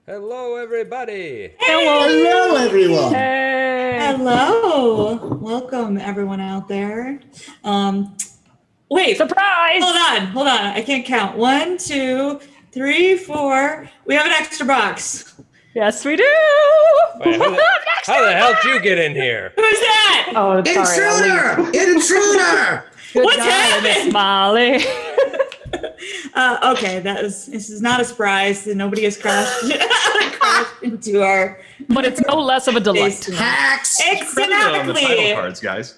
Hello, everybody. Hello, everyone. Hey. Hello. Welcome, everyone out there. Wait. Surprise! Hold on. I can't count. 1, 2, 3, 4. We have an extra box. Yes, we do. Wait, how the hell did you get in here? Who's that? Oh, sorry. Intruder! Good What's God, happening? Miss Molly. Okay, this is not a surprise. Nobody has crashed into our But it's no less of a delight. basement. Hacks! Credit on the title Exactly. cards, guys.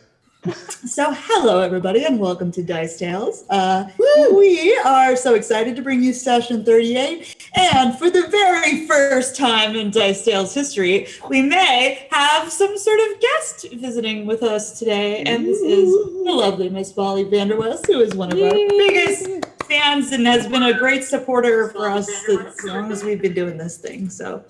So, hello everybody, and welcome to Dice Tales. We are so excited to bring you session 38, and for the very first time in Dice Tales history, we may have some sort of guest visiting with us today, and this is the lovely Miss Molly Vanderwest, who is one of our biggest fans and has been a great supporter for us as long as we've been doing this thing. So,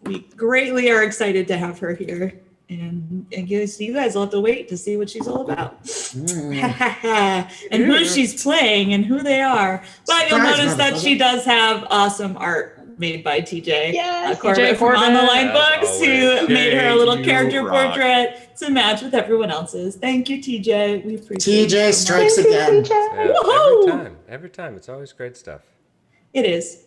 we greatly are excited to have her here. And you guys will have to wait to see what she's all about. And who she's playing and who they are. But you'll Surprise, notice that motherfucker. she does have awesome art made by TJ. Yes, Corbett TJ from On the Line Corbett. Books, As who always. made her a little You character rock. portrait to match with everyone else's. Thank you, TJ. We appreciate TJ it so strikes much. again. Yeah, Woohoo! every time. It's always great stuff. It is.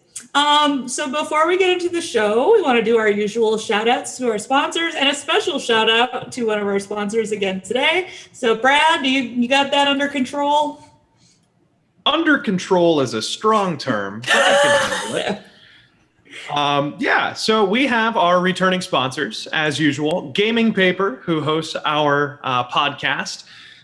So before we get into the show, we want to do our usual shout outs to our sponsors and a special shout out to one of our sponsors again today. So Brad, you got that under control? Under control is a strong term, but I can handle it. So we have our returning sponsors, as usual. Gaming Paper, who hosts our podcast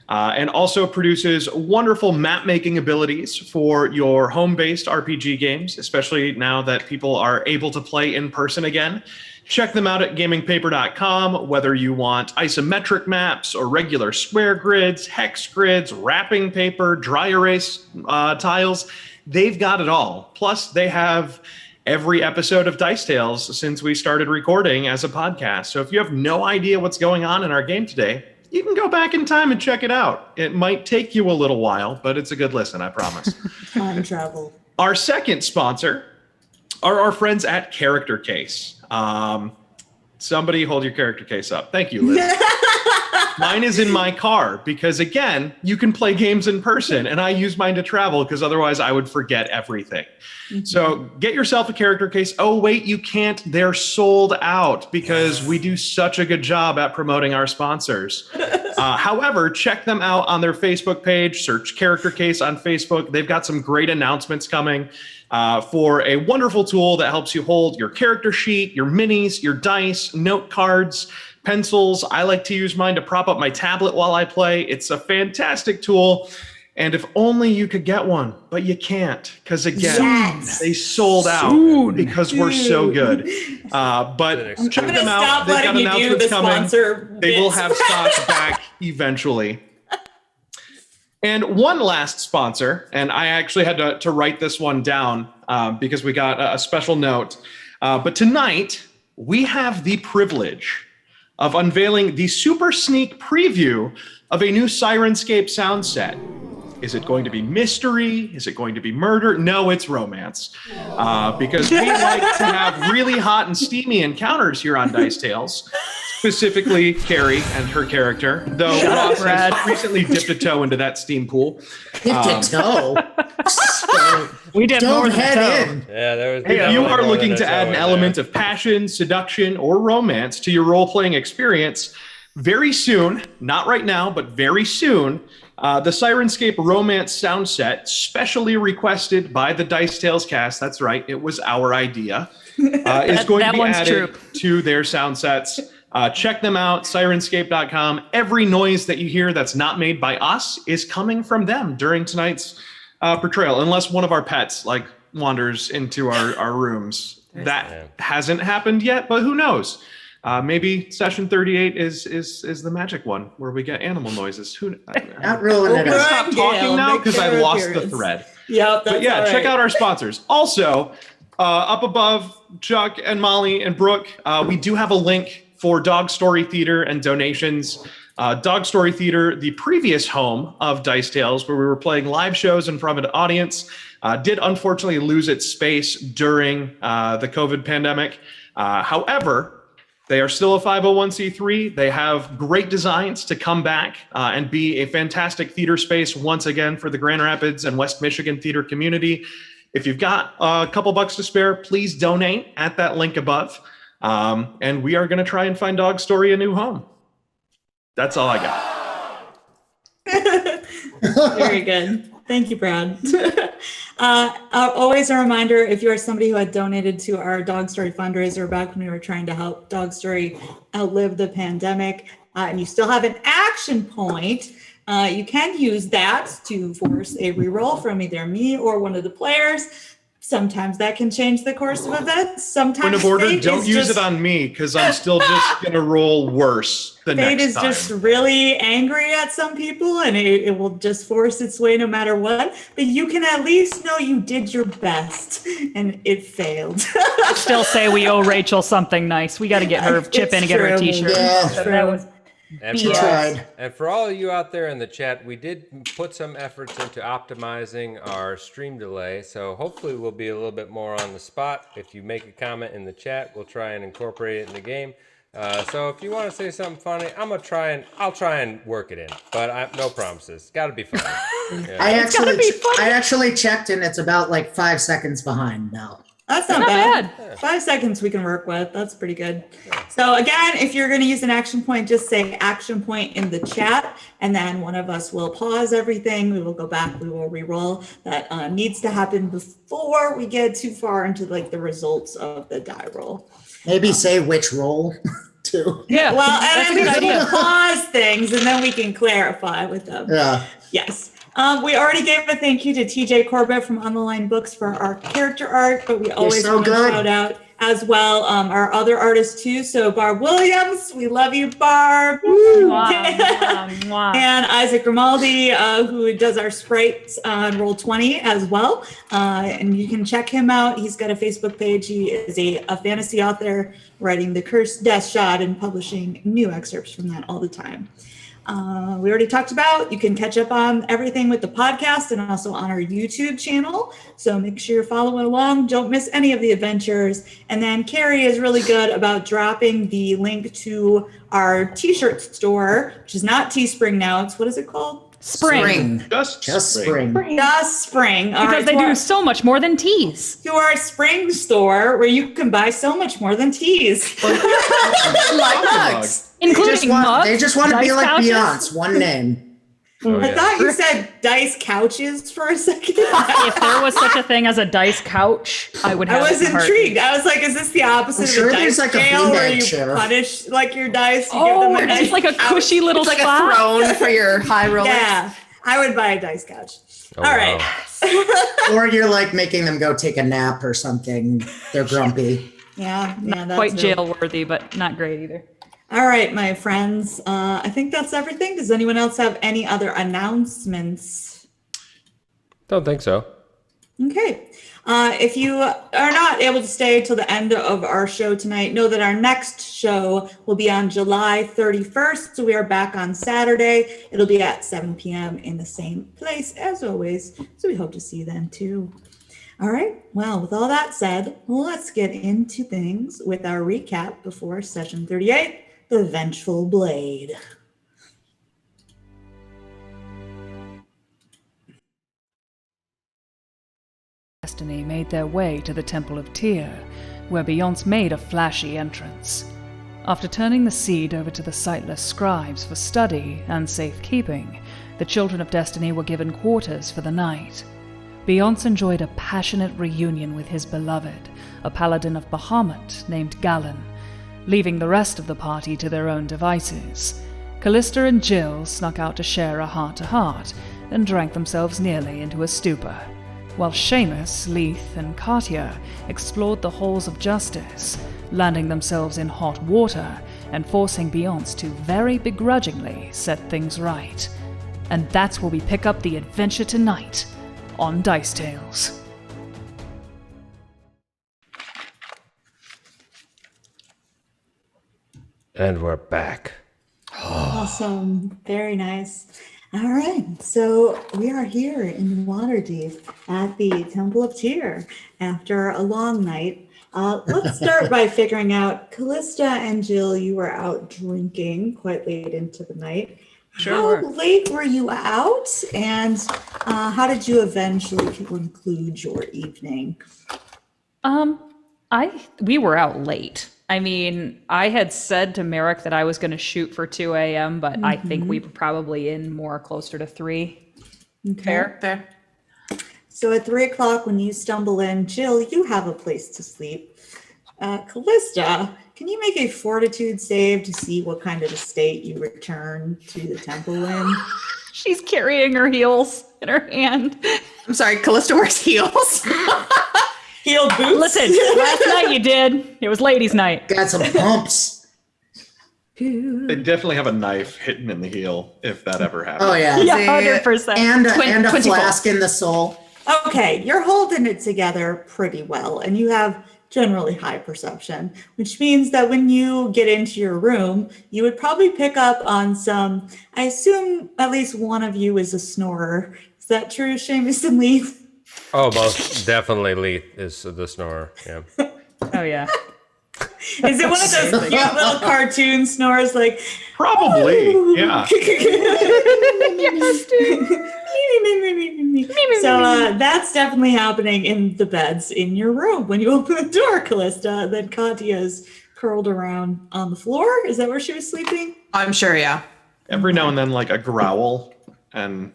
and also produces wonderful map-making abilities for your home-based RPG games, especially now that people are able to play in person again. Check them out at gamingpaper.com, whether you want isometric maps or regular square grids, hex grids, wrapping paper, dry erase tiles. They've got it all. Plus, they have every episode of Dice Tales since we started recording as a podcast. So if you have no idea what's going on in our game today, you can go back in time and check it out. It might take you a little while, but it's a good listen, I promise. Time travel. Our second sponsor are our friends at Character Case. Somebody hold your character case up. Thank you, Liz. Mine is in my car because, again, you can play games in person, and I use mine to travel because otherwise I would forget everything. So get yourself a character case. Oh, wait, you can't. They're sold out because we do such a good job at promoting our sponsors. However, check them out on their Facebook page. Search Character Case on Facebook. They've got some great announcements coming for a wonderful tool that helps you hold your character sheet, your minis, your dice, note cards, pencils. I like to use mine to prop up my tablet while I play. It's a fantastic tool. And if only you could get one, but you can't, because again, Yes. they sold out Soon. because we're so good. But I'm check I'm them gonna out. stop They've got letting you do announcements the coming. sponsor They will bits. have stocks back eventually. And one last sponsor, and I actually had to write this one down because we got a special note. But tonight, we have the privilege of unveiling the super sneak preview of a new Sirenscape sound set. Is it going to be mystery? Is it going to be murder? No, it's romance. Because we like to have really hot and steamy encounters here on Dice Tales. Specifically, Carrie and her character, though Ross Brad. has recently dipped a toe into that steam pool. Dipped a toe. We did more Don't than head toe. in. Yeah, there was. If you are looking to add an element of passion, seduction, or romance to your role-playing experience, very soon, not right now, but very soon, the Sirenscape Romance sound set, specially requested by the Dice Tales cast, that's right, it was our idea, is going to that be one's added true. to their sound sets. Check them out, sirenscape.com. Every noise that you hear that's not made by us is coming from them during tonight's portrayal, unless one of our pets like wanders into our rooms. That hasn't happened yet, but who knows? Maybe session 38 is the magic one where we get animal noises. Who? Not ruling it I'm gonna out. stop talking now because I lost the thread. Yep, that's But yeah, all check right. out our sponsors. Also, up above, Chuck and Molly and Brooke, we do have a link for Dog Story Theater and donations. Dog Story Theater, the previous home of Dice Tales, where we were playing live shows in front of an audience. did unfortunately lose its space during the COVID pandemic. However, they are still a 501c3. They have great designs to come back and be a fantastic theater space once again for the Grand Rapids and West Michigan theater community. If you've got a couple bucks to spare, please donate at that link above. And we are going to try and find Dog Story a new home. That's all I got. Very good. Thank you, Brad. Always a reminder, if you are somebody who had donated to our Dog Story fundraiser back when we were trying to help Dog Story outlive the pandemic, and you still have an action point, you can use that to force a reroll from either me or one of the players. Sometimes that can change the course of events. Sometimes Point of order, don't use it on me because I'm still just going to roll worse the next time. Fate is just really angry at some people and it will just force its way no matter what. But you can at least know you did your best and it failed. Still say we owe Rachel something nice. We got to get her chip in and get her a t-shirt. Yeah. That was And She for, tried. and for all of you out there in the chat, we did put some efforts into optimizing our stream delay. So hopefully we'll be a little bit more on the spot. If you make a comment in the chat, we'll try and incorporate it in the game. So if you want to say something funny, I'll try and work it in, but no promises. Got to be funny. Yeah. I actually checked and it's about like 5 seconds behind now. That's not bad. 5 seconds we can work with. That's pretty good. So again, if you're going to use an action point, just say action point in the chat, and then one of us will pause everything. We will go back. We will re-roll. That needs to happen before we get too far into like the results of the die roll. Maybe say which roll too. yeah. Well, that's a and good then we idea. can pause things, and then we can clarify with them. Yeah. Yes. We already gave a thank you to TJ Corbett from On the Line Books for our character art, but we always so want to good. shout out as well our other artists too. So Barb Williams, we love you, Barb. Mwah, mwah, mwah. And Isaac Grimaldi, who does our sprites on Roll20 as well. And you can check him out. He's got a Facebook page. He is a fantasy author writing The Cursed Death Shot and publishing new excerpts from that all the time. We already talked about, you can catch up on everything with the podcast and also on our YouTube channel. So make sure you're following along. Don't miss any of the adventures. And then Carrie is really good about dropping the link to our t-shirt store, which is not Teespring now. It's, what is it called? Spring. Just spring. Just Spring. All Because right, they do so much more than teas. to our Spring store where you can buy so much more than teas. Like mugs. Including mugs, They just want to be dice like pouches. Beyonce, one name. Oh, I yeah. thought you said dice couches for a second. If there was such a thing as a dice couch, I would I have was it in a heartbeat. intrigued. I was like, is this the opposite I'm sure of a there's dice like a jail where beanbag you chair. punish like your dice? You Oh, give them a it's like a couch? cushy little It's like spot. a throne for your high rollers. Yeah, I would buy a dice couch. Oh, All right. wow. Or you're like making them go take a nap or something. They're grumpy. Yeah, that's Quite it. jail worthy, but not great either. All right, my friends. I think that's everything. Does anyone else have any other announcements? Don't think so. Okay. If you are not able to stay till the end of our show tonight, know that our next show will be on July 31st. So we are back on Saturday. It'll be at 7 p.m. in the same place as always. So we hope to see you then too. All right. Well, with all that said, let's get into things with our recap before session 38, the Vengeful Blade. Destiny made their way to the Temple of Tyr, where Beyonce made a flashy entrance. After turning the seed over to the sightless scribes for study and safekeeping, the Children of Destiny were given quarters for the night. Beyonce enjoyed a passionate reunion with his beloved, a paladin of Bahamut named Galen, leaving the rest of the party to their own devices. Callista and Jill snuck out to share a heart-to-heart, and drank themselves nearly into a stupor, while Seamus, Leith, and Katya explored the halls of justice, landing themselves in hot water and forcing Beyonce to very begrudgingly set things right. And that's where we pick up the adventure tonight on Dice Tales. And we're back. Awesome. Very nice. All right, so we are here in Waterdeep at the Temple of Tyr after a long night. Let's start by figuring out, Callista and Jill, you were out drinking quite late into the night. Sure. How late were you out, and how did you eventually conclude your evening? We were out late. I mean, I had said to Merrick that I was going to shoot for 2 a.m., but I think we were probably in more closer to 3. Okay. Fair. So at 3 o'clock, when you stumble in, Jill, you have a place to sleep. Callista, can you make a fortitude save to see what kind of a state you return to the temple in? She's carrying her heels in her hand. I'm sorry, Callista wears heels. Heel boots? Listen, last night you did. It was ladies' night. Got some pumps. They definitely have a knife hidden in the heel if that ever happens. Oh yeah. Yeah, 100%. And a 24. flask in the soul. Okay, you're holding it together pretty well, and you have generally high perception, which means that when you get into your room, you would probably pick up on some, I assume at least one of you is a snorer. Is that true, Seamus and Leaf? Oh, most definitely Leith is the snorer. Yeah. Oh, yeah. Is it one of those cute little cartoon snores like, Probably, yeah. Yes, dude. So that's definitely happening in the beds in your room. When you open the door, Callista, then Katya's curled around on the floor. Is that where she was sleeping? I'm sure, yeah. Every now and then, like a growl and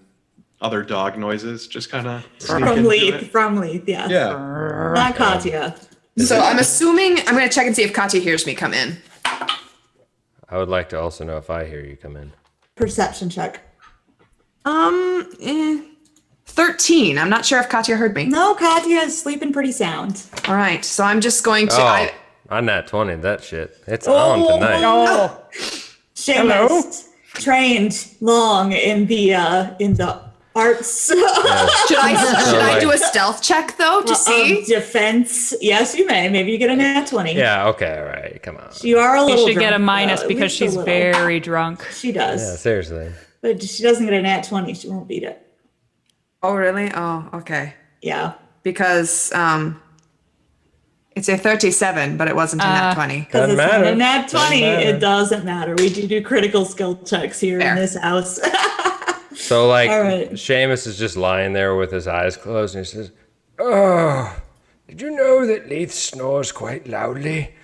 other dog noises just kind of From Leith, yeah. Yeah. Not Katya. So I'm assuming I'm going to check and see if Katya hears me come in. I would like to also know if I hear you come in. Perception check. 13. I'm not sure if Katya heard me. No, Katya is sleeping pretty sound. All right, so I'm just going to. Oh, on that 20, that shit. It's on tonight. Oh, Seamus, trained long in the arts Should I like- do a stealth check though to see? of defense. Yes, you may. Maybe you get a nat 20. Yeah, okay, all right. Come on. You are a she little should get a drunk, minus at because least a she's little. very drunk. She does. Yeah, seriously. But she doesn't get a nat 20. She won't beat it. Oh, really? Oh, okay. Yeah. Because it's a 37, but it wasn't a nat 20. Because Doesn't it's not matter. a nat 20. Doesn't matter. It doesn't matter. We do critical skill checks here Fair. in this house. So, like, All right. Seamus is just lying there with his eyes closed, and he says, "Oh, did you know that Leith snores quite loudly?"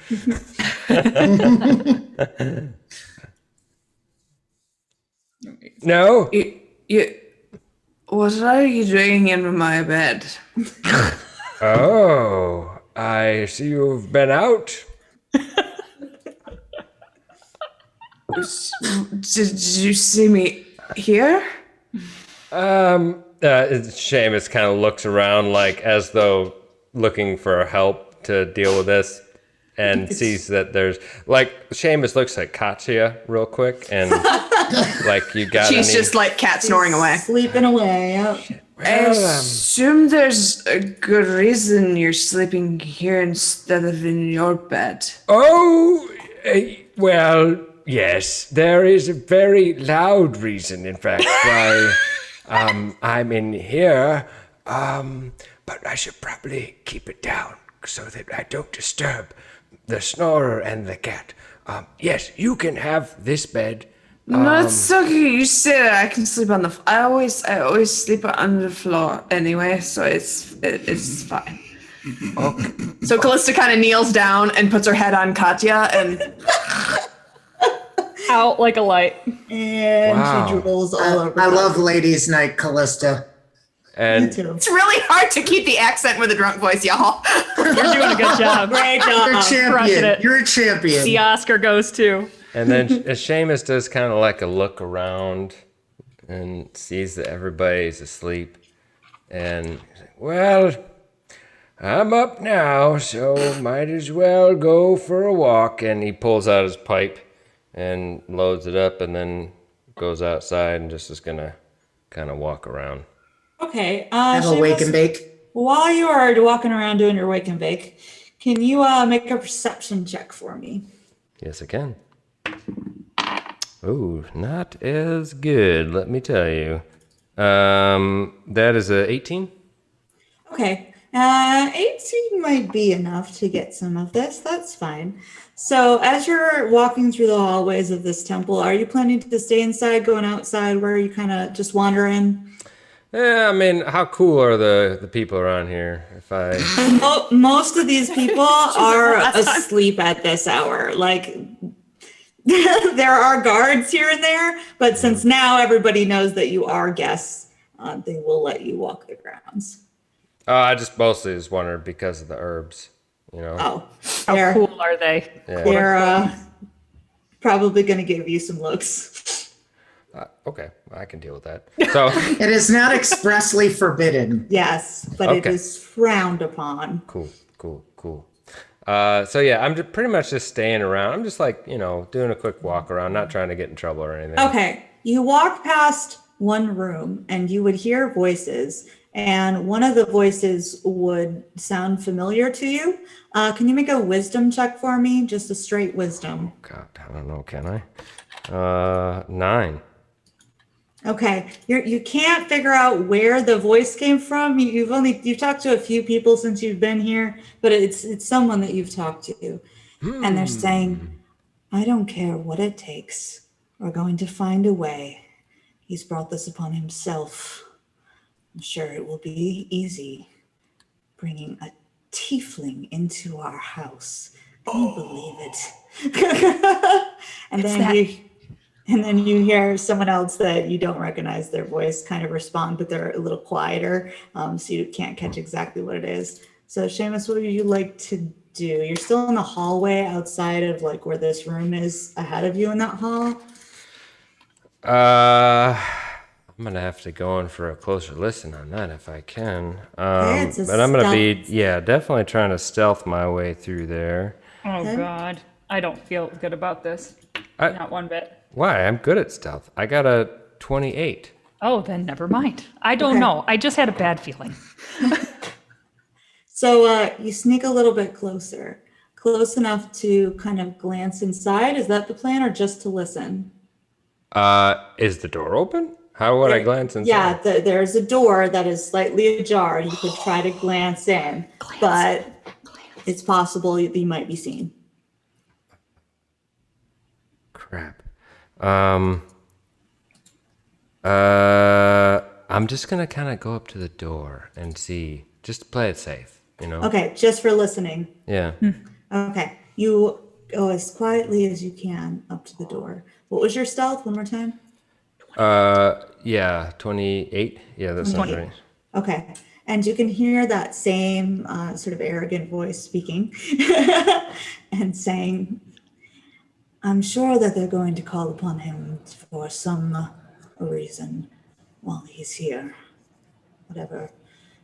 No? What are you doing in my bed? Oh, I see you've been out. Did you see me here? Seamus kind of looks around, like, as though looking for help to deal with this, and sees that there's, like, Seamus looks at Katya real quick, and, like, you got She's just like cat snoring away. Sleeping away. Yep. I assume there's a good reason you're sleeping here instead of in your bed. Oh, well, yes, there is a very loud reason, in fact, why I'm in here, but I should probably keep it down so that I don't disturb the snorer and the cat. Yes, you can have this bed. No, it's okay. You said I can sleep on the. I always sleep on the floor anyway, so it's fine. Okay. So Callista kind of kneels down and puts her head on Katya and Out like a light. And Wow. she drools all over. I love Ladies' Night, Callista. And too. it's really hard to keep the accent with a drunk voice, y'all. You're doing a good job. Great You're a job. crushing champion. it. You're a champion. The Oscar goes to. And then Seamus does kind of like a look around and sees that everybody's asleep. And he's like, well, I'm up now, so might as well go for a walk. And he pulls out his pipe and loads it up and then goes outside and just is going to kind of walk around. Okay. Have a wake and bake. While you are walking around doing your wake and bake, can you make a perception check for me? Yes, I can. Ooh, not as good, let me tell you. That is a 18. Okay. 18 might be enough to get some of this. That's fine. So, as you're walking through the hallways of this temple, are you planning to stay inside, going outside? Where are you kind of just wandering? Yeah, I mean, how cool are the people around here? If I Most of these people are asleep at this hour. Like, there are guards here and there, but since now everybody knows that you are guests, they will let you walk the grounds. I just mostly just wondered because of the herbs, you know. Oh, How they're, cool are they? they're probably going to give you some looks. Okay, I can deal with that. So It is not expressly forbidden. Yes, but it Okay. is frowned upon. cool. So yeah, I'm just pretty much just staying around. I'm just like, doing a quick walk around, not trying to get in trouble or anything. Okay, you walk past one room and you would hear voices, and one of the voices would sound familiar to you. Can you make a wisdom check for me? Just a straight wisdom. God, I don't know, can I? 9. Okay, you can't figure out where the voice came from. You've talked to a few people since you've been here, but it's someone that you've talked to, and they're saying, "I don't care what it takes. We're going to find a way. He's brought this upon himself. I'm sure it will be easy. Bringing a tiefling into our house. Can you believe it?" And then you hear someone else that you don't recognize their voice kind of respond, but they're a little quieter, so you can't catch exactly what it is. So Seamus, what would you like to do? You're still in the hallway outside of like where this room is ahead of you in that hall. I'm gonna have to go in for a closer listen on that if I can. it's a But I'm gonna be, stealth. definitely trying to stealth my way through there. Oh God, I don't feel good about this. Not one bit. Why? I'm good at stealth. I got a 28. Oh, then never mind. I don't Okay. know. I just had a bad feeling. So you sneak a little bit closer, close enough to kind of glance inside. Is that the plan, or just to listen? Is the door open? How would I glance inside? Yeah, there's a door that is slightly ajar. You could try to glance in, but it's possible you might be seen. Crap. I'm just gonna kind of go up to the door and see, just to play it safe, Okay, just for listening. Yeah. Okay, you go as quietly as you can up to the door. What was your stealth? One more time. Yeah, 28. Yeah, that sounds 28. right. Okay, and you can hear that same sort of arrogant voice speaking and saying, "I'm sure that they're going to call upon him for some reason while he's here. Whatever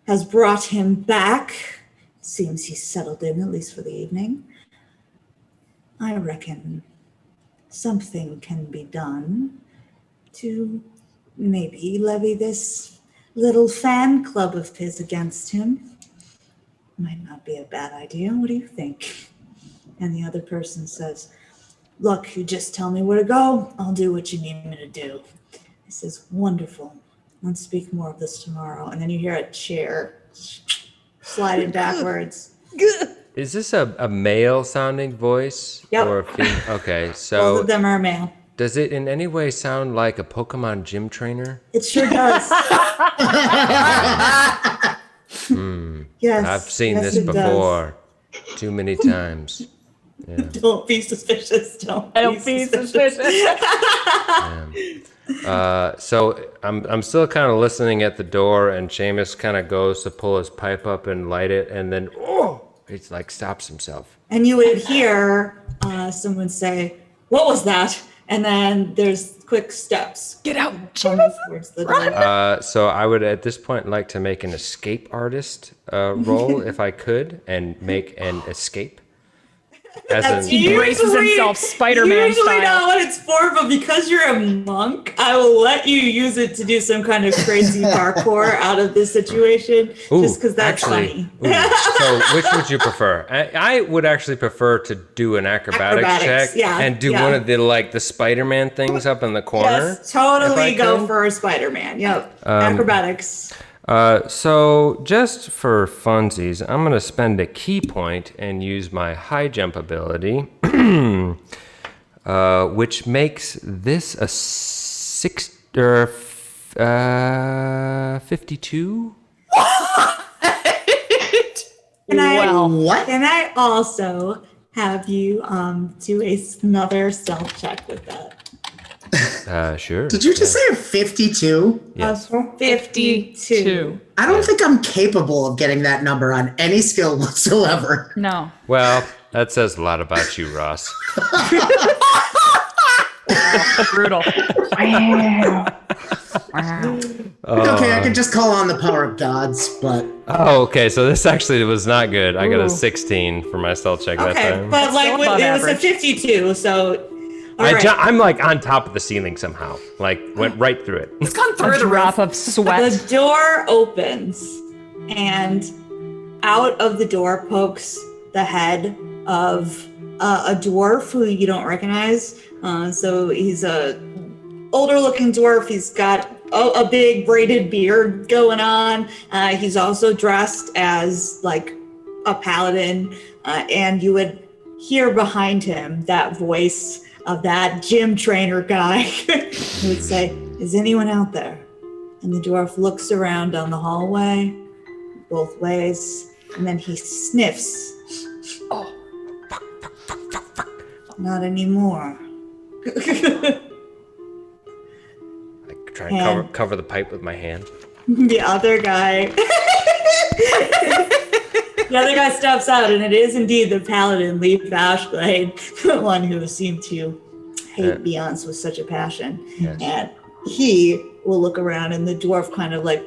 has brought him back, seems he's settled in, at least for the evening. I reckon something can be done to maybe levy this little fan club of his against him. Might not be a bad idea. What do you think?" And the other person says, "Look, you just tell me where to go. I'll do what you need me to do." He says, "Wonderful. Let's speak more of this tomorrow." And then you hear a chair sliding backwards. Is this a male sounding voice? Yep. Or a female? Okay, Both so of them are male. does it in any way sound like a Pokemon gym trainer? It sure does. Yes. I've seen yes, this it does. before too many times. Don't be suspicious. Don't be suspicious. So I'm still kind of listening at the door, and Seamus kind of goes to pull his pipe up and light it, and then he's like stops himself. And you would hear someone say, "What was that?" And then there's quick steps. Get out, coming towards the door. So I would at this point like to make an escape artist roll if I could, and make an escape. As in, He braces himself Spider-Man Usually style. not what it's for, but because you're a monk, I will let you use it to do some kind of crazy parkour out of this situation, just because that's funny. So which would you prefer? I would actually prefer to do an acrobatics check and do one of the Spider-Man things up in the corner. Yes, totally go for a Spider-Man. Yep, acrobatics. So just for funsies, I'm going to spend a key point and use my high jump ability, which makes this a 52. What? Can I also have you do another stealth check with that? Sure. Did you just say a 52? Yes. 52. I don't think I'm capable of getting that number on any skill whatsoever. No. Well, that says a lot about you, Ross. Brutal. Okay, I can just call on the power of gods, but Oh, okay. So this actually was not good. I got a 16 for my stealth check that Okay, time. but like Still with, above it was a average. 52, so all right. I'm like on top of the ceiling somehow. Like went right through it. It's gone through A the drop roof. of sweat. The door opens, and out of the door pokes the head of a dwarf who you don't recognize. So he's a older-looking dwarf. He's got a big braided beard going on. He's also dressed as like a paladin, and you would hear behind him that voice of that gym trainer guy who would say, "Is anyone out there?" And the dwarf looks around down the hallway, both ways, and then he sniffs. Oh, not anymore. I try and cover the pipe with my hand. The other guy. The other guy steps out, and it is indeed the paladin, Leaf Ashblade, the one who seemed to hate Beyonce with such a passion. Yes. And he will look around, and the dwarf kind of like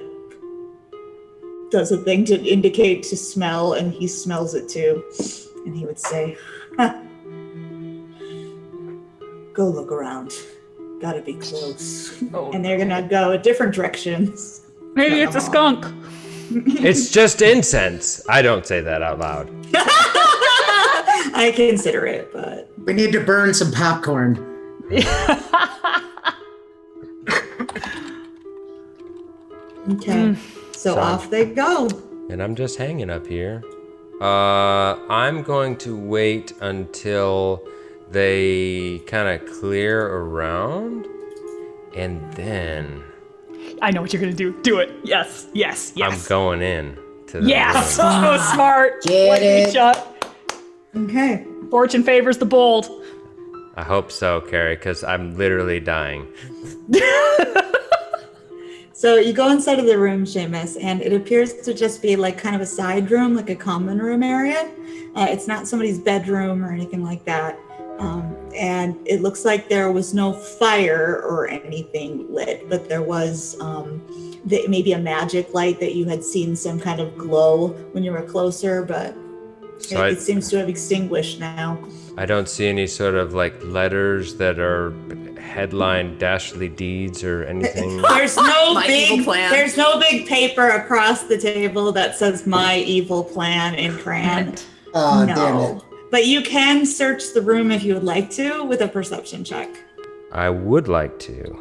does a thing to indicate to smell, and he smells it too. And he would say, "Go look around. Gotta be close." And they're gonna go different directions. Maybe it's a skunk. It's just incense. I don't say that out loud. I consider it, but we need to burn some popcorn. okay. So off they go. And I'm just hanging up here. I'm going to wait until they kind of clear around, and then I know what you're gonna do. Do it. Yes. Yes. Yes. I'm going in to the Yes. room. So smart. Get Lightning it. shot. Okay. Fortune favors the bold. I hope so, Carrie, because I'm literally dying. So you go inside of the room, Seamus, and it appears to just be like kind of a side room, like a common room area. It's not somebody's bedroom or anything like that. And it looks like there was no fire or anything lit, but there was maybe a magic light that you had seen some kind of glow when you were closer, but So it seems to have extinguished now. I don't see any sort of like letters that are headline dastardly deeds or anything. There's no My evil plan. There's no big paper across the table that says "My evil plan" in crayon. Oh, damn it. But you can search the room if you would like to with a perception check. I would like to.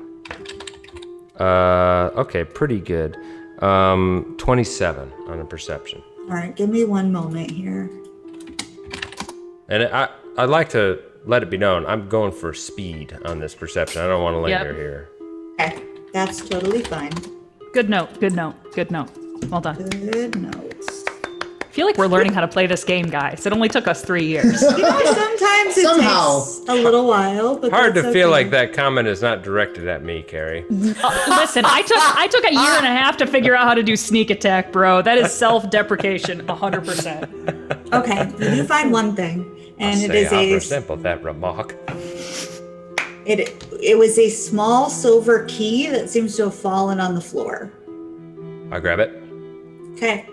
Okay, pretty good. 27 on a perception. All right, give me one moment here. And I'd like to let it be known, I'm going for speed on this perception. I don't want to linger Yep. here. Okay, that's totally fine. Good note. Good note. Good note. Well done. Good notes. I feel like we're learning how to play this game, guys. It only took us 3 years. You know, sometimes it Somehow. takes a little while, but Hard to that's feel okay. like that comment is not directed at me, Carrie. Listen, I took a year and a half to figure out how to do sneak attack, bro. That is self-deprecation, 100%. Okay, you do find one thing, and it Say is how a simple that remark. it was a small silver key that seems to have fallen on the floor. I grab it. Okay.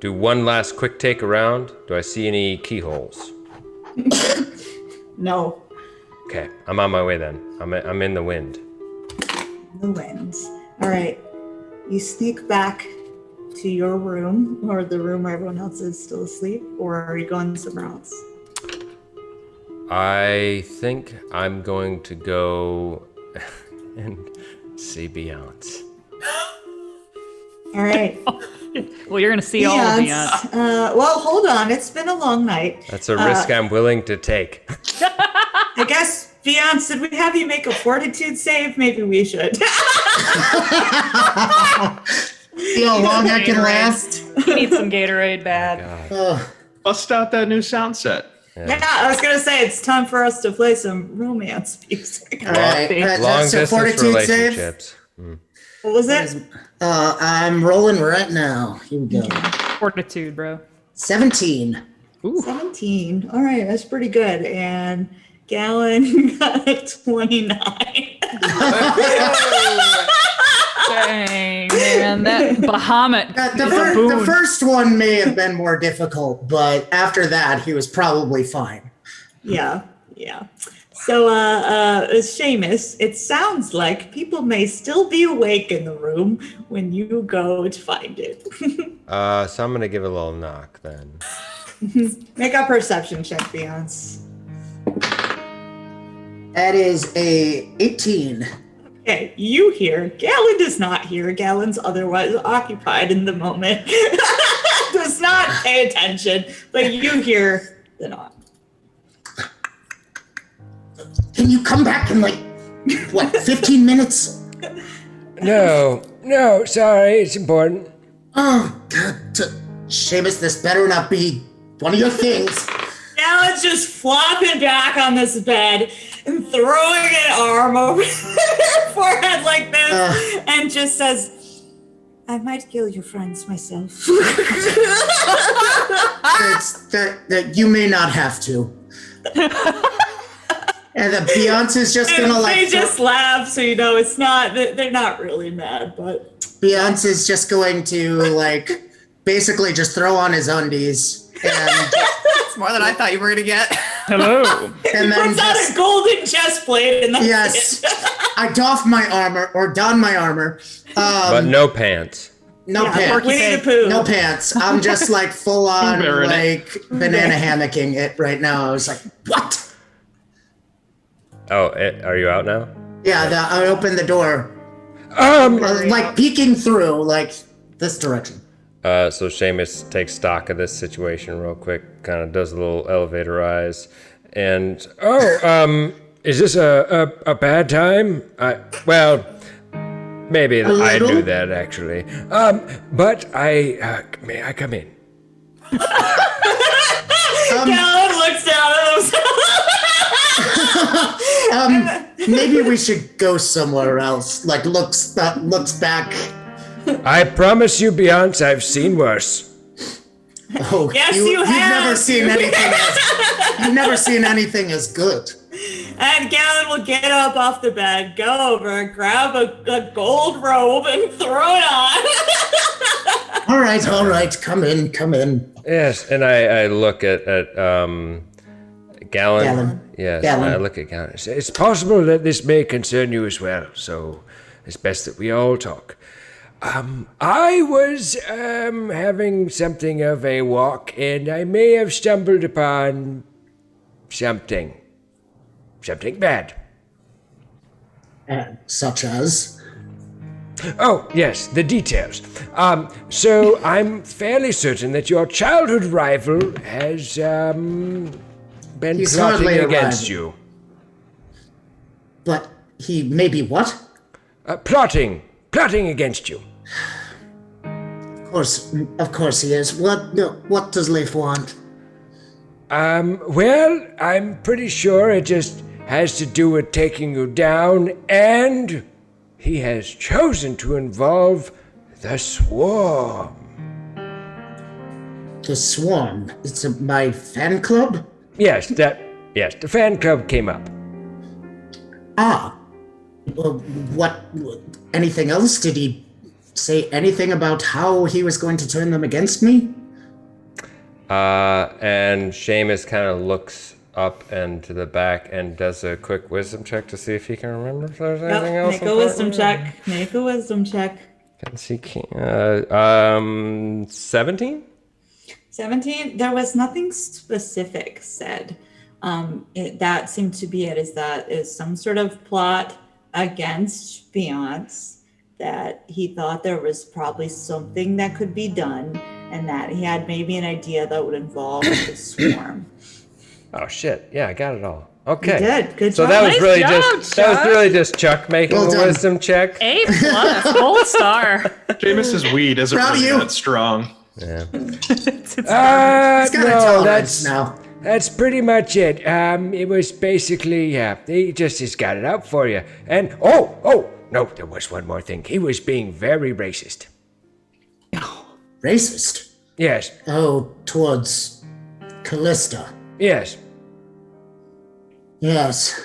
do one last quick take around. Do I see any keyholes? No. Okay, I'm on my way then. I'm in the wind. The winds. All right. You sneak back to your room, or the room where everyone else is still asleep, or are you going somewhere else? I think I'm going to go and see Beyonce. All right. Well, you're going to see all of the Beyonce. Well, hold on. It's been a long night. That's a risk I'm willing to take. I guess, Beyonce, did we have you make a fortitude save? Maybe we should. See how long I can last? You need some Gatorade bad. Ugh. Bust out that new sound set. Yeah, I was going to say, it's time for us to play some romance music. All right. Long That's a distance fortitude save. relationships. What was it? I'm rolling right now. Here we go. Fortitude, bro. 17. 17. All right, that's pretty good. And Gallon got a 29. Dang, man, that Bahamut is a The boon. first one may have been more difficult, but after that, he was probably fine. Yeah. So, Seamus, it sounds like people may still be awake in the room when you go to find it. So I'm gonna give it a little knock then. Make a perception check, Beyonce. That is a 18. Okay, you hear. Gallon does not hear. Gallon's otherwise occupied in the moment. Does not pay attention, but you hear the knock. Can you come back in 15 minutes? No, sorry, it's important. Oh, God. Seamus, this better not be one of your things. Gallon's just flopping back on this bed and throwing an arm over her forehead like this and just says, I might kill your friends myself. That you may not have to. And the Beyonce's just gonna They just laugh, so you know it's not. They're not really mad, but Beyonce's just going to basically just throw on his undies and That's more than I thought you were gonna get. Hello. and then puts out a golden chest plate, and that's yes, it. I doff my armor or don my armor. But no pants. No Yeah, pants. Winnie the Pooh. No pants. I'm just full on Baronet. banana hammocking it right now. I was like, what? Oh, are you out now? Yeah, I opened the door, peeking through this direction. So Seamus takes stock of this situation real quick, kind of does a little elevator eyes, and is this a bad time? Maybe I do that actually. But may I come in? Gallon looks down at himself. Maybe we should go somewhere else. Looks back. I promise you, Beyonce, I've seen worse. Oh, Yes, you you've have. never seen anything. You've never seen anything as good. And Gallon will get up off the bed, go over, grab a gold robe, and throw it on. All right. Come in. Yes, and I look at Gallon. Yes, Gallon. I look at Gallon. It's possible that this may concern you as well, so it's best that we all talk. I was having something of a walk, and I may have stumbled upon something bad. Such as? Oh, yes, the details. So I'm fairly certain that your childhood rival has been He's plotting hardly a against rival. you. But he may be what? Plotting against you. Of course he is. What does Leif want? Well, I'm pretty sure it just has to do with taking you down, and he has chosen to involve the Swarm. The Swarm. It's my fan club? Yes, the fan club came up. What? Anything else? Did he say anything about how he was going to turn them against me? And Seamus kind of looks up and to the back and does a quick wisdom check to see if he can remember if there's anything else. Make a wisdom check. Make a wisdom check. Can see. 17. 17. There was nothing specific said. That seemed to be it. Is some sort of plot against Beyonce, that he thought there was probably something that could be done, and that he had maybe an idea that would involve the swarm. Oh shit! Yeah, I got it all. Okay. You did. Good So job. that was Nice really job, just Chuck making Well a done. wisdom check. A+, gold star. Seamus's weed isn't Proud of really you. that strong. Yeah. It's got a No, tolerance now. that's pretty much it. It was basically, he just has got it out for you. And, no, there was one more thing. He was being very racist. Racist. Yes, Oh, towards Callista. yes. Yes.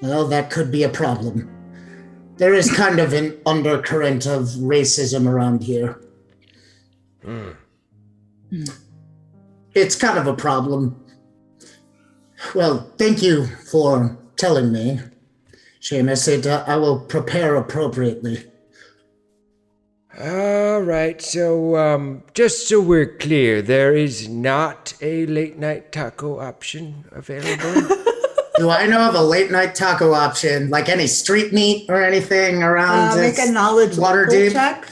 Well, that could be a problem. There is kind of an undercurrent of racism around here. It's kind of a problem. Well, thank you for telling me, Seamus. I will prepare appropriately. All right, so, just so we're clear, there is not a late night taco option available? Do I know of a late night taco option, like any street meat or anything around Make this a knowledge local Waterdeep? check.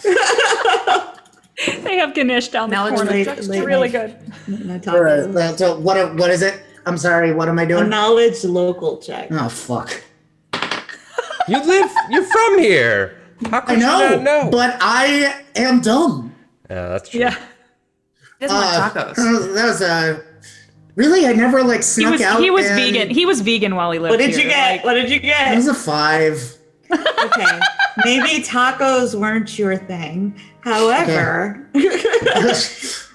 They have Ganesh down the Knowledge corner. late- Just late really night. good. No All right, taco. so what is it? I'm sorry, what am I A doing? knowledge local check. Oh, fuck. You're from here. How I could you not know, know? but I am dumb. Yeah, that's true. Yeah. He doesn't like tacos. That was really, I never like snuck out. He was and- vegan. He was vegan while he lived What did here. you get? What did you It get? was a 5. Okay. Maybe tacos weren't your thing. However,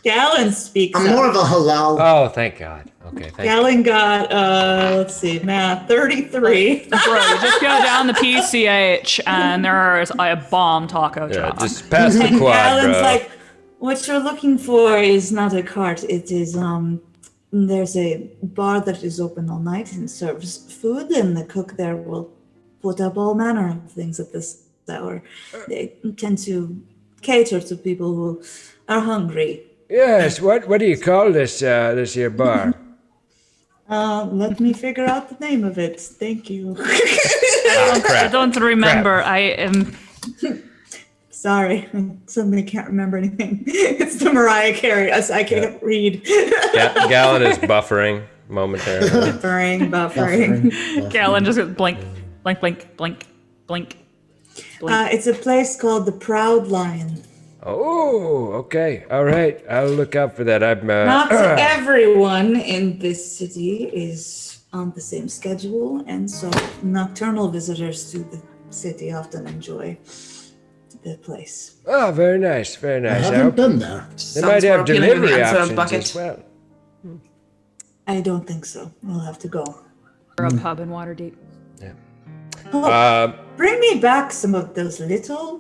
Galen speaks. I'm up. more of a halal. Oh, thank God. Okay, thank you. Galen got let's see, math 33. Bro, you just go down the PCH and there's a bomb taco Yeah, truck. just pass the And quad, Galen's bro. like, what you're looking for is not a cart. It is there's a bar that is open all night and serves food, and the cook there will put up all manner of things at this hour. They tend to cater to people who are hungry. Yes, what do you call this here bar? Let me figure out the name of it. Thank you. I don't remember. I am. Sorry, I suddenly can't remember anything. It's the Mariah Carey. I can't read. Galen is buffering momentarily. Buffering. Galen just goes blink, blink, blink, blink, blink. It's a place called the Proud Lion. Oh, okay. All right. I'll look out for that. I'm Not everyone in this city is on the same schedule, and so nocturnal visitors to the city often enjoy the place. Oh, very nice. Very I nice. I haven't hope been there. they might have delivery options bucket. as well. I don't think so. We'll have to go. Or a pub in Waterdeep. Oh, bring me back some of those little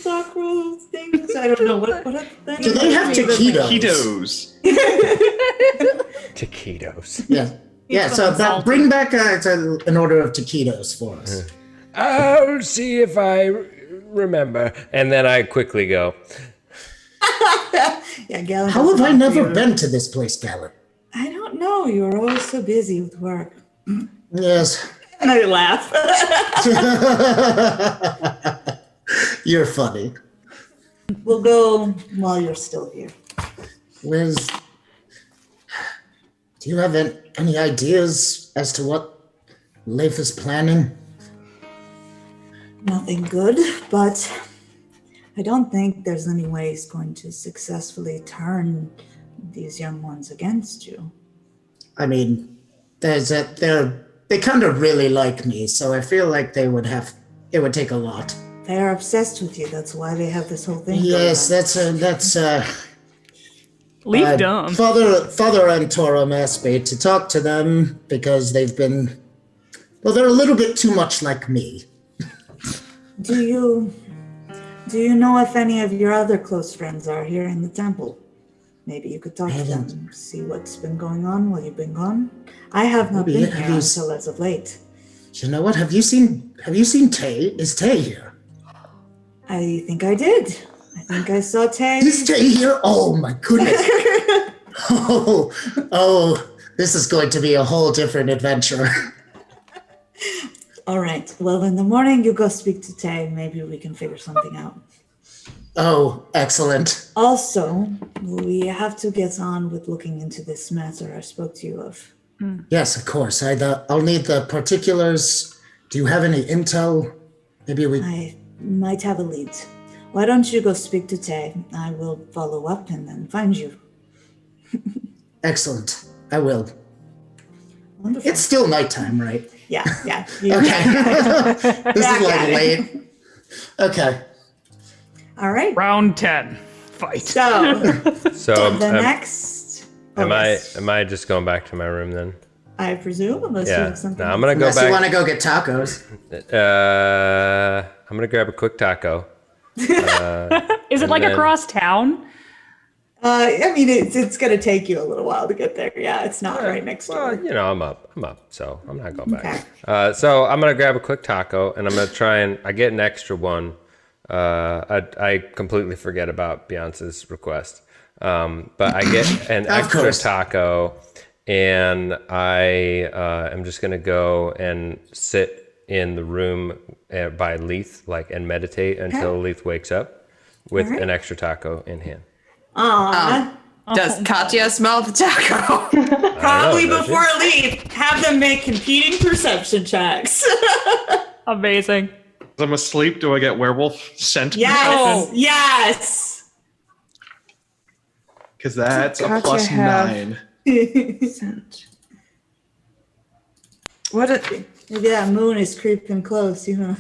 taco things. I don't know what are they? Do they have taquitos? Taquitos. Taquitos. Yeah. Yeah, so that, bring back an order of taquitos for us. I'll see if I remember. And then I quickly go. Yeah, Galen. How have I never been to this place, Galen? I don't know. You're always so busy with work. Yes. And I laugh. You're funny. We'll go while you're still here. Liz, do you have any ideas as to what Leif is planning? Nothing good, but I don't think there's any way he's going to successfully turn these young ones against you. I mean, they kind of really like me, so I feel like it would take a lot. They are obsessed with you. That's why they have this whole thing. Yes, going on. that's Leave dumb. Father Antorum asked me to talk to them because they're a little bit too much like me. Do you know if any of your other close friends are here in the temple? Maybe you could talk I to haven't- them, see what's been going on while you've been gone. I have not Maybe been have here you until as of late. You know what? Have you seen Tay? Is Tay here? I think I did. I think I saw Tay. Is Tay here? Oh my goodness. Oh, this is going to be a whole different adventure. All right. Well, in the morning, you go speak to Tay. Maybe we can figure something out. Oh, excellent. Also, we have to get on with looking into this matter I spoke to you of. Yes, of course. I'll need the particulars. Do you have any intel? Maybe we. I might have a lead. Why don't you go speak to Tay? I will follow up and then find you. Excellent. I will. Wonderful. It's still nighttime, right? Yeah. Okay. This Back is like at it. late. Okay. All right. Round 10. Fight. So So the next. am yes. I just going back to my room then? I presume, unless you Yeah. have something. No, I'm gonna go Unless you want back. to go get tacos. I'm gonna grab a quick taco. Is it like then- across town? I mean, it's going to take you a little while to get there. Yeah, it's not right next door. Well, you know, I'm up, so I'm not going back. Okay. So I'm gonna grab a quick taco, and I'm gonna try and I get an extra one. I completely forget about Beyonce's request, but I get an extra course. taco, and I am just gonna go and sit in the room by Leith, and meditate until Leith wakes up with Alright. an extra taco in hand. Aw. Does Katya smell the taco? Probably does she? before leave, have them make competing perception checks. Amazing. I'm asleep. Do I get werewolf scent? Yes. Yes. Because that's a Katya plus have? 9. Scent. What a, Maybe that moon is creeping close, you know.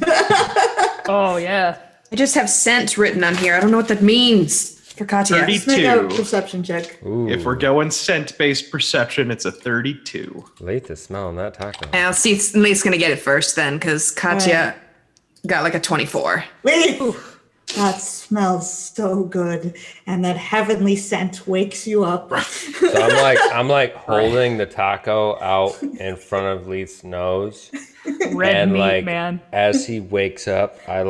Oh, yeah. I just have scent written on here. I don't know what that means for Katya. 30. Just make a 32. perception check. Ooh, If we're going scent-based perception, it's a 32. Leith is smelling that taco. I'll see if Lee's gonna get it first then, because Katya got like a 24. Leave. That smells so good, and that heavenly scent wakes you up. So I'm like holding the taco out in front of Leith's nose, Red and meat, man. as he wakes up, I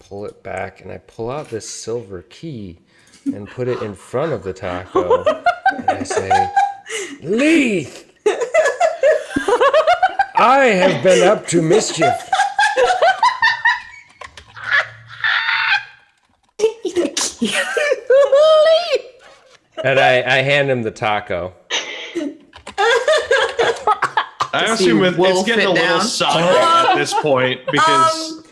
pull it back and I pull out this silver key and put it in front of the taco, and I say, Leith! I have been up to mischief. and I hand him the taco. I assume it's wolf getting it a little down? soggy at this point because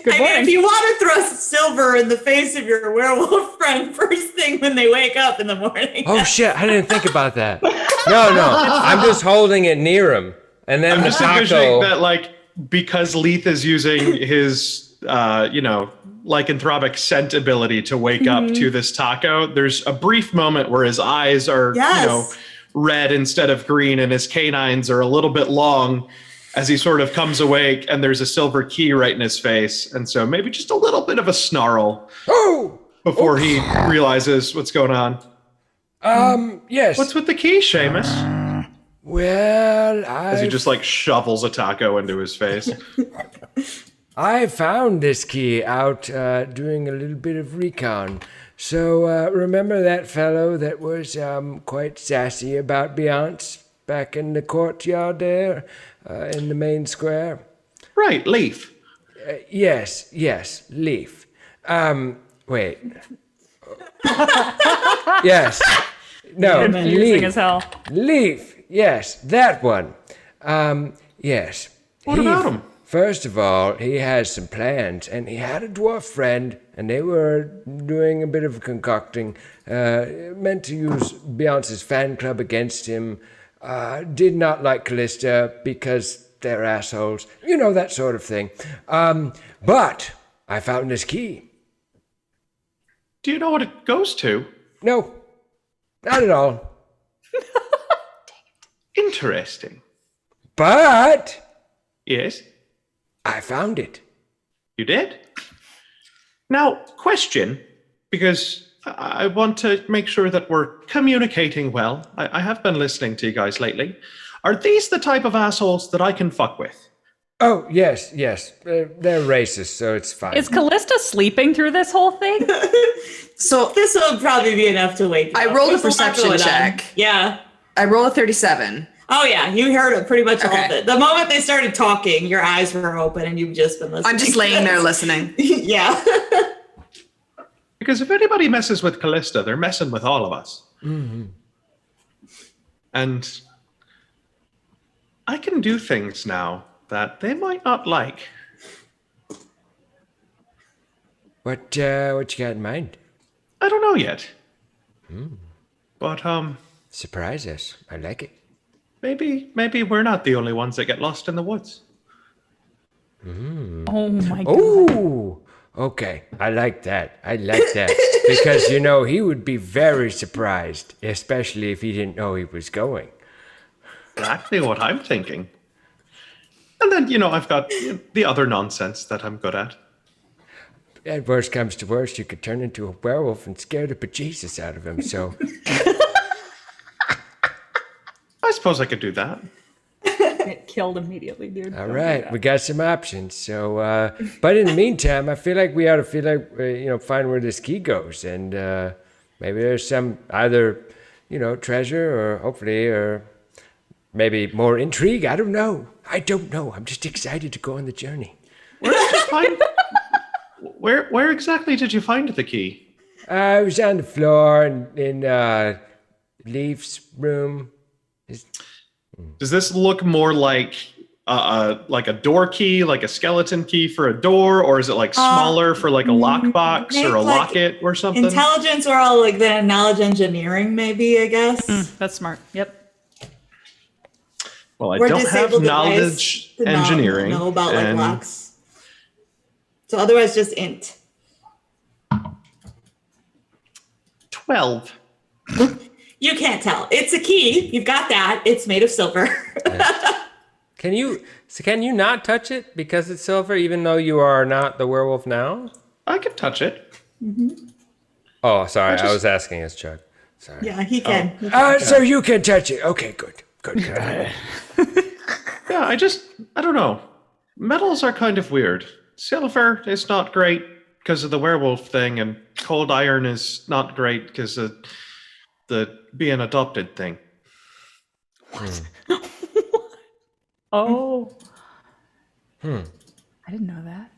Good I mean, morning. if you want to throw silver in the face of your werewolf friend first thing when they wake up in the morning. Oh shit! I didn't think about that. No, I'm just holding it near him, and then I'm the just envisioning taco. that because Leith is using his lycanthropic scent ability to wake up to this taco, there's a brief moment where his eyes are Yes. red instead of green, and his canines are a little bit long as he sort of comes awake, and there's a silver key right in his face, and so maybe just a little bit of a snarl Oh! before he realizes what's going on. Yes. What's with the key, Seamus? Well, As he just shovels a taco into his face. I found this key out doing a little bit of recon. So remember that fellow that was quite sassy about Beyonce back in the courtyard there in the main square? Right, Leaf. Yes, Leaf. Wait. Yes. No, Confusing Leaf. as hell. Leaf, yes, that one. Yes. What about him? First of all, he has some plans, and he had a dwarf friend, and they were doing a bit of concocting, meant to use Beyonce's fan club against him. Did not like Callista because they're assholes, you know, that sort of thing. But I found this key. Do you know what it goes to? No, not at all. Interesting. But Yes, I found it. you did? Now, question, because I want to make sure that we're communicating well. I have been listening to you guys lately. Are these the type of assholes that I can fuck with? Oh, yes. They're racist, so it's fine. Is Callista sleeping through this whole thing? So This will probably be enough to wake you I up. rolled a There's lot perception going on. check. Yeah. I roll a 37. Oh, yeah. You heard it, pretty much all of Okay. it. The moment they started talking, your eyes were open and you've just been listening. I'm just laying there listening. Yeah. Because if anybody messes with Callista, they're messing with all of us. Mm-hmm. And I can do things now that they might not like. What you got in mind? I don't know yet. But Surprise us. I like it. maybe we're not the only ones that get lost in the woods. Oh my god. Ooh, okay. I like that. Because, he would be very surprised, especially if he didn't know he was going. Exactly what I'm thinking. And then, I've got the other nonsense that I'm good at. At worst comes to worst, you could turn into a werewolf and scare the bejesus out of him, so... I suppose I could do that. Get killed immediately, dude. All right, we got some options. So, but in the meantime, I feel like we ought to find where this key goes, and maybe there's some either, treasure or hopefully, or maybe more intrigue. I don't know. I'm just excited to go on the journey. Where did you find? Where exactly did you find the key? I was on the floor in Leaf's room. Does this look more like a door key, like a skeleton key for a door, or is it like smaller for like a lockbox or a locket or something? Intelligence or all like the knowledge engineering, maybe, I guess. That's smart. Yep. Well, I Or don't have disabled knowledge device to engineering. Know about like and locks. So otherwise, just int. 12. You can't tell. It's a key. You've got that. It's made of silver. Can you not touch it because it's silver, even though you are not the werewolf now? I can touch it. Oh, sorry. I was asking as Chuck. Sorry. Yeah, he can. He can. So you can touch it. Okay, good. Yeah, I don't know. Metals are kind of weird. Silver is not great because of the werewolf thing, and cold iron is not great because of the being adopted thing. Oh. I didn't know that.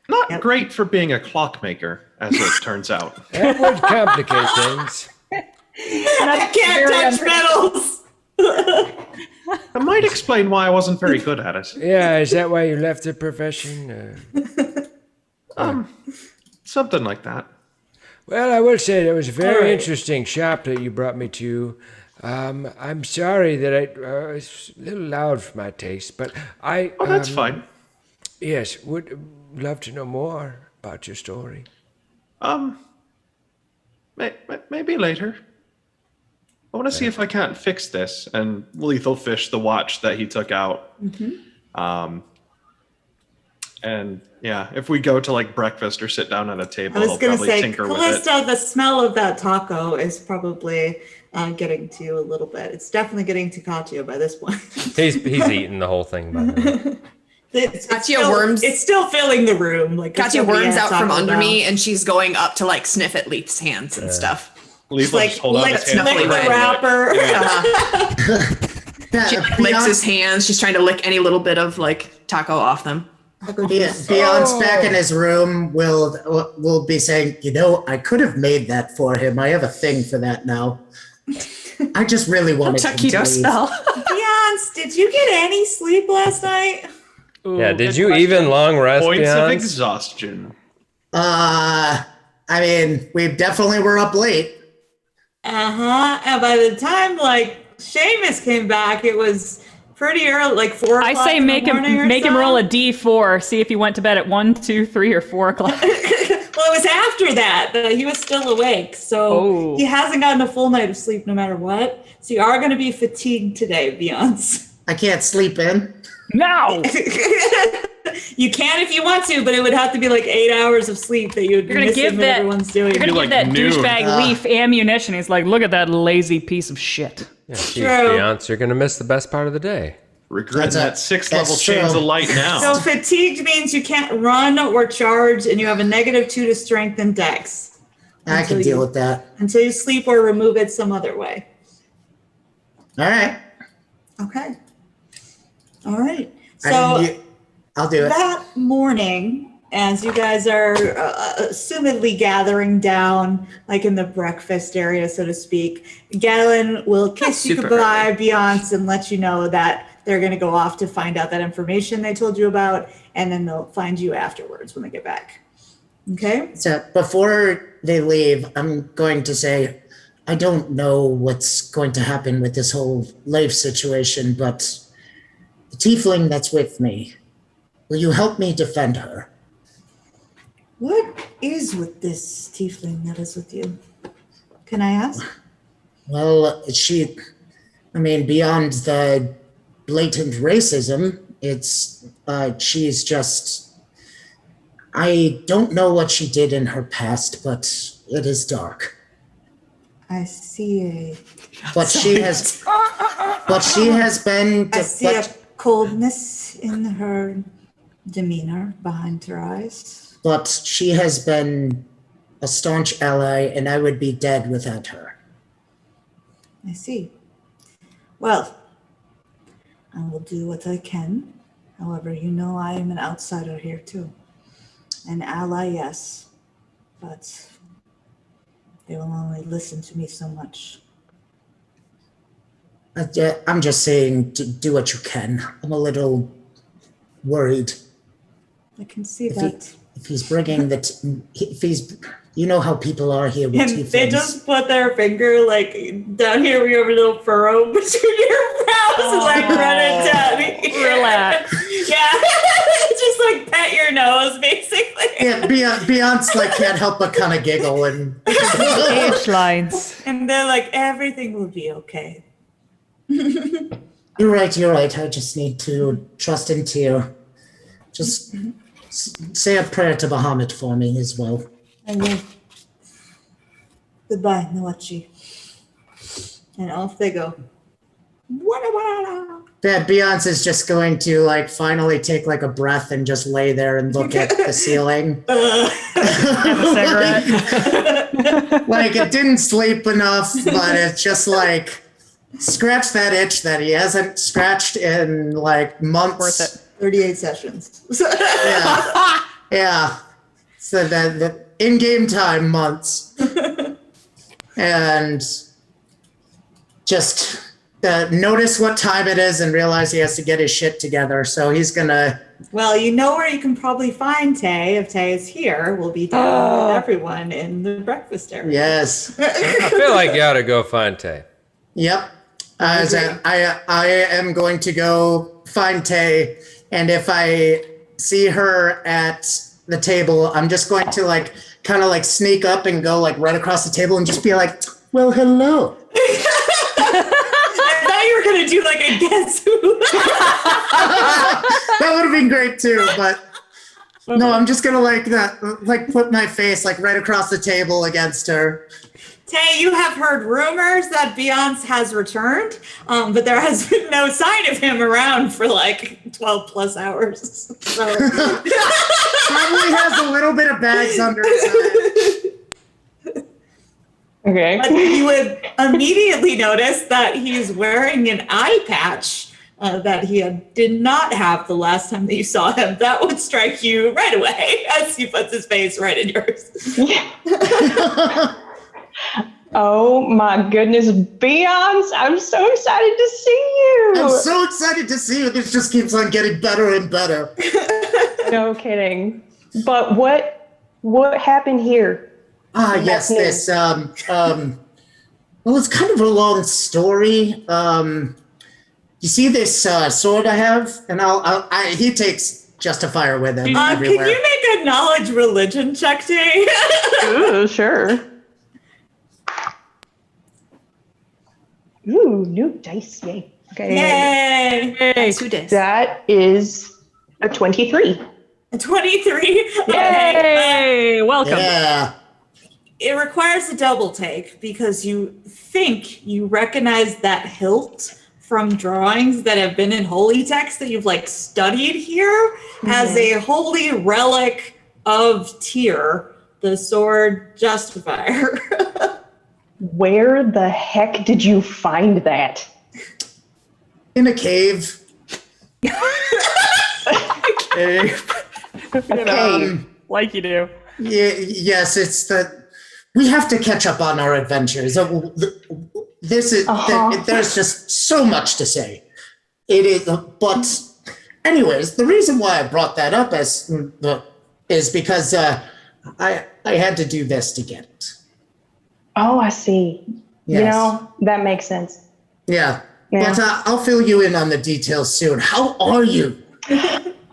Not great for being a clockmaker, as it turns out. That would complicate things. I can't touch metals. That might explain why I wasn't very good at it. Yeah, is that why you left the profession? Something like that. Well, I will say that was a very interesting shop that you brought me to. I'm sorry that it's a little loud for my taste, but I... Oh, that's fine. Yes, would love to know more about your story. Maybe later. I want to see if I can't fix this. And Lethal fished the watch that he took out. And yeah, if we go to like breakfast or sit down at a table, I was he'll going to probably say, tinker with it. Callista, the smell of that taco is probably getting to you a little bit. It's definitely getting to Katya by this point. He's eating the whole thing, by the way. It's still filling the room. Like Katya there's nobody worms else out from talking under about. me, and she's going up to like sniff at Leaf's hands and stuff. Lethal Like, just hold out his hand. lick the red. wrapper. She like, licks his hands. She's trying to lick any little bit of like taco off them. Beyond's back in his room will be saying, I could have made that for him. I have a thing for that now. I just really wanted him to Taquito leave. spell. Beyonce, did you get any sleep last night? Yeah, did you even long rest, Points of Beyonce? exhaustion. I mean, we definitely were up late. And by the time like Seamus came back, it was pretty early, like 4 o'clock. I say in the make him morning or make him so. roll a d4. See if he went to bed at 1, 2, 3, or 4 o'clock. Well, it was after that he was still awake, so he hasn't gotten a full night of sleep no matter what. So you are going to be fatigued today, Beyonce. I can't sleep in. No. You can if you want to, but it would have to be like 8 hours of sleep that you would be You're gonna missing give when that. everyone's doing You're it. gonna Like give that noon. douchebag Leaf ammunition. He's like, look at that lazy piece of shit. Yeah, geez, True. Beyonce, you're gonna miss the best part of the day. Regretting that That's 6th level true. chains of light now. So fatigued means you can't run or charge, and you have a -2 to strength and dex I can deal with that. until you sleep or remove it some other way. All right. Okay. All right. I So didn't u- I'll do it. that morning, as you guys are assumedly gathering down, like in the breakfast area, so to speak, Galen will kiss you super goodbye, Beyonce, and let you know that they're going to go off to find out that information they told you about, and then they'll find you afterwards when they get back. Okay? So before they leave, I'm going to say, I don't know what's going to happen with this whole life situation, but the tiefling that's with me, will you help me defend her? What is with this tiefling that is with you? Can I ask? Well, beyond the blatant racism, she's just, I don't know what she did in her past, but it is dark. I see But she has been, I see a coldness in her demeanor behind her eyes. but she has been a staunch ally, and I would be dead without her. I see. Well, I will do what I can. However, you know I am an outsider here too. An ally, yes, but they will only listen to me so much. I'm just saying, do what you can. I'm a little worried. I can see If that. he's bringing you know how people are here with And they tieflings. just put their finger like down here where you have a little furrow between your brows and like run it down. Relax. Yeah. Just like pet your nose basically. Yeah, Beyonce like can't help but kind of giggle and. Age lines. And they're like, everything will be okay. You're right. I just need to trust in Tyr. Just say a prayer to Bahamut for me as well. I will. Goodbye, Noachi. And off they go. Yeah, Beyonce is just going to like finally take like a breath and just lay there and look at the ceiling. Have a cigarette. Like it didn't sleep enough, but it's just like scratch that itch that he hasn't scratched in like months. Worth it. 38 sessions. Yeah. So the in-game time months. And just notice what time it is and realize he has to get his shit together. So he's gonna. Well, you know where you can probably find Tay. If Tay is here, we'll be down with everyone in the breakfast area. Yes. I feel like you ought to go find Tay. Yep. I am going to go find Tay, and if I see her at the table, I'm just going to like kind of like sneak up and go like right across the table and just be like, "Well, hello." I thought you were gonna do like a guess who. That would have been great too, but no, I'm just gonna like put my face like right across the table against her. Tay, you have heard rumors that Beyonce has returned, but there has been no sign of him around for like 12 plus hours. So. Probably has a little bit of bags under his eyes. Okay. But you would immediately notice that he's wearing an eye patch that he did not have the last time that you saw him. That would strike you right away as he puts his face right in yours. Oh my goodness, Beyonce, I'm so excited to see you. I'm so excited to see you. This just keeps on getting better and better. No kidding. But what happened here? Yes, this well, it's kind of a long story. You see this sword I have, and he takes Justifier with him Can everywhere. you make a knowledge religion check, Tay? Ooh, sure. Ooh, new dice, yay. Okay. Yay! Hey. 2 days. That is A 23. A 23. Okay. Hey, welcome. Yeah. It requires a double take because you think you recognize that hilt from drawings that have been in holy text that you've like studied here as a holy relic of Tyr, the sword justifier. Where the heck did you find that? In a cave. Okay. Like you do. Yes, it's the. We have to catch up on our adventures. This is. There's just so much to say. It is, but, anyways, the reason why I brought that up is because I had to do this to get it. Oh, I see. Yes. You know, that makes sense. Yeah. Yeah. But I'll fill you in on the details soon. How are you?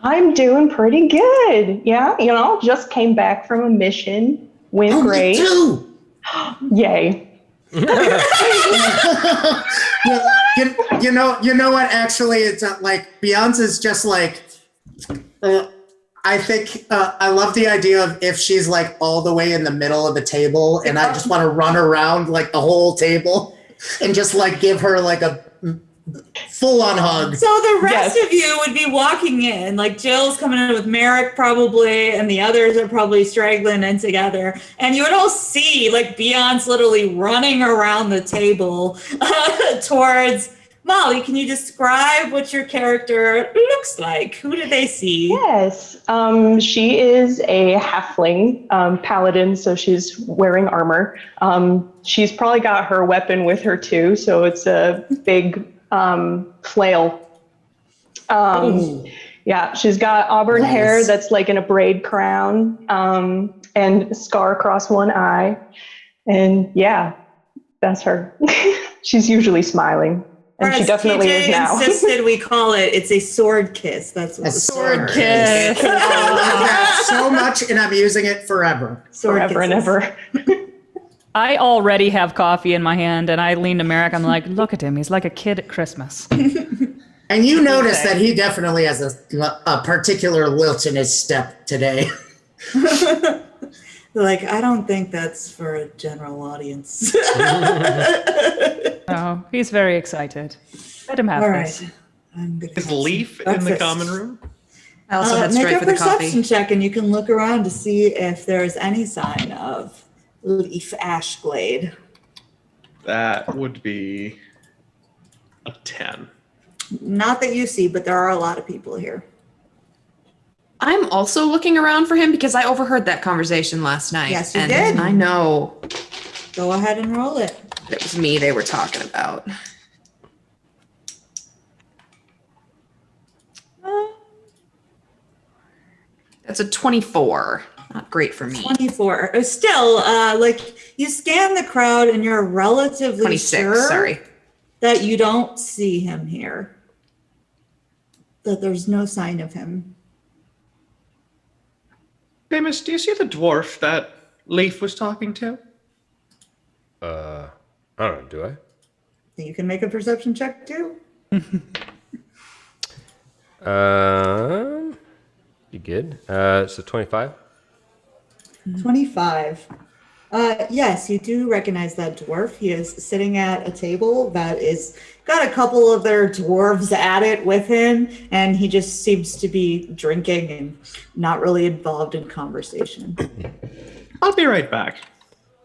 I'm doing pretty good. Yeah, you know, just came back from a mission. Went great. Me too. Yay. You know what? Actually, it's like Beyonce's just like. I think I love the idea of if she's like all the way in the middle of the table, and I just want to run around like the whole table, and just like give her like a full-on hug. So the rest of you would be walking in, like Jill's coming in with Merrick probably, and the others are probably straggling in together. And you would all see like Beyonce literally running around the table towards Molly. Can you describe what your character looks like? Who do they see? Yes. She is a halfling paladin, so she's wearing armor. She's probably got her weapon with her too, so it's a big flail. Yeah, she's got auburn hair that's like in a braid crown, and a scar across one eye. And yeah, that's her. She's usually smiling. And she definitely TJ is now. insisted we call it's a sword kiss. That's what A the sword kiss. I love that so much, and I'm using it forever. Forever and ever. I already have coffee in my hand, and I lean to Merrick. I'm like, look at him. He's like a kid at Christmas. And you notice that he definitely has a particular lilt in his step today. Like, I don't think that's for a general audience. Oh, he's very excited. Let him have All this. right. I'm gonna Is have some Leaf in the breakfast. common room? I also head Make straight a for the perception coffee. check, and you can look around to see if there's any sign of Leaf Ashglade. That would be a 10. Not that you see, but there are a lot of people here. I'm also looking around for him because I overheard that conversation last night. Yes, you and did. I know Go ahead and roll it. it was me they were talking about. That's a 24. Not great for me. 24. Still, like, you scan the crowd, and you're relatively 26, sure sorry. that you don't see him here. That there's no sign of him. Famous, do you see the dwarf that Leaf was talking to? I don't know, do I? You can make a perception check too. You good? So 25? 25. Yes, you do recognize that dwarf. He is sitting at a table that is got a couple of their dwarves at it with him, and he just seems to be drinking and not really involved in conversation. I'll be right back.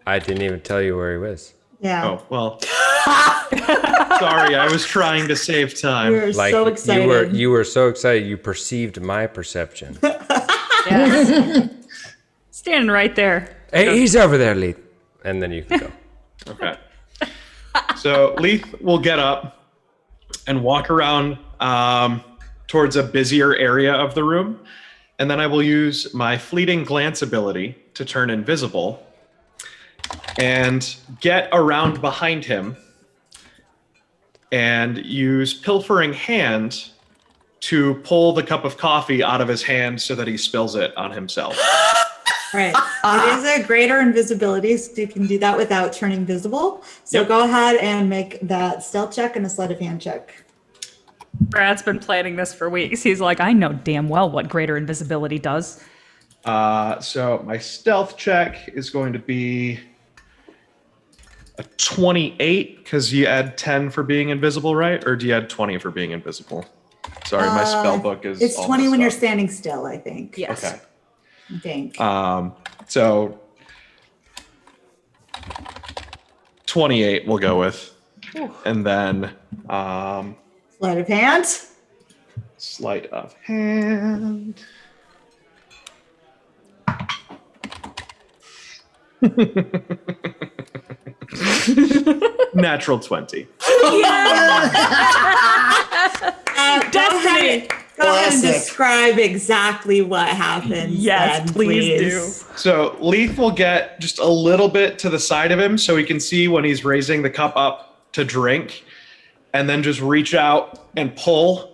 I didn't even tell you where he was. Yeah. Oh, well. Sorry, I was trying to save time. We're Like so excited. you were so excited you perceived my perception. Yes. Standing right there. Hey, he's over there, Lee. And then you can go. Okay. So Leaf will get up and walk around towards a busier area of the room. And then I will use my fleeting glance ability to turn invisible and get around behind him and use Pilfering Hand to pull the cup of coffee out of his hand so that he spills it on himself. Right. It is a greater invisibility, so you can do that without turning visible. So Yep. go ahead and make that stealth check and a sleight of hand check. Brad's been planning this for weeks. He's like, I know damn well what greater invisibility does. So my stealth check is going to be a 28 because you add 10 for being invisible, right? Or do you add 20 for being invisible? Sorry, my spell book is. It's all 20 messed when you're up. standing still, I think. Yes. Okay. I think. So 28 we'll go with. And then Sleight of hand. sleight of hand. Natural 20. Destiny! Go ahead and Classic. describe exactly what happens. Yes, then, please do. So Leith will get just a little bit to the side of him so he can see when he's raising the cup up to drink, and then just reach out and pull.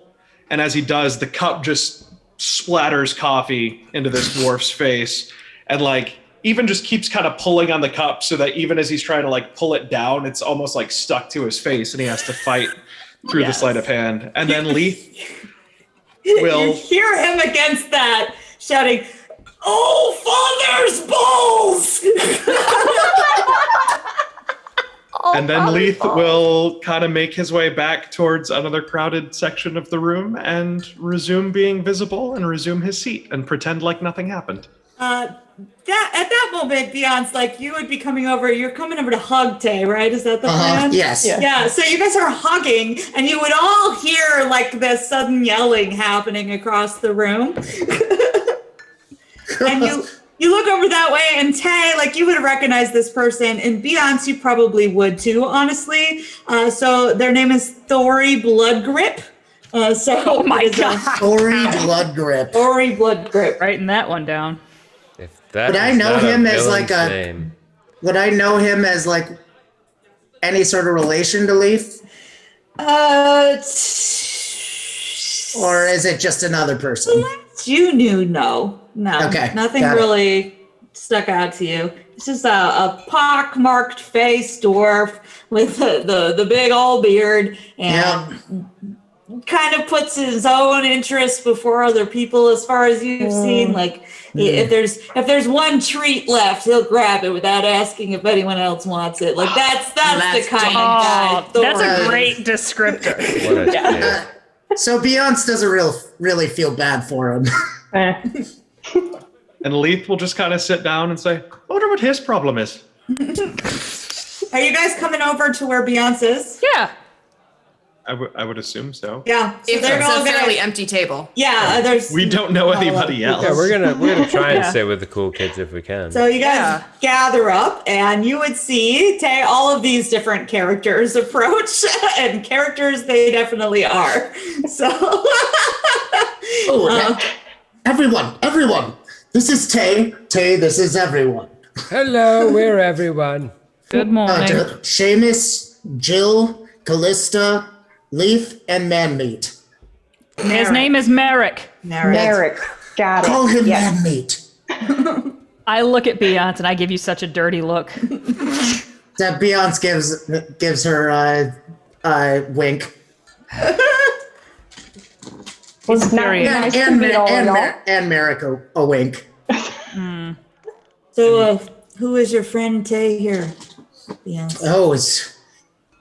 And as he does, the cup just splatters coffee into this dwarf's face, and like even just keeps kind of pulling on the cup so that even as he's trying to like pull it down, it's almost like stuck to his face, and he has to fight through the sleight of hand. And then Leith will You hear him against that shouting, "Oh, father's balls!" And then Leith will kind of make his way back towards another crowded section of the room and resume being visible and resume his seat and pretend like nothing happened. At that moment, Beyonce, like you would be coming over. You're coming over to hug Tay, right? Is that the plan? Yes. Yeah. So you guys are hugging, and you would all hear like this sudden yelling happening across the room. And you look over that way, and Tay, like you would recognize this person, and Beyonce, you probably would too, honestly. So their name is Thori Bloodgrip. Oh my God. Ori Blood Grip. Thori Bloodgrip. Writing that one down. If that Would I is know not him a as, like, villain's a- name. Would I know him as like any sort of relation to Leaf? Or is it just another person? You knew no. Okay, Nothing got it. really stuck out to you. It's just a pock-marked face dwarf with the big old beard and kind of puts his own interests before other people as far as you've seen. Like if there's one treat left, he'll grab it without asking if anyone else wants it. Like that's the kind of guy. That's Thor a is. great descriptor. What a dick. So Beyonce doesn't really feel bad for him. And Leith will just kind of sit down and say, I wonder what his problem is. Are you guys coming over to where Beyonce is? Yeah. I would assume so. Yeah. So If they're it's all a fairly gonna. empty table. Yeah. There's. We don't know anybody else. Yeah, we're gonna try and Yeah. stay with the cool kids if we can. So you guys gather up, and you would see all of these different characters approach, and characters they definitely are. So, Everyone. This is Tay. Tay, this is everyone. Hello, we're everyone. Good morning. Seamus, Jill, Callista, Leaf, and Manmeat. His name is Merrick. Merrick. Got it. Call him Yes. Manmeat. I look at Beyonce and I give you such a dirty look. That Beyonce gives her wink. It's not very- nice to meet all of y'all. And Merrick a wink. so who is your friend Tay here? Beyonce. Oh, it's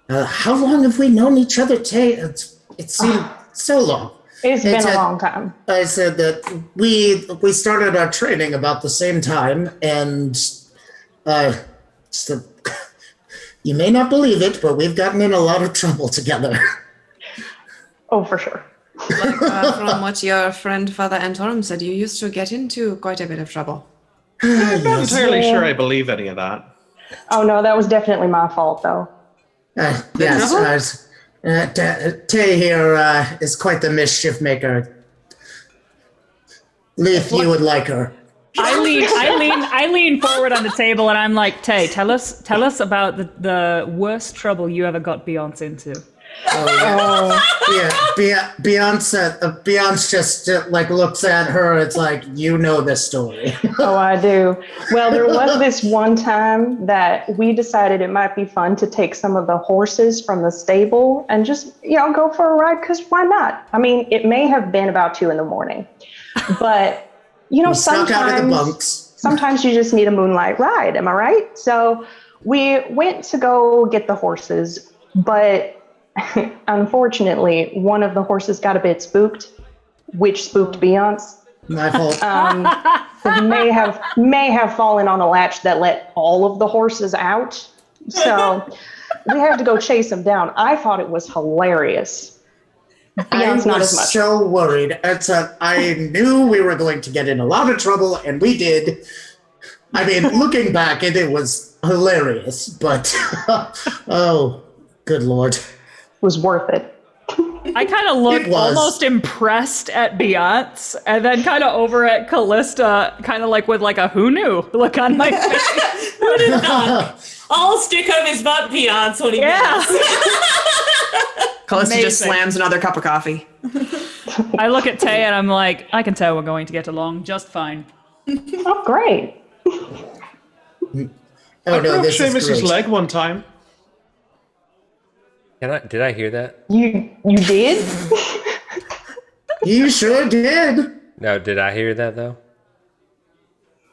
how long have we known each other, Tay? It seemed so long. It's been It's a a- long time. I said that we started our training about the same time, and so, you may not believe it, but we've gotten in a lot of trouble together. Oh, for sure. From what your friend Father Antorum said, you used to get into quite a bit of trouble. I'm not entirely sure I believe any of that. Oh, no, that was definitely my fault, though. Yes, Tay here is quite the mischief maker. Leaf, you would like her. I lean forward on the table and I'm like, Tay, tell us about the worst trouble you ever got Beyonce into. Yeah, Beyonce just like looks at her. It's like, you know this story. Oh, I do. Well, there was this one time that we decided it might be fun to take some of the horses from the stable and just, go for a ride, because why not? I mean, it may have been about 2 a.m, but, We snuck out of the bunks. sometimes you just need a moonlight ride. Am I right? So we went to go get the horses, but unfortunately, one of the horses got a bit spooked, which spooked Beyonce. My fault. So may have fallen on a latch that let all of the horses out. So we had to go chase him down. I thought it was hilarious. Beyonce, not as much. So worried. I knew we were going to get in a lot of trouble, and we did. I mean, looking back, it was hilarious, but oh, good Lord. Was worth it. I kind of look It was. almost impressed at Beyonce, and then kind of over at Callista, kind of like with like a who knew look on my face. Who did not? I'll stick out his butt, Beyonce, when he Yeah. Callista just Amazing. slams another cup of coffee. I look at Tay and I'm like, I can tell we're going to get along just fine. Oh, great. Oh I no, broke this is Seamus's great. leg one time. Did I hear that? You did? You sure did. No, did I hear that though?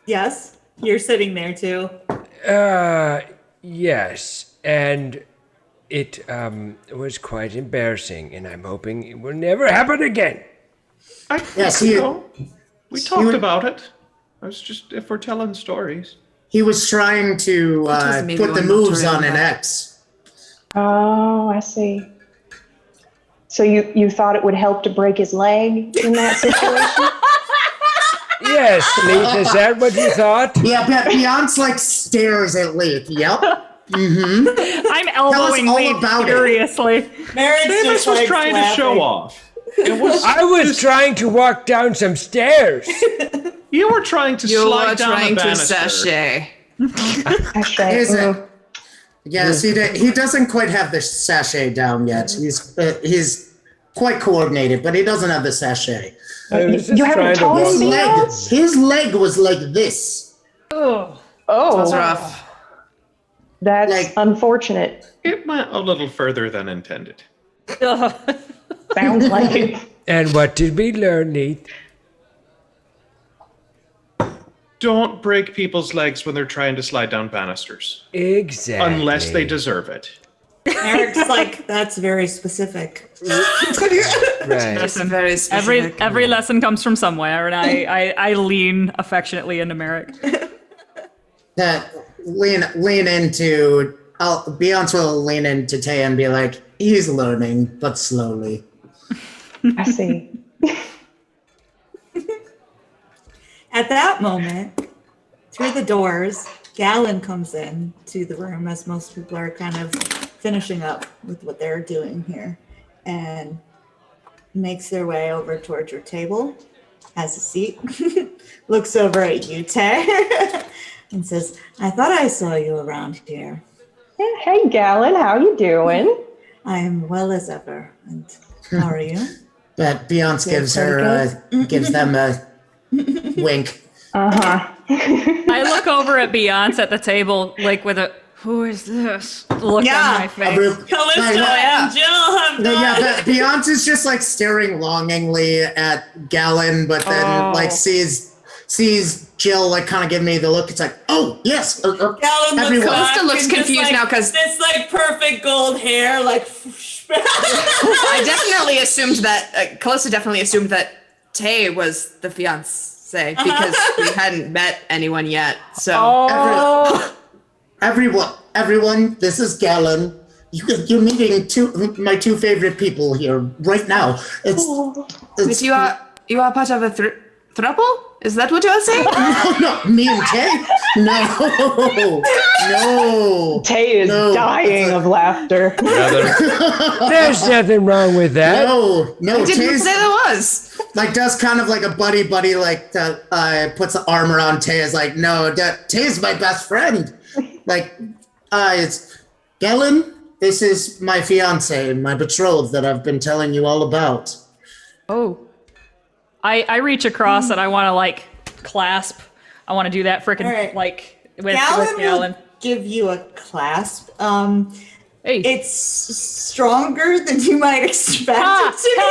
Yes, you're sitting there too. Yes, and it was quite embarrassing, and I'm hoping it will never happen again. Yes, We talked about it. I was just, if we're telling stories. he was trying to was maybe put the one not to moves on an remember. X. Oh, I see. So you thought it would help to break his leg in that situation? Yes, Leith, is that what you thought? Yeah, Beyonce like stares at Leith. Yep. I'm elbowing all Lee about it. furiously. Meredith Seamus just was like trying to show laughing. off. It was. I was trying to walk down some stairs. You were trying to You slide are down trying the to banister. sashay. Is it? Yes, he doesn't quite have the sachet down yet. He's quite coordinated, but he doesn't have the sachet. I was just You haven't trying to told walk. me? His leg was like this. Oh, That's rough. that's Like- unfortunate. It went a little further than intended. Sounds like it. And what did we learn, Leith? Don't break people's legs when they're trying to slide down banisters. Exactly. Unless they deserve it. Eric's like, that's very specific. Right. That's a very specific. Every lesson comes from somewhere, and I lean affectionately into Merrick. That lean into. Beyonce will lean into Tay and be like, he's learning, but slowly. I see. At that moment, through the doors, Galen comes in to the room as most people are kind of finishing up with what they're doing here, and makes their way over towards your table, has a seat, looks over at you, Tay, and says, I thought I saw you around here. Hey, Galen, how you doing? I am well as ever. And how are you? But Beyonce gives them a wink. I look over at Beyonce at the table, like with a "Who is this?" look Yeah. on my face. Callisto yeah. and Jill have No, not. yeah, but Beyonce's just like staring longingly at Galen, but then like sees Jill like kind of give me the look. It's like, oh yes, Galen looks everyone. back Callisto looks and just, confused like, now 'cause- this like perfect gold hair, like. I definitely assumed that Callista definitely assumed that Tay was the fiance because we hadn't met anyone yet. So everyone, this is Galen. You're meeting my two favorite people here right now. But you are part of a throuple? Is that what you are saying? No, me and Tay? No. Tay is No, dying of laughter. There's nothing wrong with that. No. I didn't Tay's say there was. like does kind of like a buddy like puts the arm around Tay. Is like, no, Tay's my best friend. Like, it's Galen. This is my fiance, my betrothed that I've been telling you all about. Oh. I reach across and I want to like clasp. I want to do that frickin' All right. like with Gallon Gallon. will give you a clasp. Hey. It's stronger than you might expect Ah, it to be.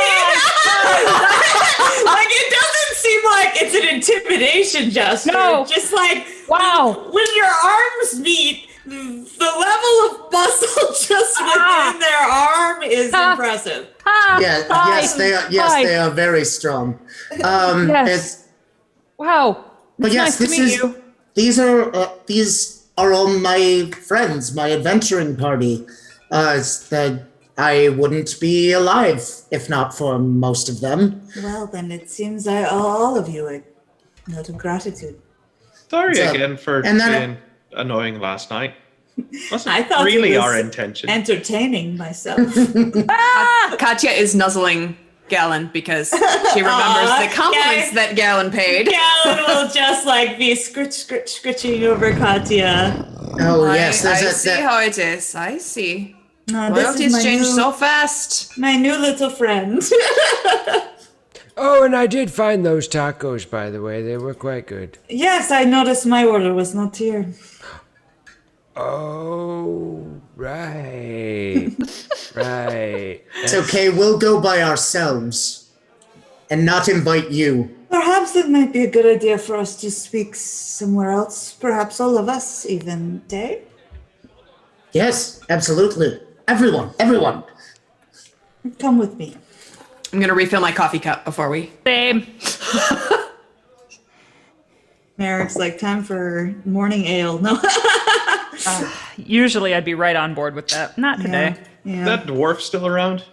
Like, it doesn't seem like it's an intimidation gesture. No. Just like, Wow. when your arms meet, the level of muscle just within their arm is impressive. Yes, they are. Yes, Hi. they are very strong. Yes. It's, Wow. but It's yes, nice to this meet is. you. These are all my friends, my adventuring party. That I wouldn't be alive if not for most of them. Well, then it seems I owe all of you a note of gratitude. Sorry So- again for and then- being annoying last night. Wasn't I thought really it was our intention. entertaining myself. Katya is nuzzling Gallon because she remembers the compliments that Gallon paid. Gallon will just like be scritching over Katya. Oh yes, I there's see how it is. I see. No, this is Loyalties my change new, so fast. my new little friend. Oh, and I did find those tacos, by the way. They were quite good. Yes, I noticed my order was not here. Oh, right. Right. It's okay. We'll go by ourselves, and not invite you. Perhaps it might be a good idea for us to speak somewhere else. Perhaps all of us, even Day. Yes, absolutely. Everyone. Come with me. I'm gonna refill my coffee cup before we. Same. Merrick's like, time for morning ale. No. Usually I'd be right on board with that. Not today. Yeah. That dwarf still around?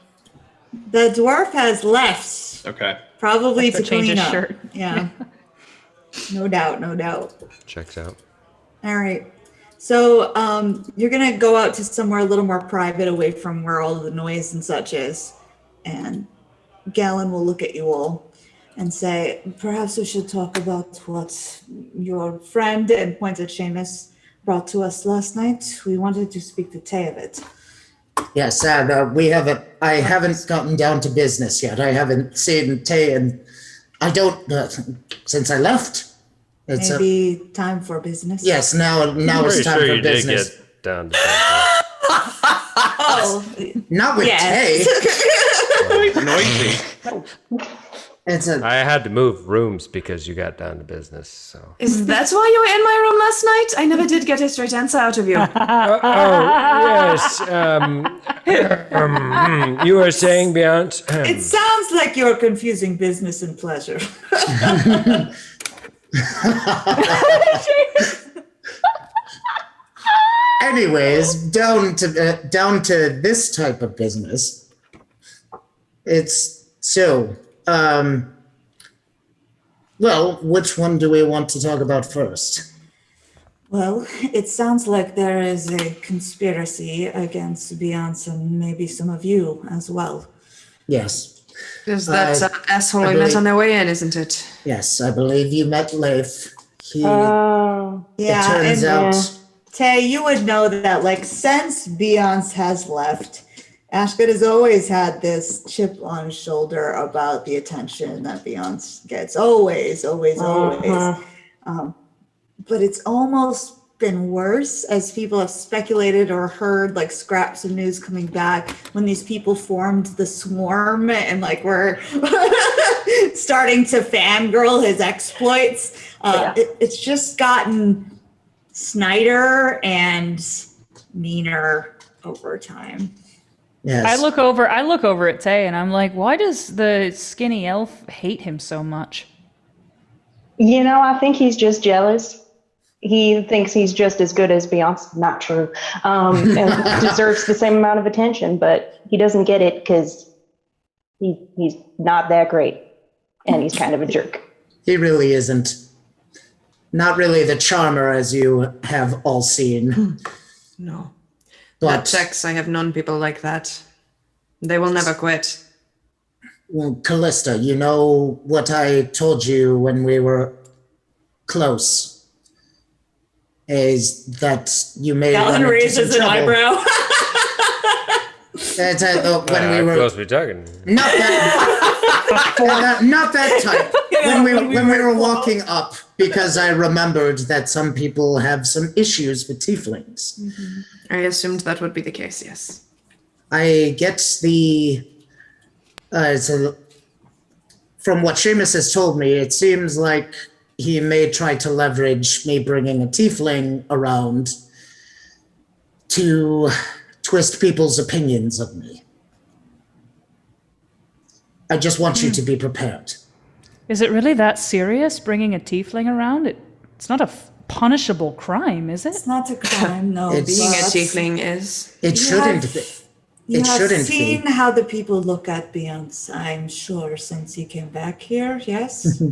The dwarf has left, Okay. probably Has to to change clean his up. shirt. Yeah. No doubt. Checks out. All right. So you're going to go out to somewhere a little more private away from where all the noise and such is. And Gallon will look at you all and say, perhaps we should talk about what your friend, and points at Seamus, brought to us last night. We wanted to speak to Tay of it. Yes, we haven't. I haven't gotten down to business yet. I haven't seen Tay, and I don't since I left. It's Maybe time for business. yes. Now it's Pretty time sure for you did business. get down to business. Oh, Not with yes. Tay. Noisy. It's a I had to move rooms because you got down to business. So Is that why you were in my room last night? I never did get a straight answer out of you. Yes. You were saying, Beyonce? It sounds like you're confusing business and pleasure. anyways, down to this type of business. It's so. Well, which one do we want to talk about first? Well, it sounds like there is a conspiracy against Beyonce and maybe some of you as well. Yes. Is that asshole I we met believe- on the way in, isn't it? Yes, I believe you met Leif. He, Oh. it Yeah, turns and out, Tay, you would know that, like, since Beyonce has left, Ashgood has always had this chip on his shoulder about the attention that Beyonce gets. Always. But it's almost been worse as people have speculated or heard like scraps of news coming back when these people formed the swarm and like were starting to fangirl his exploits. It's just gotten Snyder and meaner over time. yes. I look over at Tay and I'm like, why does the skinny elf hate him so much? You know, I think he's just jealous. He thinks he's just as good as Beyonce. Not true. And deserves the same amount of attention, but he doesn't get it because he's not that great. And he's kind of a jerk. He really isn't. Not really the charmer as you have all seen. No. That But checks. I have known people like that. They will never quit. well, Callista, you know what I told you when we were close is that you may Alan run into raises some an trouble. eyebrow. That's when we How were close we talking? not that not that type. When we were walking up, because I remembered that some people have some issues with tieflings. I assumed that would be the case, yes. I get the so from what Seamus has told me, it seems like he may try to leverage me bringing a tiefling around to twist people's opinions of me. I just want you to be prepared. Is it really that serious, bringing a tiefling around? It's not a punishable crime, is it? It's not a crime, no. It's- Being a but tiefling is. It shouldn't be. You It have shouldn't seen be. how the people look at Beyonce, I'm sure, since he came back here, yes?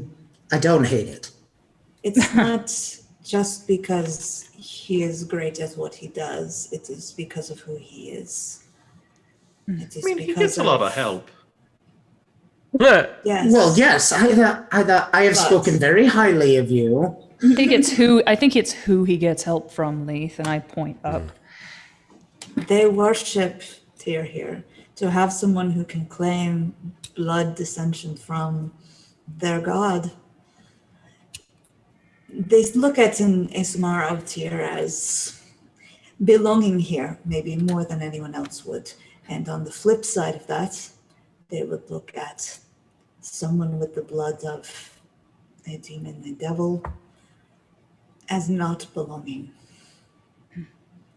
I don't hate it. It's not just because he is great at what he does, it is because of who he is. It is I mean, he because gets a lot of help. Yes. Well, yes, I have spoken very highly of you. I think it's who he gets help from, Leith, and I point up. They worship Tyr here. To have someone who can claim blood descension from their god. They look at an Ismar of Tyr as belonging here, maybe more than anyone else would. And on the flip side of that, they would look at someone with the blood of a demon, a devil, as not belonging.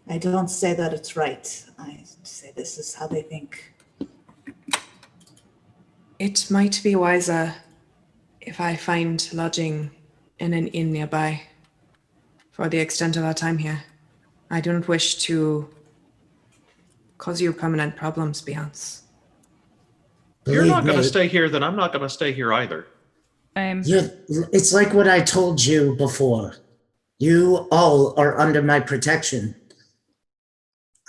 I don't say that it's right. I say this is how they think. It might be wiser if I find lodging in an inn nearby for the extent of our time here. I do not wish to cause you permanent problems, Beyonce. If you're Believe not going to me, stay here, then I'm not going to stay here either. it's like what I told you before. You all are under my protection.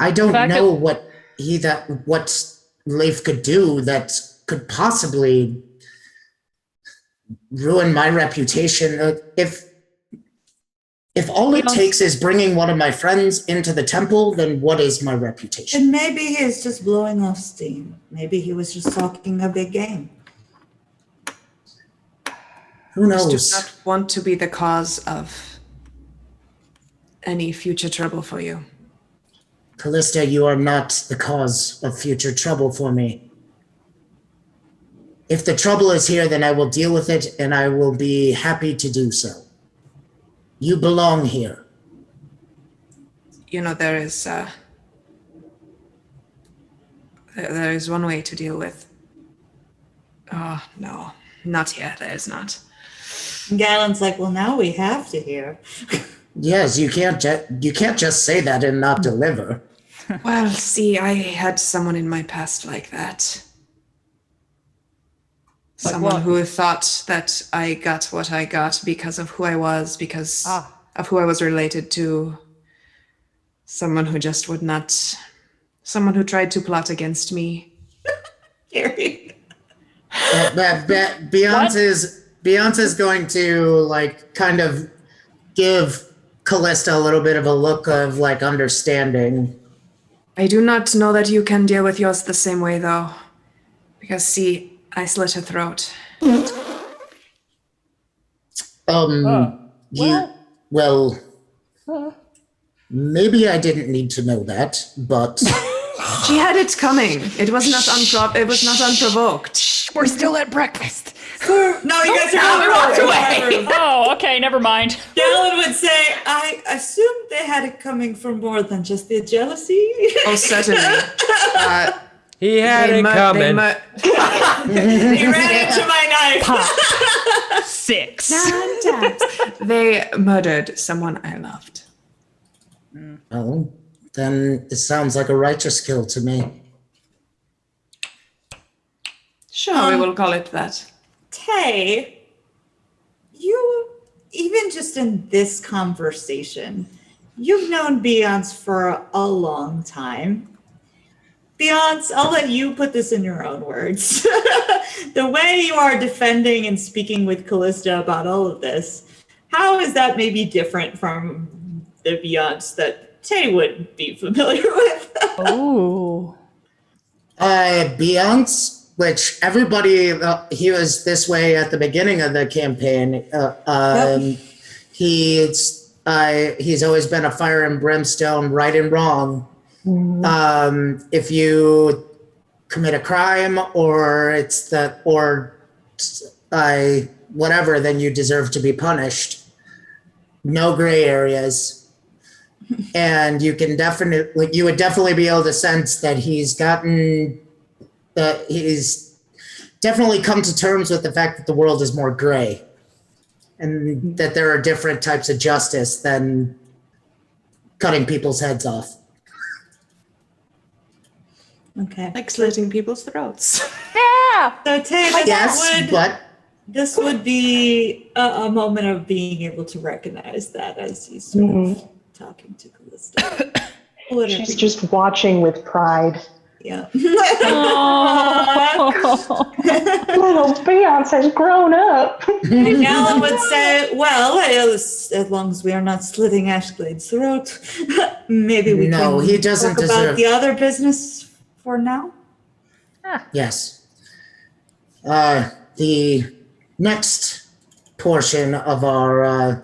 I don't know what Leif could do that could possibly ruin my reputation. If all it takes is bringing one of my friends into the temple, then what is my reputation? And maybe he's just blowing off steam. Maybe he was just talking a big game. Who I do knows? not want to be the cause of any future trouble for you. Callista, you are not the cause of future trouble for me. If the trouble is here, then I will deal with it, and I will be happy to do so. You belong here. You know, there is one way to deal with. Oh, no, not here. There is not. And Galen's like, well, now we have to hear. Yes, you can't just say that and not deliver. Well, see, I had someone in my past like that. Like Someone what? who thought that I got what I got because of who I was, because of who I was related to. Someone who just would not. Someone who tried to plot against me. Gary. Beyonce's going to like kind of give Callista a little bit of a look of like understanding. I do not know that you can deal with yours the same way, though. Because, see, I slit her throat. Well, maybe I didn't need to know that, but She had it coming. It was not unprovoked. We're still at breakfast. No, you guys are we walked away. away. Oh, okay, never mind. Galen would say, I assumed they had it coming from more than just their jealousy. Oh, certainly. He had it coming. You ran into my knife. 6. They murdered someone I loved. oh, then it sounds like a righteous kill to me. Sure, we will call it that. Tay, you, even just in this conversation, you've known Beyonce for a long time. Beyonce, I'll let you put this in your own words. The way you are defending and speaking with Callista about all of this, how is that maybe different from the Beyonce that Tay would be familiar with? Oh. Beyonce, which everybody, he was this way at the beginning of the campaign. He's always been a fire and brimstone, right and wrong. If you commit a crime or whatever, then you deserve to be punished. No gray areas. And you would definitely be able to sense that he's definitely come to terms with the fact that the world is more gray and that there are different types of justice than cutting people's heads off. Okay. Like slitting people's throats. Yeah. So Tay, this would be a moment of being able to recognize that as he's sort of talking to Callista. She's just watching with pride. Yeah. Little Beyonce has grown up. And Alan would say, well, as long as we are not slitting Ashglade's throat, maybe we can he doesn't talk about the other business for now. Yes. The next portion of our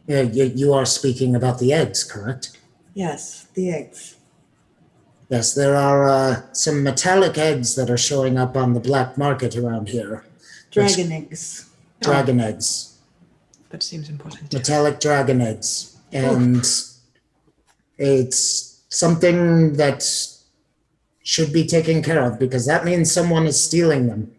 you are speaking about the eggs, correct? Yes, the eggs. Yes, there are some metallic eggs that are showing up on the black market around here. Dragon eggs. Dragon eggs. That seems important. Metallic dragon eggs. And it's something that should be taken care of because that means someone is stealing them.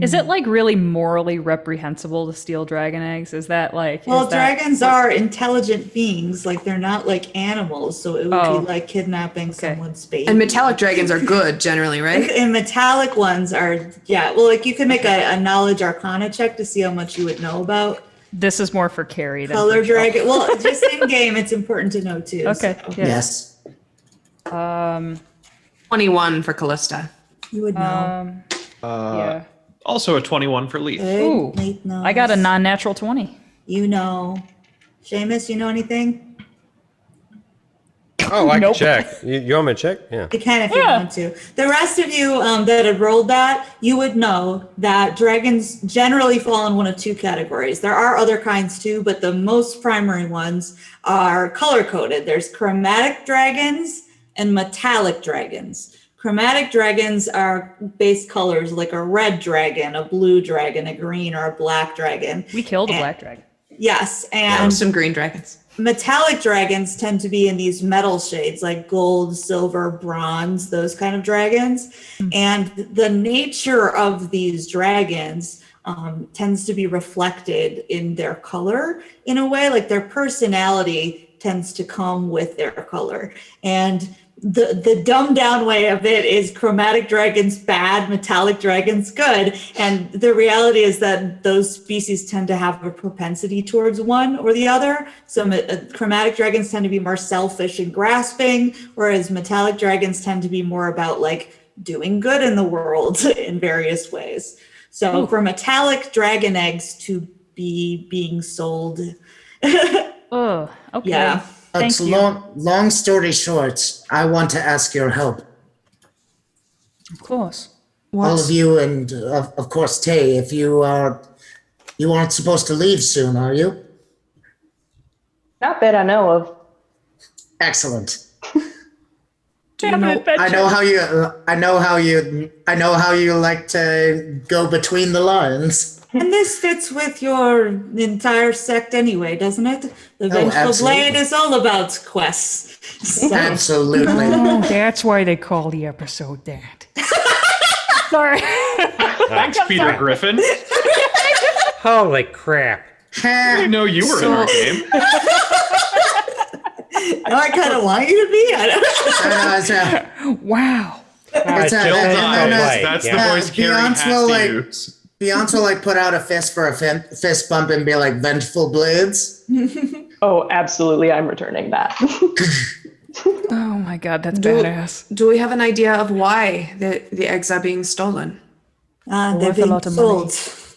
Is it like really morally reprehensible to steal dragon eggs? Is that like... Well, dragons are intelligent beings. Like, they're not like animals. So it would be like kidnapping someone's baby. And metallic dragons are good generally, right? And metallic ones are, well, like you can make a knowledge arcana check to see how much you would know about. This is more for Carrie than color for dragon. Well, just in game, it's important to know too. Okay. So. Yeah. Yes. 21 for Callista. You would know. Yeah. Also a 21 for Leaf. Ooh, Leaf knows. I got a non-natural 20. You know. Seamus, you know anything? Oh, I can check. You want me to check? Yeah. You can if you want to. The rest of you that had rolled that, you would know that dragons generally fall in one of two categories. There are other kinds too, but the most primary ones are color-coded. There's chromatic dragons and metallic dragons. Chromatic dragons are base colors like a red dragon, a blue dragon, a green, or a black dragon. We killed a black dragon. Yes, and some green dragons. Metallic dragons tend to be in these metal shades like gold, silver, bronze, those kind of dragons. And the nature of these dragons tends to be reflected in their color in a way, like their personality tends to come with their color. And the dumbed down way of it is chromatic dragons bad, metallic dragons good. And the reality is that those species tend to have a propensity towards one or the other. So chromatic dragons tend to be more selfish and grasping, whereas metallic dragons tend to be more about like doing good in the world in various ways. So for metallic dragon eggs to be being sold. Oh, okay. Yeah. Thank you. Long story short, I want to ask your help. Of course. All of you, and of course Tay, if you aren't supposed to leave soon, are you? Not that I know of. Excellent. I know how you like to go between the lines. And this fits with your entire sect anyway, doesn't it? The Vengeful Blade is all about quests. So. Absolutely. Oh, that's why they call the episode that. Sorry. Thanks, Peter Griffin. Holy crap. I didn't know you were in our game. Now I kind of want you to be. I don't Wow. That's the voice Carrie has to use. Beyonce will like put out a fist for a fist bump and be like, Vengeful Blades. Oh, absolutely. I'm returning that. Oh my god, that's badass. Do we have an idea of why the eggs are being stolen? They're being sold.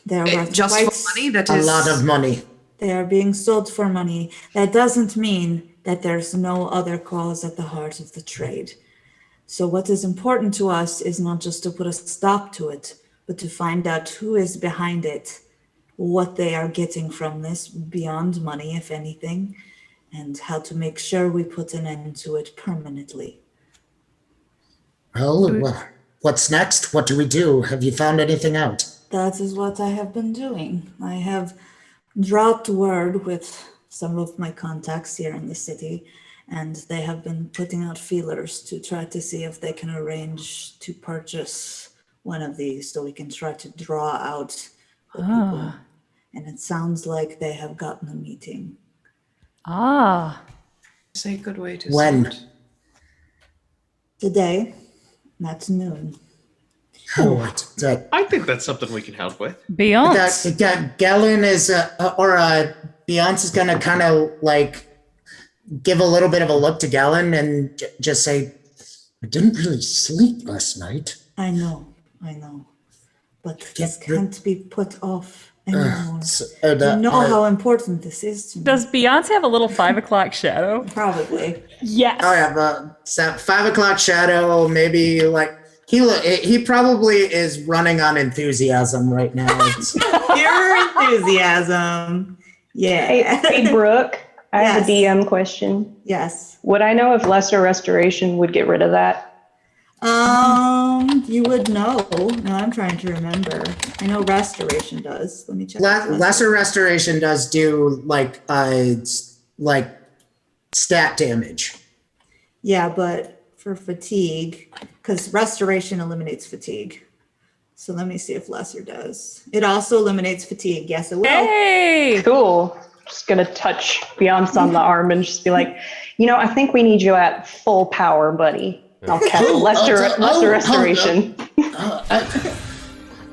They're worth Just for money? That is a lot of money. They are being sold for money. That doesn't mean that there's no other cause at the heart of the trade. So what is important to us is not just to put a stop to it, but to find out who is behind it, what they are getting from this beyond money, if anything, and how to make sure we put an end to it permanently. Well, what's next? What do we do? Have you found anything out? That is what I have been doing. I have dropped word with some of my contacts here in the city, and they have been putting out feelers to try to see if they can arrange to purchase one of these so we can try to draw out the people. And it sounds like they have gotten a meeting. It's a good way to When? start. Today, at noon. Oh, what? That I think that's something we can help with. Beyonce. Galen is, Beyonce is gonna kind of like give a little bit of a look to Galen and just say, I didn't really sleep last night. I know. But this can't be put off anymore. You know how important this is to me. Does Beyonce have a little 5 o'clock shadow? Probably. Yes. Oh yeah, that 5 o'clock shadow, maybe like he probably is running on enthusiasm right now. Pure enthusiasm. Yeah. Hey Brooke, I have a Yes. DM question. Yes. Would I know if lesser restoration would get rid of that? You would know. No, I'm trying to remember. I know restoration does. Let me check. Lesser restoration does do like stat damage. Yeah, but for fatigue, because restoration eliminates fatigue. So let me see if lesser does. It also eliminates fatigue. Yes, it will. Hey! Cool. Just gonna touch Beyonce on the arm and just be like, I think we need you at full power, buddy. I'll cast lesser restoration.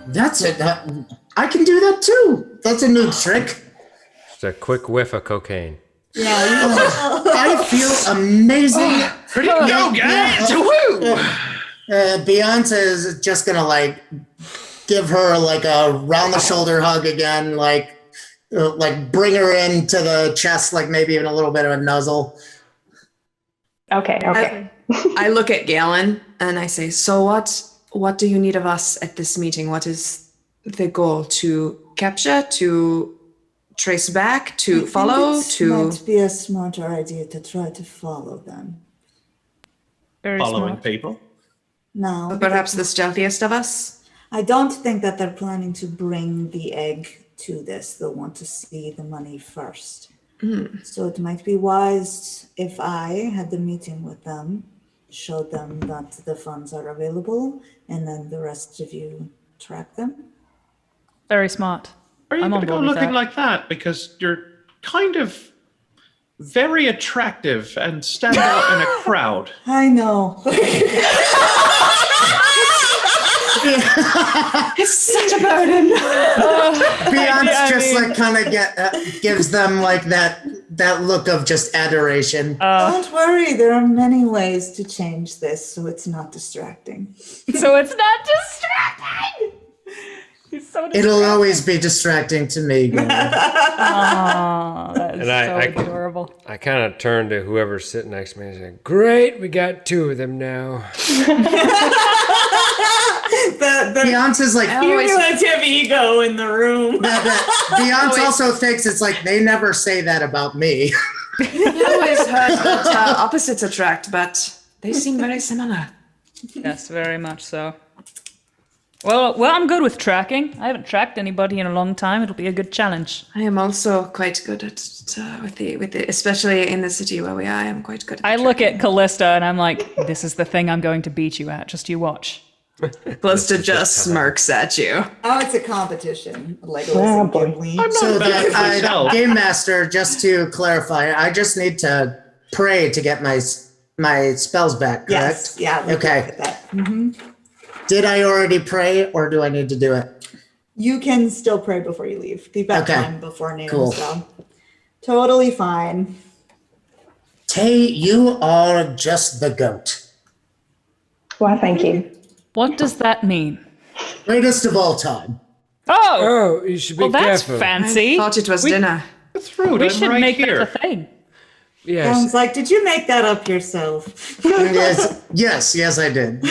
That's it. I can do that too. That's a new trick. Just a quick whiff of cocaine. Yeah. I feel amazing. Go, guys! Woo! Beyonce is just gonna like give her like a round the shoulder hug again, like bring her into the chest, like maybe even a little bit of a nuzzle. Okay. I look at Galen and I say, so what do you need of us at this meeting? What is the goal? To capture, to trace back, to follow, to... might be a smarter idea to try to follow them. Very Following smart. people. No. Perhaps the stealthiest of us? I don't think that they're planning to bring the egg to this. They'll want to see the money first. So it might be wise if I had the meeting with them, showed them that the funds are available, and then the rest of you track them. Very smart. Are you I'm going on to go board with looking that. like that? Because you're kind of very attractive and stand out in a crowd. I know. It's such a burden. Beyonce just like kind of gives them like that look of just adoration. Don't worry, there are many ways to change this so it's not distracting. So it's not distracting. He's so distracting. It'll always be distracting to me. Galen. Aw, that is And I adorable. I kind of turn to whoever's sitting next to me and say, "Great, we got 2 of them now." The Beyonce's like, cumulative ego in the room. Beyonce also thinks it's like they never say that about me. I always heard that opposites attract, but they seem very similar. Yes, very much so. Well, I'm good with tracking. I haven't tracked anybody in a long time. It'll be a good challenge. I am also quite good at with the especially in the city where we are. I am quite good. At I look at Callista and I'm like, this is the thing I'm going to beat you at. Just you watch. Callista just smirks at you. Oh, it's a competition. Legolas and Gimli. So bad at myself. Game Master, just to clarify, I just need to pray to get my spells back, correct? Yes, yeah. we Okay. look at that. Did I already pray or do I need to do it? You can still pray before you leave. You've got Okay. time before noon, Cool. so totally fine. Tay, you are just the goat. Why, thank you. What does that mean? Greatest of all time. Oh, Oh, you should be well, that's careful. fancy. Thought it was We- dinner. That's rude. We I'm should right make here. that a thing. Sounds like, did you make that up yourself? Yes, I did.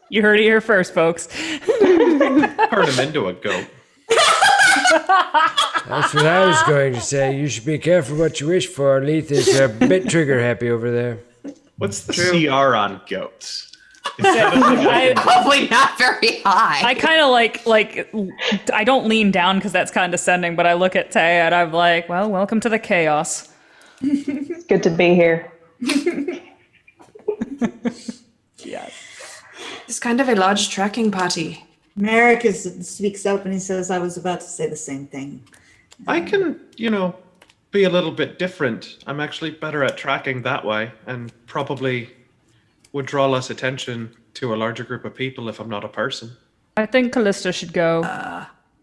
You heard it here first, folks. Turn him into a goat. That's what I was going to say. You should be careful what you wish for. Leith is a bit trigger happy over there. What's the CR on goats? Is that a thing I can do? Probably not very high. I kind of like I don't lean down because that's condescending, but I look at Tay and I'm like, well, welcome to the chaos. It's good to be here. Yeah. It's kind of a large tracking party. Merrick speaks up and he says, I was about to say the same thing. I can, be a little bit different. I'm actually better at tracking that way and probably would draw less attention to a larger group of people if I'm not a person. I think Callista should go.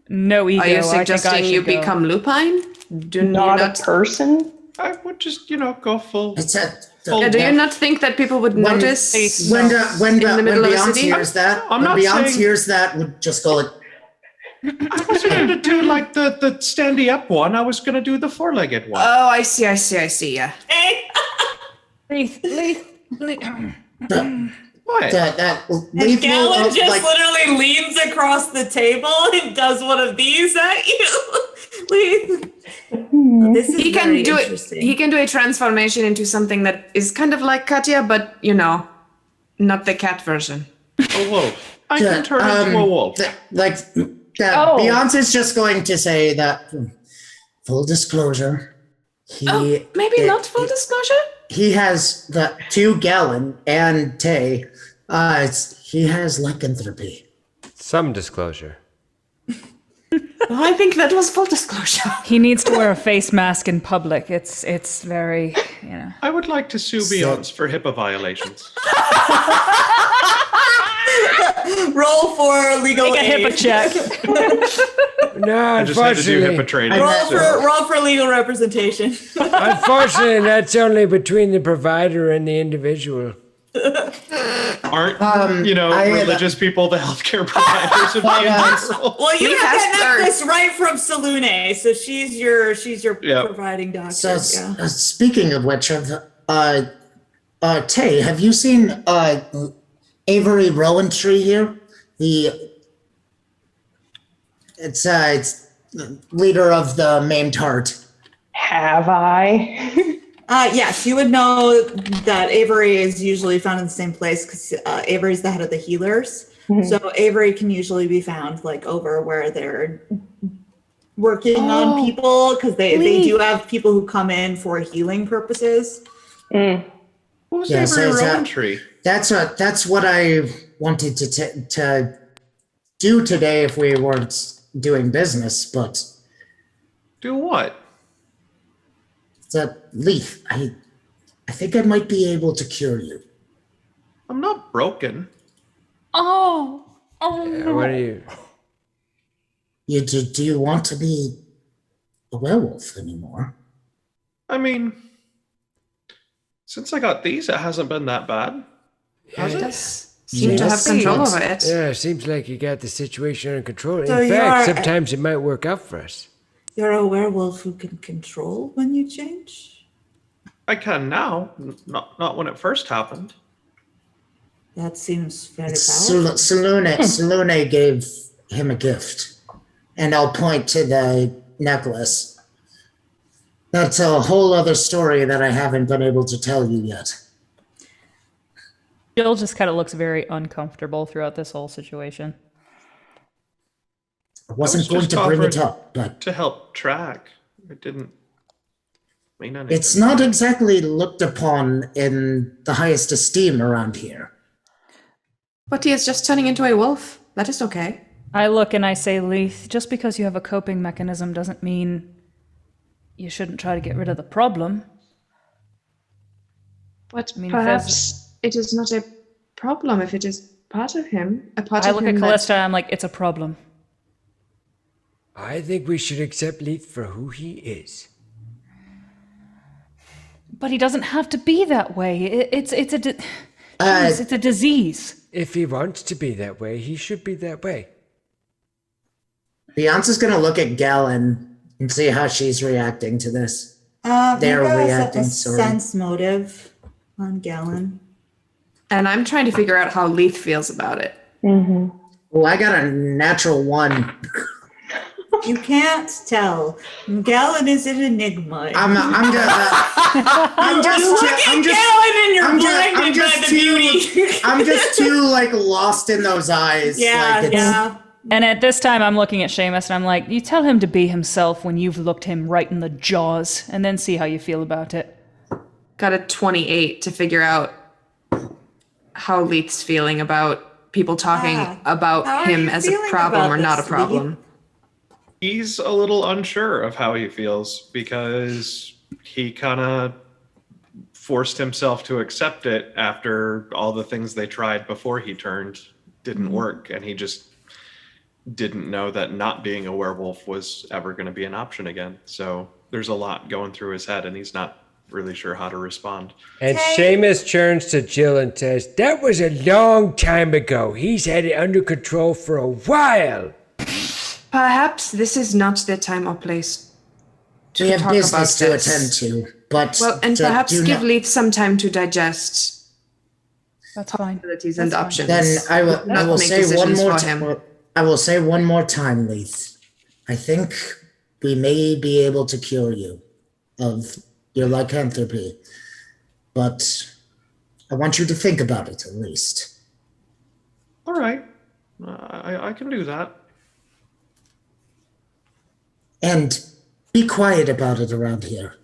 No ego. Are you I think I suggesting you should go. become lupine? Do you Not not? a person? I would just, go full. It's a, Do you not think that people would notice? when in the middle of the Beyonce city? hears that, I'm when not Beyonce saying- hears that, would just go like, I was going to do like the standy up one. I was going to do the four-legged one. Oh, I see, yeah. Leith. What? that And lethal Galen of, just like, literally leans across the table and does one of these at you. This is He can very do it. interesting. He can do a transformation into something that is kind of like Katya, but not the cat version. A wolf. I can turn into a wolf. Beyonce's just going to say that, full disclosure, Maybe not full disclosure. he has the 2 Gallon and Tay. He has lycanthropy. Some disclosure. Oh, I think that was full disclosure. He needs to wear a face mask in public. It's very, I would like to sue Beyonce for HIPAA violations. Roll for legal Make a aid. HIPAA check. No, I just had to do unfortunately, HIPAA training. Roll for legal representation. unfortunately, that's only between the provider and the individual. Aren't, I- religious people the healthcare providers of the general? Well, you He have has that third. necklace right from Salune, so she's your Yep. providing doctor. So, yeah. speaking of which, Tay, have you seen Avery Rowantree here? It's the leader of the maimed heart. Have I? Yes, you would know that Avery is usually found in the same place because Avery's the head of the healers. So Avery can usually be found like over where they're working on people because they do have people who come in for healing purposes. Who's Yeah, so Avery is that- Rowantree? That's what I wanted to do today if we weren't doing business, but Do what? Leaf, I think I might be able to cure you. I'm not broken. Oh. What are you? Do you want to be a werewolf anymore? I mean, since I got these, it hasn't been that bad. Has it? Seem to have control over it. Yeah, seems like you got the situation under control. So In you fact, are- sometimes it might work out for us. You're a werewolf who can control when you change? I can now, not when it first happened. That seems very powerful. Salune gave him a gift, and I'll point to the necklace. That's a whole other story that I haven't been able to tell you yet. Jill just kind of looks very uncomfortable throughout this whole situation. I wasn't was going just to bring it offering- up, but To help track. It didn't mean anything. it's not exactly looked upon in the highest esteem around here. But he is just turning into a wolf. That is okay. I look and I say, Leith, just because you have a coping mechanism doesn't mean you shouldn't try to get rid of the problem. But I mean, perhaps it is not a problem if it is part of him. A part I of look him at that- Callista, I'm like, it's a problem. I think we should accept Leith for who he is. But he doesn't have to be that way. It's a disease. If he wants to be that way, he should be that way. Beyonce's gonna look at Galen and see how she's reacting to this. They're make reacting, a sorry. sense motive on Galen. And I'm trying to figure out how Leith feels about it. Well, I got a natural 1. You can't tell. Galen is an enigma. I'm just I'm just too like lost in those eyes. Yeah, like, yeah. And at this time, I'm looking at Seamus and I'm like, you tell him to be himself when you've looked him right in the jaws, and then see how you feel about it. Got a 28 to figure out how Leith's feeling about people talking how about are him you as a feeling problem about or not a this, problem. He's a little unsure of how he feels because he kind of forced himself to accept it after all the things they tried before he turned didn't work, and he just didn't know that not being a werewolf was ever going to be an option again. So there's a lot going through his head, and he's not really sure how to respond. And Seamus turns to Jill and says, "That was a long time ago. He's had it under control for a while." Perhaps this is not the time or place to we have talk business about to this. attend to, but Well, and perhaps give Leith some time to digest That's fine. possibilities and options. Then I will Not make say one decisions more for him. time. I will say one more time, Leith. I think we may be able to cure you of your lycanthropy, but I want you to think about it at least. All right. I can do that. And be quiet about it around here.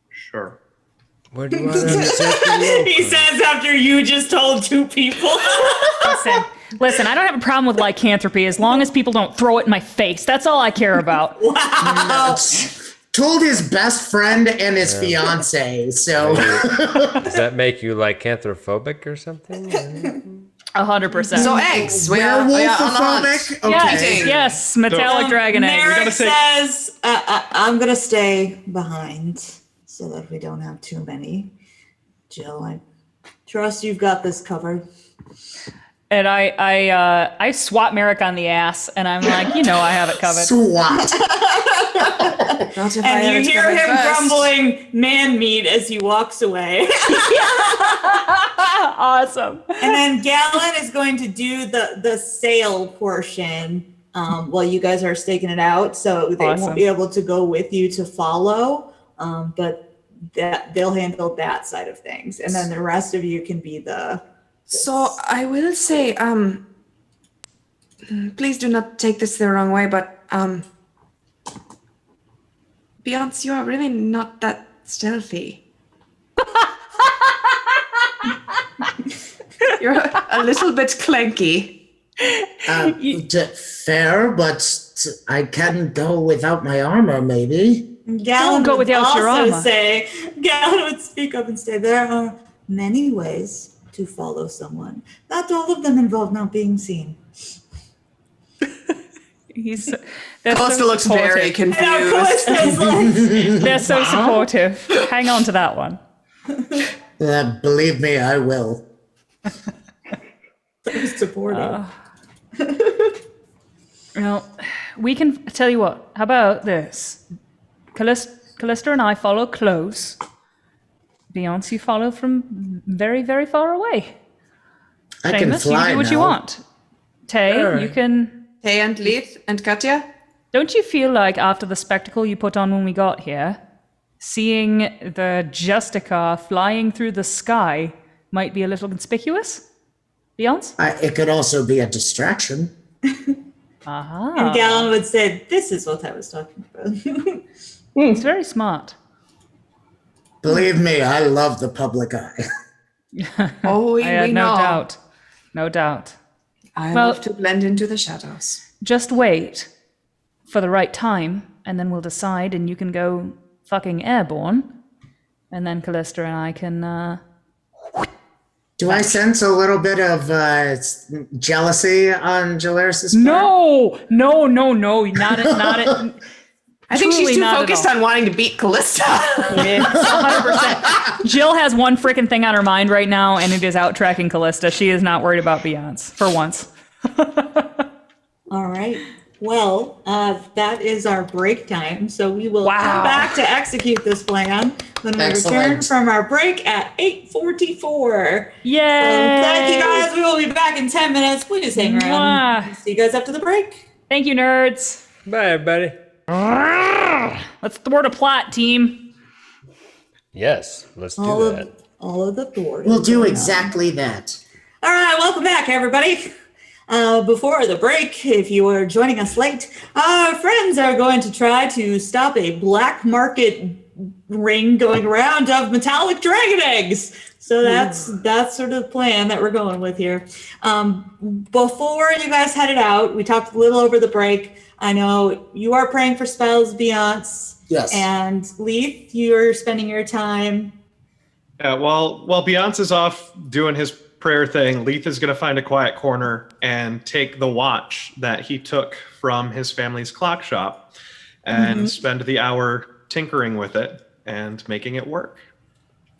Sure. What do you want to say? He says after you just told 2 people. Listen, I don't have a problem with lycanthropy as long as people don't throw it in my face. That's all I care about. Told his best friend and his fiance, so. Does that make you lycanthrophobic or something? 100%. So eggs. We are on the hunt. Werewolfophobic? Yes, yes, metallic dragon egg. Merrick says, I'm going to stay behind so that we don't have too many. Jill, I trust you've got this covered. And I swat Merrick on the ass, and I'm like, you know, I have it covered. SWAT. Not if I had And it you hear covered him first. grumbling man meat as he walks away. Awesome. And then Galen is going to do the sail portion while you guys are staking it out. So they Awesome. won't be able to go with you to follow, but they'll handle that side of things. And then the rest of you can be the... So I will say, please do not take this the wrong way, but Beyonce, you are really not that stealthy. You're a little bit clanky. Fair, but I can go without my armor, maybe. Galen go would without your also armor. say, Galen would speak up and say, there are many ways to follow someone. Not all of them involve not being seen. Callista looks very confused. Callista's like, They're so supportive. Hang on to that one. Believe me, I will. so supportive. Well, we can tell you what. How about this? Callista and I follow close. Beyonce, you follow from very, very far away. I can Seamus, you fly do what you now. want. Tay, Alright. you can. Tay and Leith and Katya? Don't you feel like after the spectacle you put on when we got here, seeing the Justicar flying through the sky might be a little conspicuous? Beyonce? It could also be a distraction. Aha. And Galen would say, this is what I was talking about. It's very smart. Believe me, I love the public eye. Oh, we I had know. no doubt. No doubt. I Well- love to blend into the shadows. Just wait for the right time, and then we'll decide, and you can go fucking airborne, and then Callista and I can, Do I sense a little bit of jealousy on Jalaris' part? No, not it. I think she's Truly too not at focused all. on wanting to beat Callista. 100%. Jill has one freaking thing on her mind right now, and it is out tracking Callista. She is not worried about Beyonce for once. All right. Well, that is our break time. So we will come back to execute this plan when we return from our break at 8:44. Yay! Thank you guys. We will be back in 10 minutes. Please hang around. See you guys after the break. Thank you, nerds. Bye, everybody. Let's thwart a plot, team. Yes, let's do that. All of the thwart. We'll do exactly that. All right, welcome back, everybody. Before the break, if you are joining us late, our friends are going to try to stop a black market ring going around of metallic dragon eggs. So that's sort of the plan that we're going with here. Before you guys headed out, we talked a little over the break. I know you are praying for spells, Beyonce. Yes. And Leith, you're spending your time. Yeah, while Beyonce is off doing his prayer thing, Leith is going to find a quiet corner and take the watch that he took from his family's clock shop and spend the hour tinkering with it and making it work.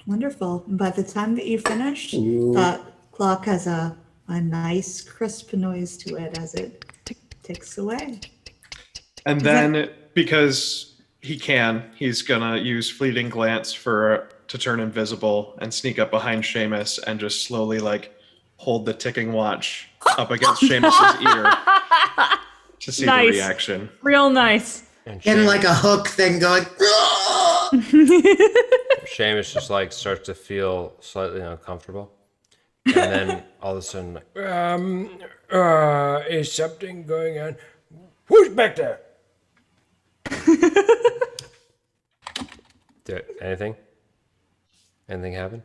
Wonderful. And by the time that you finish, that clock has a nice crisp noise to it as it ticks away. And then, because he's going to use Fleeting Glance to turn invisible and sneak up behind Seamus and just slowly hold the ticking watch up against Seamus's ear to see the reaction. Real nice. And like a hook thing going. Seamus just starts to feel slightly uncomfortable. And then all of a sudden, is something going on? Who's back there? Anything? Anything happen?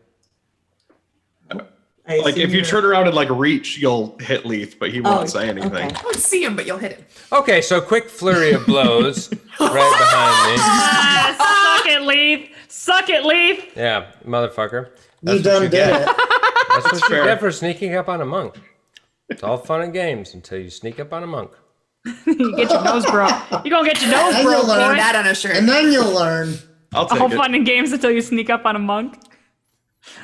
If you turn around and reach, you'll hit Leith, but he won't say anything. Okay. I don't see him, but you'll hit him. Okay, so quick flurry of blows right behind Suck it, Leith. Suck it, Leith. me. Yeah, motherfucker. You done did it. That's what fair. you get for sneaking up on a monk. It's all fun and games until you sneak up on a monk. You get your nose broke. You're going to get your nose And broke, you'll learn boy. That on a shirt. And then you'll learn. I'll take All it. fun and games until you sneak up on a monk.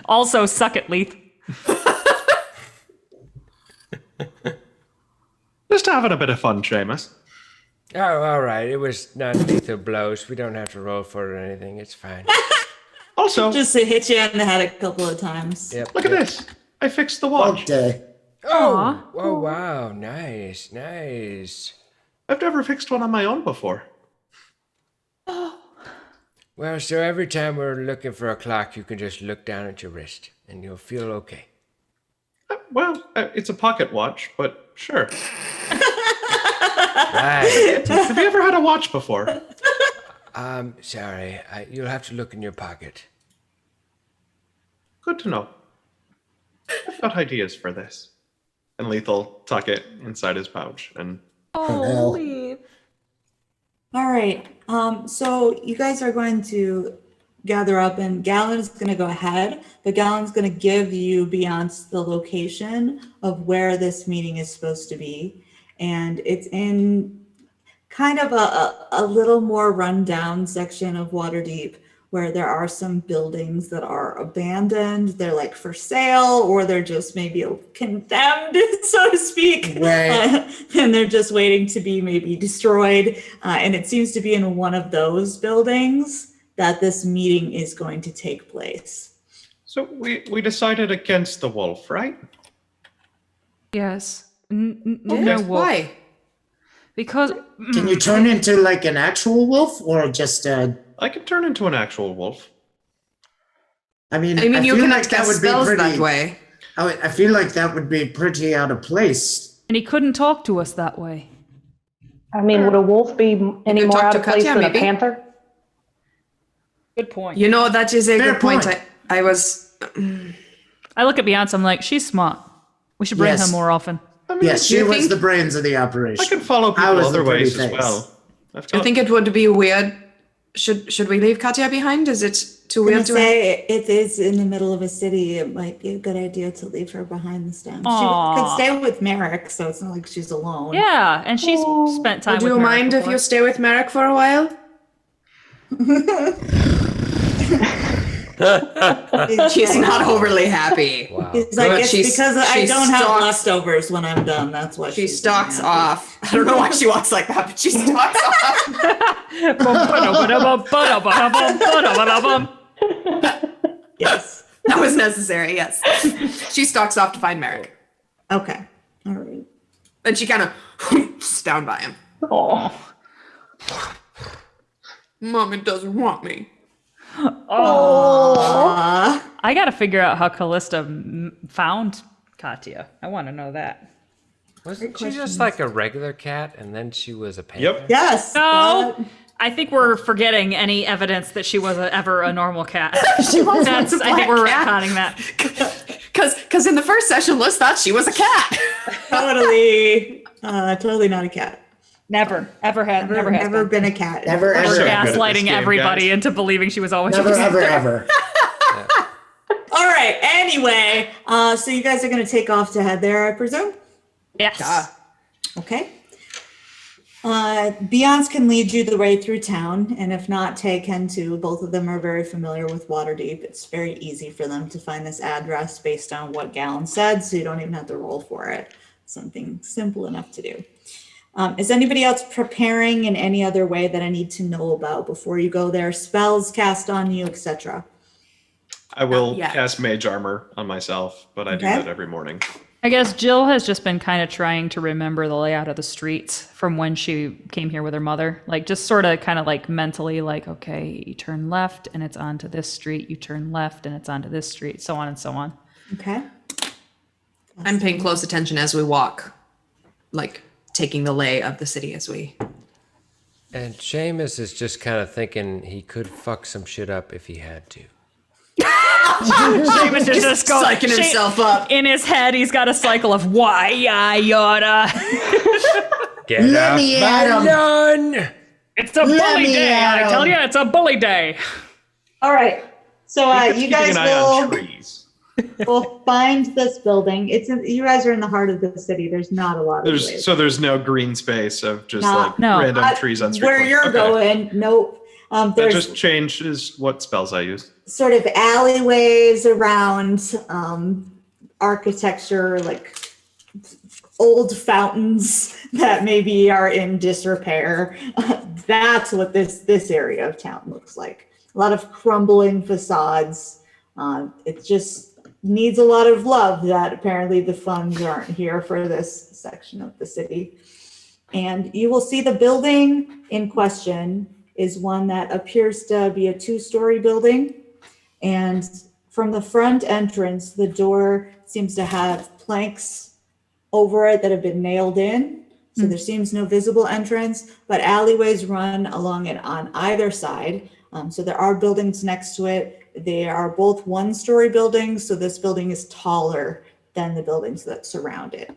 Also, suck it, Leith. Just having a bit of fun, Seamus. Oh, all right. It was not lethal blows. We don't have to roll for it or anything. It's fine. Also, Just to hit you in the head a couple of times. Yep. look at this. I fixed the watch. Okay. Oh, oh, wow. Nice, nice. I've never fixed one on my own before. Well, so every time we're looking for a clock, you can just look down at your wrist and you'll feel okay. It's a pocket watch, but sure. Right. Have you ever had a watch before? Sorry. You'll have to look in your pocket. Good to know. I've got ideas for this. And Leith will tuck it inside his pouch. And Hell. All right. So you guys are going to gather up, and Gallon is going to go ahead, but Gallon's going to give you Beyonce the location of where this meeting is supposed to be. And it's in kind of a little more rundown section of Waterdeep, where there are some buildings that are abandoned. They're for sale, or they're just maybe condemned, so to speak. Right. And they're just waiting to be maybe destroyed. And it seems to be in one of those buildings that this meeting is going to take place. so we decided against the wolf, right? Yes. Okay. No wolf. Why? Because Can you turn into an actual wolf or just a? I could turn into an actual wolf. I mean, I mean, you feel can like that cast would be spells pretty. that way. I feel like that would be pretty out of place. And he couldn't talk to us that way. I mean, would a wolf be any could more talk out to of place Katya, than maybe? a panther? good point. You know, that is a Fair good point. point. I was. I look at Beyonce, I'm like, she's smart. We should bring Yes. her more often. I mean, Yes, she you was think- the brains of the operation. I can follow I people was other the pretty ways as face. well. I've I got, think it would be weird. Should we leave Katya behind? Is it too I'm weird gonna to say it is in the middle of a city. It might be a good idea to leave her behind the stand. She Aw. could stay with Merrick, so it's not like she's alone. Yeah, and she's spent time Would with you Merrick mind if before. you stay with Merrick for a while? She's not overly happy. Wow. It's like, But it's she's- because I she don't have stalks- leftovers when I'm done. That's why She she's stalks happy. off. I don't know why she walks like that, but she stalks off. Yes. That was necessary, yes. She stalks off to find Merrick. Okay. All right. Then she kind of down by him. Oh. Mom, it doesn't want me. I gotta figure out how Callista found Katya. I want to know that. Wasn't she just like a regular cat and then she was a panther? Yep. Yes. No, I think we're forgetting any evidence that she was ever a normal cat. She was That's. once a I think black we're cat. retconning that. Because in the first session, Liz thought she was a cat. Totally. Totally not a cat. Never, ever had, never has Never been. been a cat. Never, We're ever, good at this gaslighting game, everybody guys. into believing she was always. never, ever, ever. All right. Anyway, so you guys are going to take off to head there, I presume? Yes. Okay. Beyonce can lead you the way through town, and if not, Tay can too. Both of them are very familiar with Waterdeep. It's very easy for them to find this address based on what Gallon said, so you don't even have to roll for it. Something simple enough to do. Is anybody else preparing in any other way that I need to know about before you go there? Spells cast on you, etc. I will Yeah. cast Mage Armor on myself, but I do Okay. that every morning. I guess Jill has just been kind of trying to remember the layout of the streets from when she came here with her mother. Like, just sort of kind of like mentally, like, okay, you turn left and it's onto this street. You turn left and it's onto this street, so on and so on. Okay. I'm paying close attention as we walk, like taking the lay of the city as we. And Seamus is just kind of thinking he could fuck some shit up if he had to. Seamus is just going, Psyching himself up. in his head, he's got a cycle of why I oughta. Get Let off me my at 'em. lawn! It's a Let bully me day. at I tell 'em. you, it's a bully day. All right. So you Keeping guys an eye on will trees. find this building. You guys are in the heart of the city. There's not a lot of ways. There's no green space of just Not- No. random Not trees on street where corners. you're Okay. going. Nope. That There's just changes what spells I use. sort of alleyways around architecture, like old fountains that maybe are in disrepair. That's what this area of town looks like. A lot of crumbling facades. It just needs a lot of love that apparently the funds aren't here for this section of the city. And you will see the building in question is one that appears to be a 2-story building. And from the front entrance, the door seems to have planks over it that have been nailed in. So there seems no visible entrance, but alleyways run along it on either side. So there are buildings next to it. They are both 1-story buildings. So this building is taller than the buildings that surround it.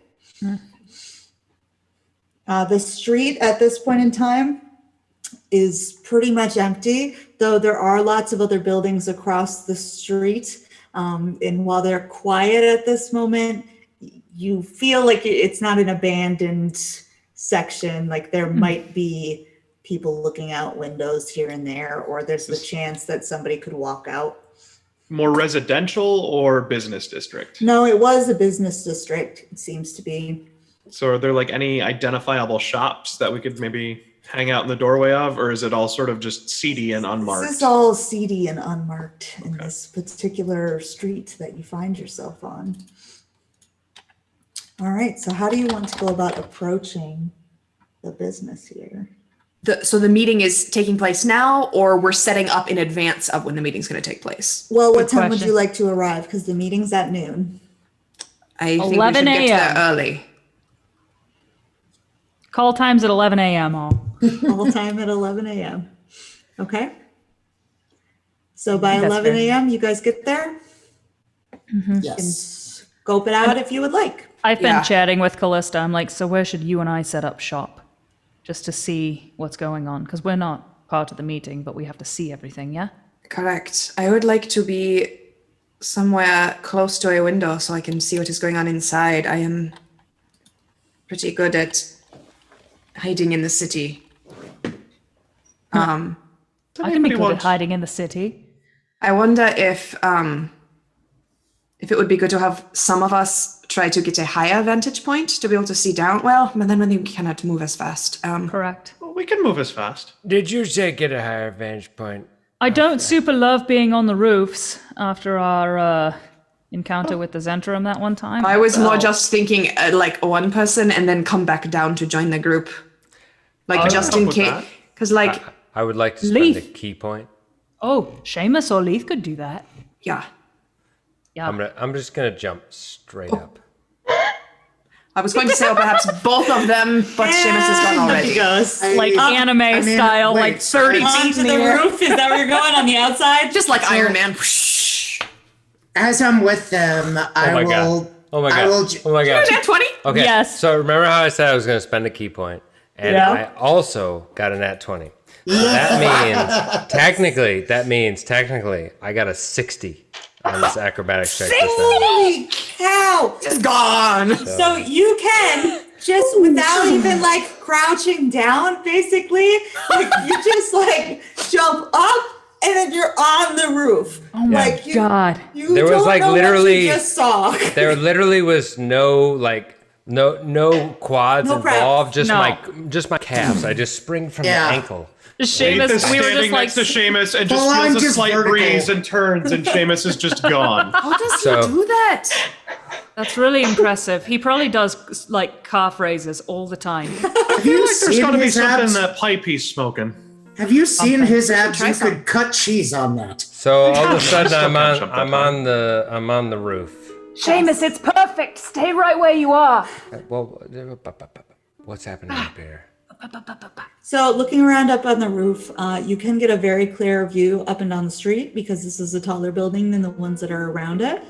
The street at this point in time is pretty much empty, though there are lots of other buildings across the street. And while they're quiet at this moment, you feel like it's not an abandoned section. Like there might be people looking out windows here and there, or there's the chance that somebody could walk out. More residential or business district? No, it was a business district, it seems to be. So are there like any identifiable shops that we could maybe hang out in the doorway of, or is it all sort of just seedy and unmarked? This is all seedy and unmarked in this particular street that you find yourself on. All right, so how do you want to go about approaching the business here? So the meeting is taking place now, or we're setting up in advance of when the meeting's going to take place? Well, what Good time would question. you like to arrive? Because the meeting's at noon. I think we 11 should get to a.m. that early. Call times at 11 a.m. all. All time at 11 a.m. Okay. So by That's 11 fair. a.m., you guys get there? You can scope it out if you would like. I've been Yeah. chatting with Callista. I'm like, so where should you and I set up shop? Just to see what's going on. Because we're not part of the meeting, but we have to see everything, yeah? Correct. I would like to be somewhere close to a window so I can see what is going on inside. I am pretty good at hiding in the city. I can be anybody good want- at hiding in the city. I wonder if it would be good to have some of us try to get a higher vantage point to be able to see down. Well, but then we cannot move as fast. Correct. Well, we can move as fast. Did you say get a higher vantage point? I don't super love being on the roofs after our encounter with the Zentrum that one time. I was more just thinking like one person and then come back down to join the group. Like just in case. Because like... I would like to spend Leaf. a key point. Oh, Seamus or Leith could do that. Yeah. Yeah. I'm just gonna jump straight up. I was going to say perhaps both of them, but Seamus is gone He already. goes. Like anime style, like 30 feet Onto in the the air. roof? Is that where you're going, on the outside? Just like Iron Man. As I'm with them, I my will. God. Oh my I god. will. Oh my god. Nat 20? Okay. Yes. So remember how I said I was going to spend a key point, and Yeah. I also got a nat 20. So that means technically I got a 60 on this acrobatics check. Just now. Holy cow! It's gone. So you can just without even like crouching down, basically, like you just like jump up and then you're on the roof. Oh my like, you, god. You There was, don't like, know literally- what you just saw. There literally was no quads No prep. involved, just No. my calves. I just spring from Yeah. the ankle. Seamus, Ethan's we were standing just like, next to Seamus and just Well, I'm feels a just slight vertical. breeze and turns, and Seamus is just gone. How does So- he do that? that's really impressive. He probably does like calf raises all the time. Have you There's seen got to be his something in abs? that pipe he's smoking. Have you seen his abs? Try You some. could cut cheese on that. So all of a sudden Still I'm can't jump that I'm on the roof. Seamus, it's perfect. Stay right where you are. Well, what's happening up here? So looking around up on the roof, you can get a very clear view up and down the street because this is a taller building than the ones that are around it.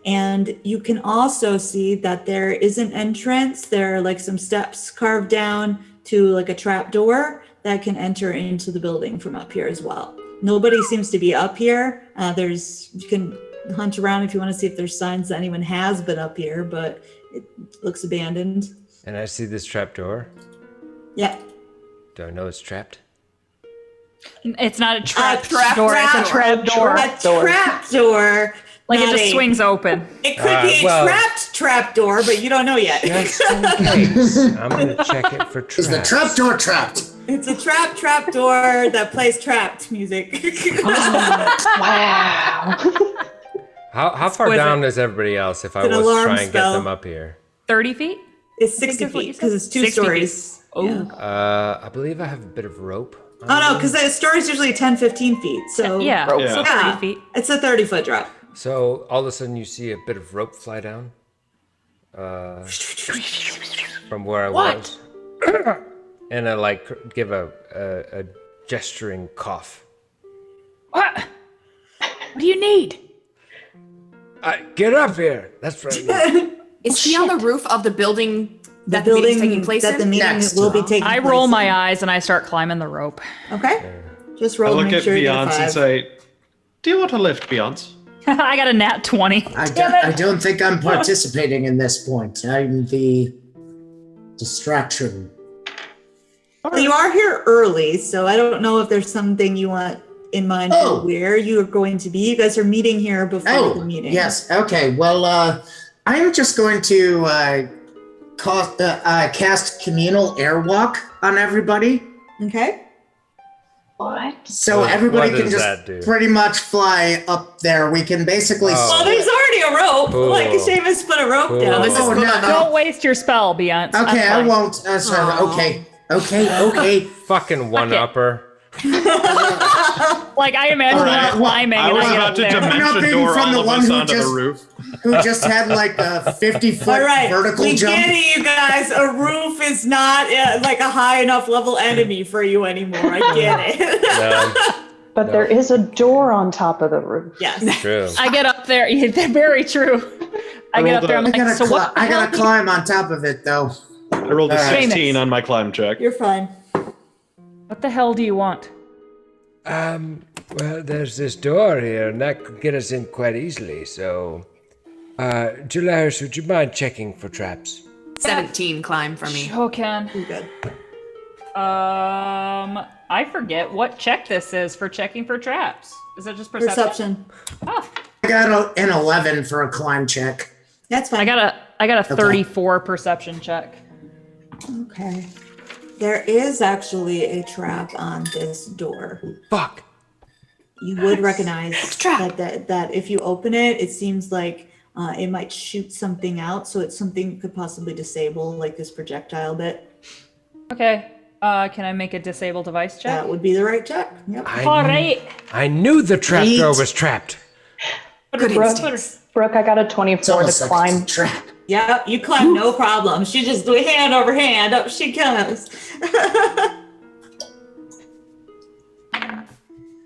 And you can also see that there is an entrance. There are like some steps carved down to like a trap door that can enter into the building from up here as well. Nobody seems to be up here. You can hunt around if you want to see if there's signs that anyone has been up here, but it looks abandoned. And I see this trap door. Yeah. Do I know it's trapped? It's not a trap trap door, it's a door. trap door. A trap door. Like it not just a- swings open. It could be a well- trapped trap door, but you don't know yet. Just in case. I'm gonna check it for traps. Is the trap door trapped? It's a trap door that plays trapped music. How far Exquisite. down is everybody else if I It's an was to alarm try and get spell. them up here? 30 feet? It's 60 Think of what you feet because said? it's two 60 feet. stories. Oh. I believe I have a bit of rope. Oh no, because the story's usually 10, 15 feet. So Yeah, Yeah. so 30 feet. It's a 30-foot drop. So all of a sudden you see a bit of rope fly down. From where I was. And I like give a gesturing cough. What? What do you need? Get up here. That's right. Is he on the roof of the building The that the meeting's building taking place that the in? meeting Next. will be taking I place roll in. my eyes and I start climbing the rope. Okay. Just I roll to look make at sure you get a Beyonce and 5. say, "Do you want a lift, Beyonce?" I got a nat 20. I don't think I'm participating in this point. I'm the distraction. Well, you are here early, so I don't know if there's something you want in mind Oh. for where you are going to be. You guys are meeting here before the meeting. Yes. Okay. Well, I'm just going to cast communal airwalk on everybody, Okay. What? so What- everybody what can does that just do? pretty much fly up there. We can basically. Well, there's already a rope. Cool. Like Seamus put a rope Cool. down. This is Oh, cool no. enough. Don't waste your spell, Beyonce. Okay, I That's fine. won't. Sorry. Okay. Fucking one-upper. Like, I imagine Alright, them climbing I and was I get about up to there. I'm not dimension being door from the all of one us who onto the just- roof. Who just had like a 50-foot All right, vertical we jump? get it, you guys. A roof is not like a high enough level enemy for you anymore. I get it. No, But there is a door on top of the roof. Yes. true. I get up there. Very true. I get up there. I'm I like, gotta, so what? the I hell gotta climb on top of it though. I rolled a Alright. 16 on my climb check. You're fine. What the hell do you want? Well, there's this door here, and that could get us in quite easily. So, Julius, would you mind checking for traps? 17 climb for me. Sure can. You're good. I forget what check this is for checking for traps. Is it just perception? Oh, I got an 11 for a climb check. That's fine. I got a 34 perception check. Okay. There is actually a trap on this door. Fuck. You would recognize that if you open it, it seems like it might shoot something out. So it's something you could possibly disable, like this projectile bit. Okay. Can I make a disable device check? That would be the right check. Yep. All right. I knew the trapdoor was trapped. Good instincts. Brooke, I got a 24 to climb. Trap. Yep, you climb no problem. She just do hand over hand, up she comes.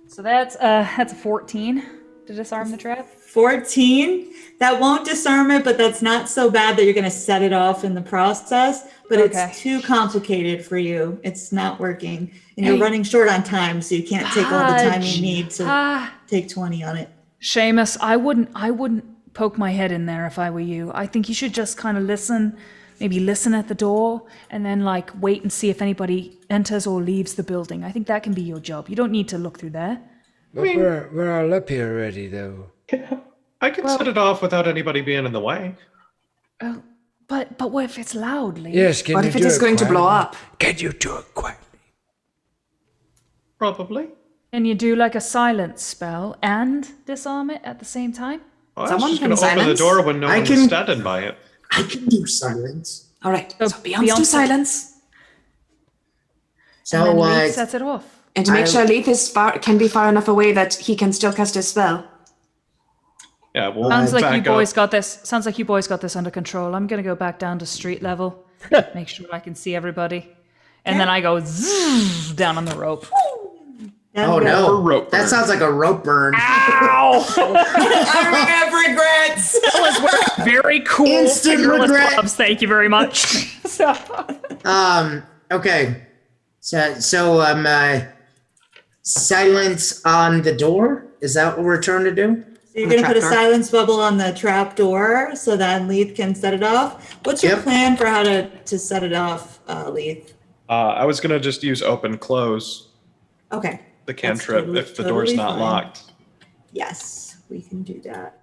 So that's a 14 to disarm the trap. 14. That won't disarm it, but that's not so bad that you're going to set it off in the process. But it's too complicated for you. It's not working. And you're running short on time, so you can't take all the time you need to take 20 on it. Seamus, I wouldn't poke my head in there if I were you. I think you should just kind of listen, maybe listen at the door, and then like wait and see if anybody enters or leaves the building. I think that can be your job. You don't need to look through there. But we're all up here already, though. I can set it off without anybody being in the way. Oh, but what if it's loud, Lee? Yes, can What you if it do is going to blow quietly? up? Can you do it quietly? Probably. Can you do like a silence spell and disarm it at the same time? Well, Someone I was just going can to open the silence? door when no I one's can- standing by it. I can do silence. All right. So So Beyonce do Beyonce- silence. So And then uh, Leaf sets it off. And to make sure Leith can be far enough away that he can still cast his spell. Yeah, we'll Sounds like you back up. boys got this. Sounds like you boys got this under control. I'm gonna go back down to street level, make sure I can see everybody, and then I go zzz, down on the rope. oh no, rope that burn. sounds like a rope burn. Ow! I have regrets. Fellas wearing very cool Instant fingerless regret. gloves. Thank you very much. So, Okay. So silence on the door. Is that what we're trying to do? So you're going to put a trapdoor. silence bubble on the trap door so that Leith can set it off. What's your Yep. plan for how to set it off, Leith? I was going to just use open close Okay. the cantrip totally- if the door's totally not fine. locked. Yes, we can do that.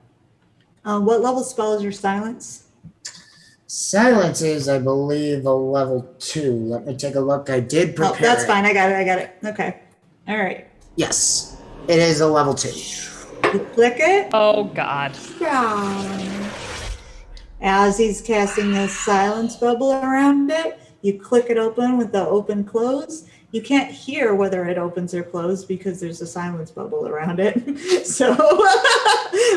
What level spell is your silence? Silence is, I believe, a level 2. Let me take a look. I did prepare. Oh, that's it. fine. I got it. Okay. All right. Yes, it is a level 2. You click it. Oh God. As he's casting this silence bubble around it, you click it open with the open close. You can't hear whether it opens or closes because there's a silence bubble around it. So,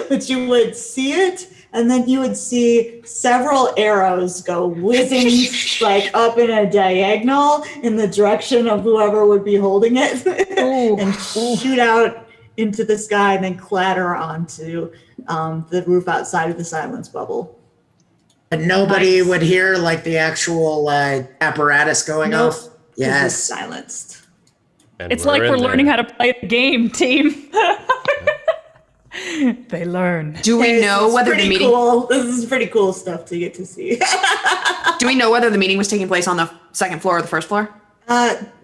but you would see it, and then you would see several arrows go whizzing like up in a diagonal in the direction of whoever would be holding it, and shoot out into the sky and then clatter onto the roof outside of the silence bubble. But nobody would hear like the actual apparatus going Nope. off. Yes. It's silenced. And It's like we're in learning there. how to play the game, team. they learn. Do we This know is whether the pretty meeting? Cool. This is pretty cool stuff to get to see. Do we know whether the meeting was taking place on the second floor or the first floor?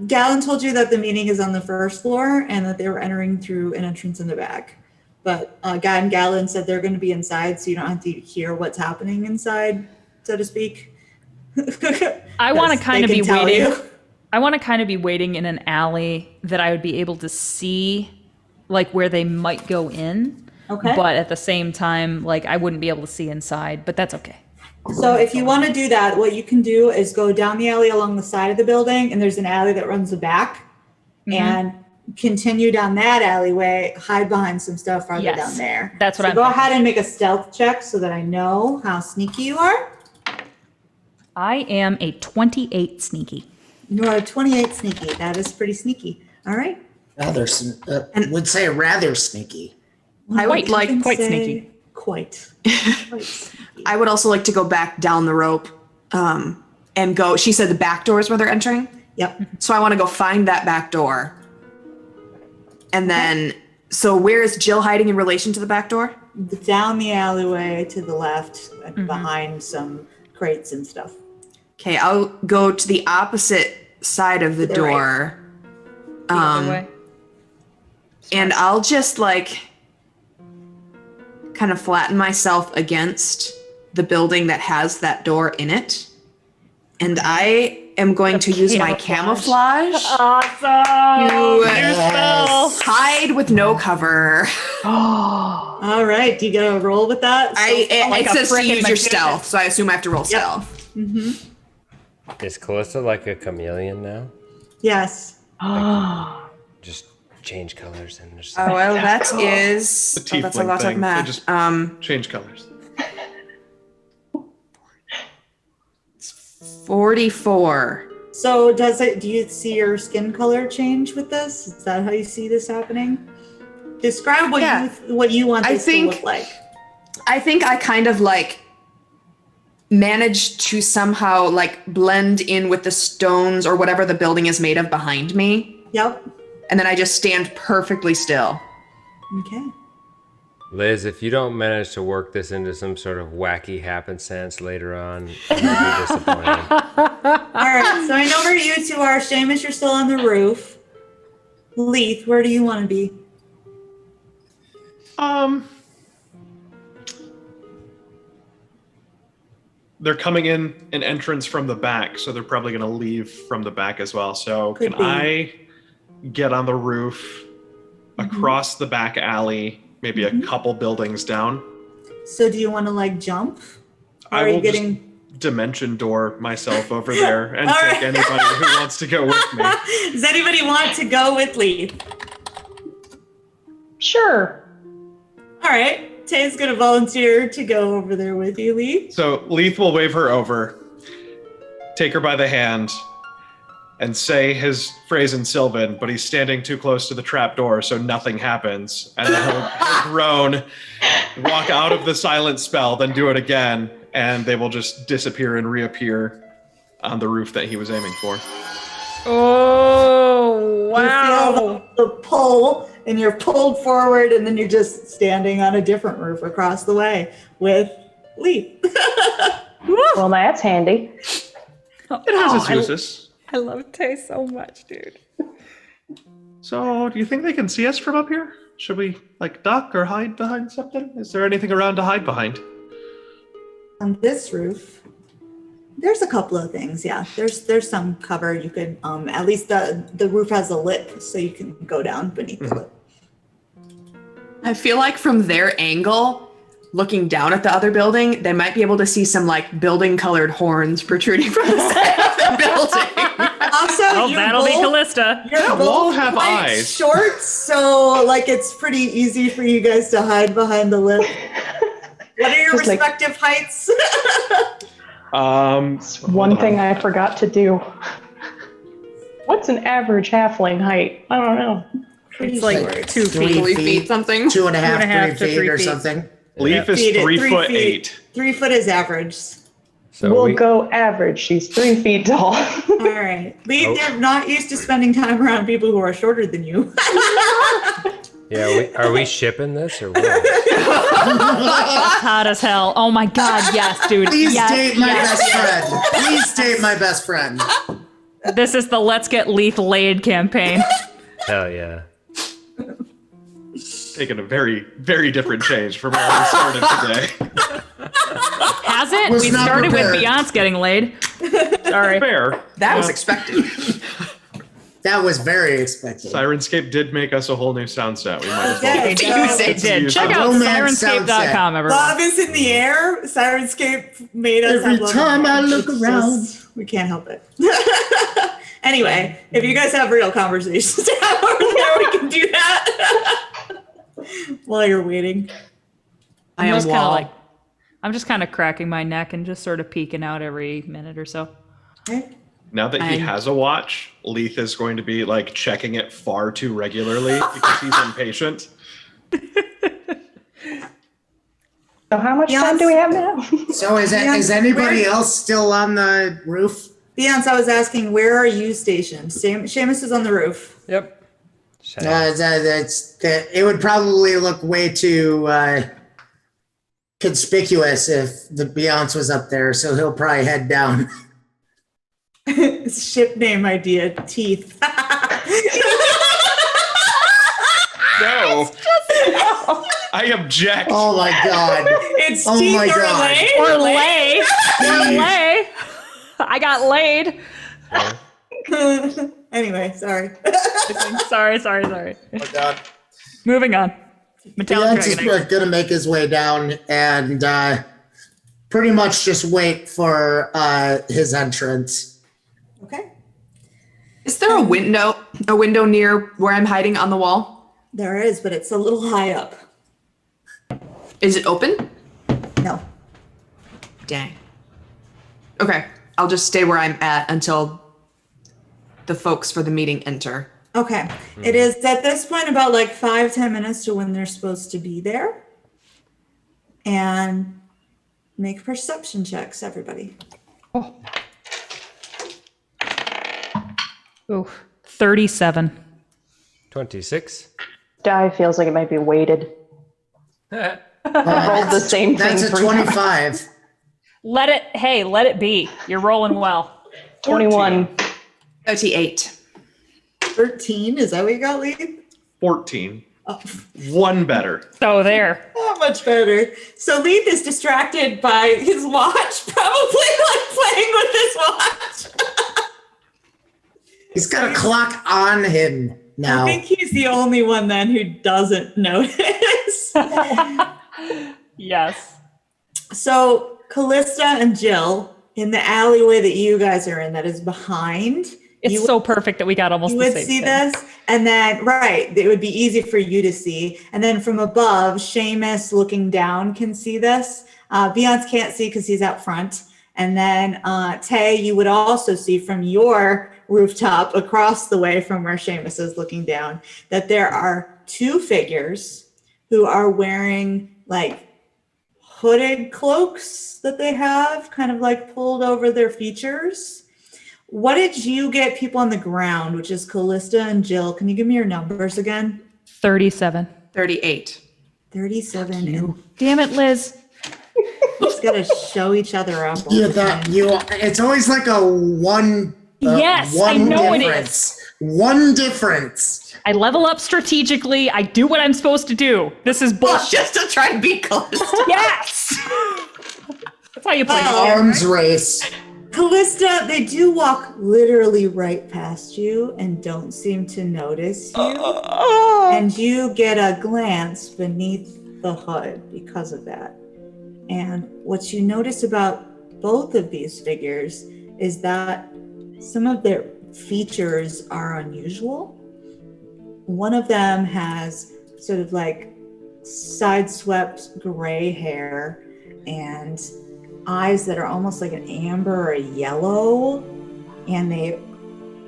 Galen told you that the meeting is on the first floor and that they were entering through an entrance in the back. But Guy and Galen said they're going to be inside, so you don't have to hear what's happening inside, so to speak. I want to Yes, kind of they be can tell waiting. you. I want to kind of be waiting in an alley that I would be able to see, like where they might go in. Okay. But at the same time, like I wouldn't be able to see inside. But that's okay. So if you want to do that, what you can do is go down the alley along the side of the building, and there's an alley that runs the back, and continue down that alleyway, hide behind some stuff farther Yes, down there. that's what so I'm go thinking. ahead and make a stealth check so that I know how sneaky you are. I am a 28 sneaky. You are a 28 sneaky. That is pretty sneaky. All right. Rather, would say rather sneaky. I would Quite, like. quite Say sneaky. Quite. Quite sneaky. I would also like to go back down the rope, and go. She said the back door is where they're entering, Yep. so I want to go find that back door. And then, so where is Jill hiding in relation to the back door? Down the alleyway to the left, behind some crates and stuff. Okay, I'll go to the opposite side of the To the door. The other way. And I'll just like kind of flatten myself against the building that has that door in it. And I am going to use my camouflage Awesome. to hide with no cover. All right. Do you get a roll with that? It says to use your stealth, so I assume I have to roll stealth. Is Callista like a chameleon now? Yes. Just change colors and just. Oh, well, that is. The tiefling That's a lot thing. of They math. just change colors. 44. So do you see your skin color change with this? Is that how you see this happening? Describe what you want this to look like. I think I kind of like managed to somehow like blend in with the stones or whatever the building is made of behind me. Yep. And then I just stand perfectly still. Okay. Liz, if you don't manage to work this into some sort of wacky happenstance later on, I'm gonna be disappointed. All right. So I know where you two are. Seamus, you're still on the roof. Leith, where do you want to be? They're coming in an entrance from the back, so they're probably going to leave from the back as well. So Could can be. I get on the roof across the back alley, maybe a couple buildings down? So do you want to like jump? Or I are you will getting? just dimension door myself over there and All take right. anybody who wants to go with me. Does anybody want to go with Leith? Sure. All right. Tay's going to volunteer to go over there with you, Leith. So Leith will wave her over, take her by the hand, and say his phrase in Sylvan, but he's standing too close to the trap door, so nothing happens. And then he'll groan, walk out of the silent spell, then do it again, and they will just disappear and reappear on the roof that he was aiming for. Oh, wow. You feel the pull, and you're pulled forward, and then you're just standing on a different roof across the way with Leith. Well, that's handy. It has its uses. I love Tay so much, dude. So, do you think they can see us from up here? Should we, like, duck or hide behind something? Is there anything around to hide behind? On this roof, there's a couple of things. Yeah, there's some cover. You could at least the roof has a lip, so you can go down beneath the lip. I feel like from their angle, looking down at the other building, they might be able to see some like building colored horns protruding from the side of the building. Also, Oh, that'll be Callista. You're wall both have quite eyes. short, so like it's pretty easy for you guys to hide behind the lip. What are your Just like- respective heights? One thing I forgot to do. What's an average halfling height? I don't know. It's like 2 feet. 3 feet something. 2.5, 3 to feet 3 or feet. something. Leaf is Feet at 3 3 foot feet. 8. 3 foot is average. So We'll we, go average. She's 3 feet tall. All right. Leith, you're not used to spending time around people who are shorter than you. are we shipping this or what? Hot as hell. Oh my god, yes, dude. Please yes, date my yes. best friend. Please date my best friend. This is the Let's Get Leith laid campaign. Hell yeah. Taking a very, very different change from where we started today. Has it? Was We not started prepared. with Beyonce getting laid. Sorry. Fair. That was expected. That was very expected. Sirenscape did make us a whole new sound set. We might as well. Okay, so It did. Check out Romance sound set. sirenscape.com, everyone. love is in the air. Sirenscape made us Every have love time in the I air. look It's around. just- we can't help it. Anyway, if you guys have real conversations to have over there, we can do that while you're waiting. I am just kind of wall. like, I'm just kind of cracking my neck and just sort of peeking out every minute or so. Okay. Now that he has a watch, Leith is going to be like checking it far too regularly because he's impatient. So how much Yes. time do we have now? So is anybody else still on the roof? Beyonce, I was asking, where are you stationed? Seamus is on the roof. Yep. It would probably look way too conspicuous if the Beyonce was up there, so he'll probably head down. Ship name idea, teeth. I object. Oh my god. It's Oh teeth my or God. lay. Or lay. Or lay. I got laid. Anyway, sorry. Sorry. Oh my god. Moving on. Metallic Beyonce is Dragon. gonna make his way down and pretty much just wait for his entrance. Okay. Is there a window near where I'm hiding on the wall? There is, but it's a little high up. Is it open? No. Dang. Okay, I'll just stay where I'm at until the folks for the meeting enter. Okay. It is at this point about like 5-10 minutes to when they're supposed to be there. And make perception checks, everybody. Ooh, 37. 26. Die feels like it might be weighted. Rolled the same thing. That's a 3 times. 25. Let it be. You're rolling well. 21. 38. 13, is that what you got, Lee? 14. Oh, One better. So there. not much better. So Leith is distracted by his watch, probably like playing with his watch. He's got a clock on him now. I think he's the only one then who doesn't notice. Yes. So Callista and Jill, in the alleyway that you guys are in, that is behind. It's so perfect that we got almost You the would same see thing. this, and then it would be easy for you to see. And then from above, Seamus looking down can see this. Beyonce can't see because he's out front. And then Tay, you would also see from your rooftop across the way from where Seamus is looking down that there are two figures who are wearing like hooded cloaks that they have kind of like pulled over their features. What did you get people on the ground, which is Callista and Jill? Can you give me your numbers again? 37. 38. 37. And Damn it, Liz. just got to show each other up. all Yeah, the time. it's always like a one. Yes, I one know it difference. One difference. I level up strategically. I do what I'm supposed to do. This is bullshit. Just to try and beat Callista. Yes. That's how you play. Well, the game. Arms race. Callista, they do walk literally right past you and don't seem to notice you. And you get a glance beneath the hood because of that. And what you notice about both of these figures is that some of their features are unusual. One of them has sort of like sideswept gray hair and eyes that are almost like an amber or a yellow, and they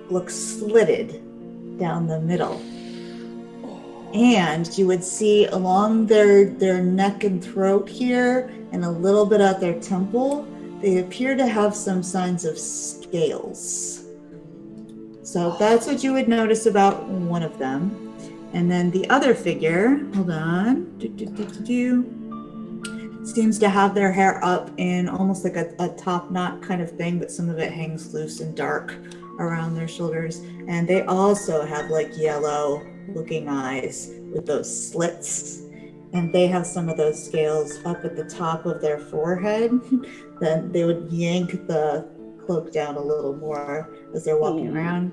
look slitted down the middle. And you would see along their neck and throat here and a little bit at their temple, they appear to have some signs of scales. So that's what you would notice about one of them. And then the other figure, hold on, seems to have their hair up in almost like a top knot kind of thing, but some of it hangs loose and dark around their shoulders. And they also have like yellow looking eyes with those slits. And they have some of those scales up at the top of their forehead. Then they would yank the cloak down a little more as they're walking around.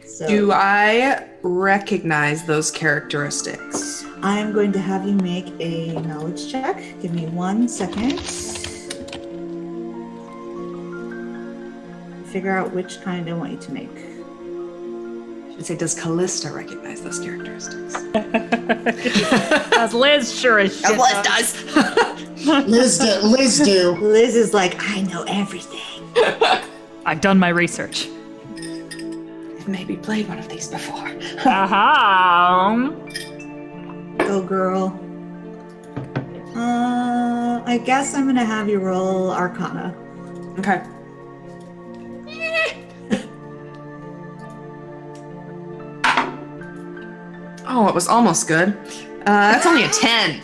So Do I recognize those characteristics? I'm going to have you make a knowledge check. Give me 1 second. Figure out which kind I want you to make. I should say, does Callista recognize those characteristics? As Liz sure as shit. Liz does. Liz do. Liz is like, I know everything. I've done my research. I've maybe played one of these before. Aha. Go, girl. I guess I'm gonna have you roll Arcana. Okay. Oh, it was almost good. That's only a 10.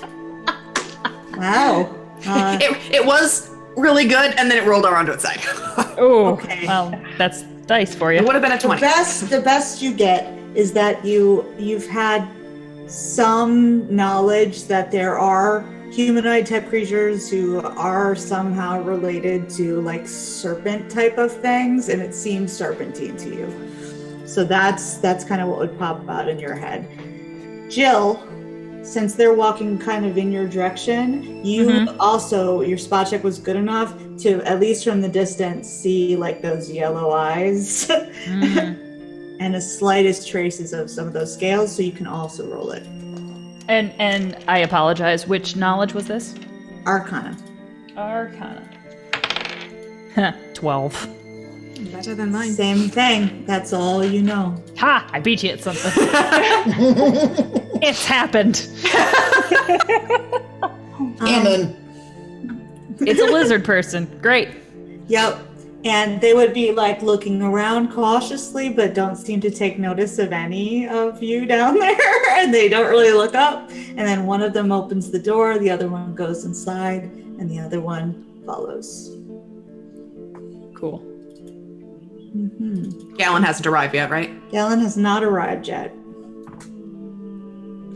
Wow. It was really good, and then it rolled around to its side. Oh, Okay. well, that's dice for you. It would have been a The 20. best you get is that you've had some knowledge that there are humanoid type creatures who are somehow related to like serpent type of things, and it seems serpentine to you. So that's kind of what would pop out in your head. Jill, since they're walking kind of in your direction, you also, your spot check was good enough to, at least from the distance, see like those yellow eyes and the slightest traces of some of those scales, so you can also roll it. And I apologize. Which knowledge was this? Arcana. 12. Better than mine. Same thing. That's all you know. Ha! I beat you at something. It's happened. Canon. It's a lizard person. Great. Yep. And they would be like looking around cautiously, but don't seem to take notice of any of you down there. And they don't really look up. And then one of them opens the door, the other one goes inside, and the other one follows. Cool. Gallon hasn't arrived yet, right? Galen has not arrived yet.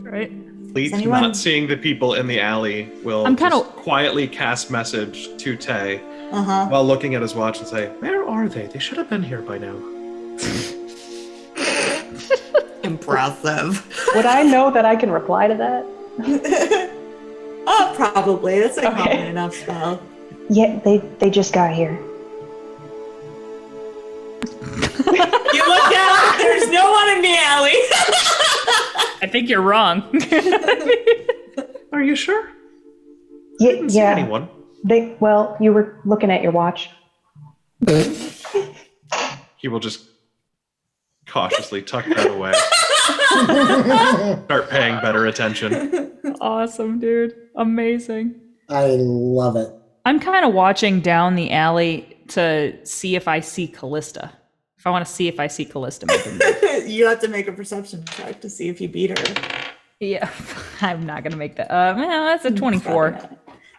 Right. Fleet, anyone- not seeing the people in the alley, will I'm kinda- just quietly cast message to Tay Uh-huh. while looking at his watch and say, "Where are they? They should have been here by now." Impressive. Would I know that I can reply to that? Oh, probably. That's a Okay. common enough spell. Yeah, they just got here. You look out, there's no one in the alley. I think you're wrong. Are you sure? Yeah, Didn't see yeah. anyone. Well, you were looking at your watch. He will just cautiously tuck that away. Start paying better attention. Awesome, dude. Amazing. I love it. I'm kind of watching down the alley to see if I see Callista. If I want to see if I see Callista make a move. You have to make a perception check to see if you beat her. Yeah, I'm not gonna make that. Well, that's a 24.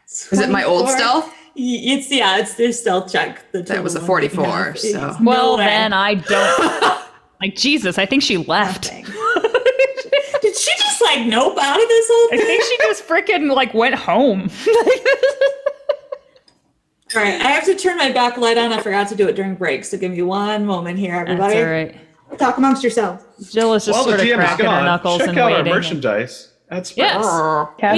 Is it my old 24? stealth? It's their stealth check. That was a 44, so. Well, then I don't. Like, Jesus, I think she left. Did she just like nope out of this whole I thing? think she just freaking like went home. All right, I have to turn my backlight on. I forgot to do it during break, so give me one moment here, everybody. That's all right. Talk amongst yourselves. Jill is just While the sort of GM is cracking her gone, knuckles check and out our waiting. merchandise. That's Yes. We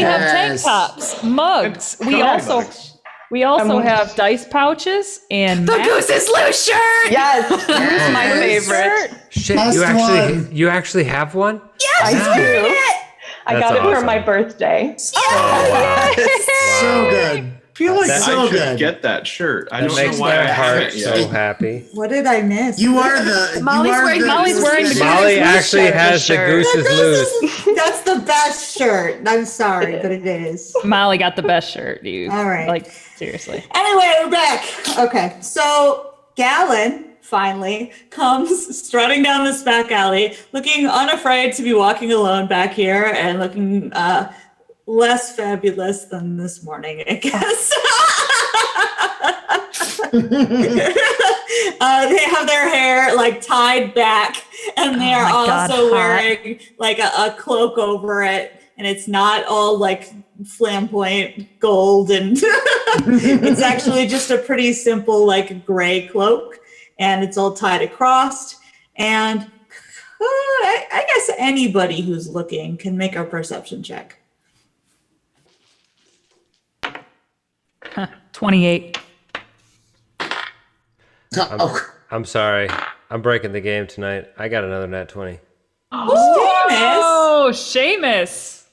have tank Yes. tops, mugs. And We coffee also mugs. have dice pouches and The mats. Goose's loose shirt! Yes, Goose my favorite. Shit, Last one. you actually have one? I do. I That's got it for awesome. my birthday. So good. I feel like So I should good. get that shirt. I That don't makes know why my I heart haven't so yet. happy. What did I miss? You are the. Molly's you are wearing- the, Molly's wearing the Molly Loose actually shirt, has the shirt. Goose's loose. That's the best shirt. I'm sorry, but it is. Molly got the best shirt, dude. All right. Like, seriously. Anyway, we're back. Okay, so Galen finally comes strutting down this back alley, looking unafraid to be walking alone back here and looking less fabulous than this morning, I guess. They have their hair like tied back, and they are my God, also hot. wearing like a cloak over it, and it's not all like flamboyant gold, and it's actually just a pretty simple like gray cloak, and it's all tied across. And I guess anybody who's looking can make a perception check. 28. Oh, I'm sorry. I'm breaking the game tonight. I got another nat 20. Oh, Seamus.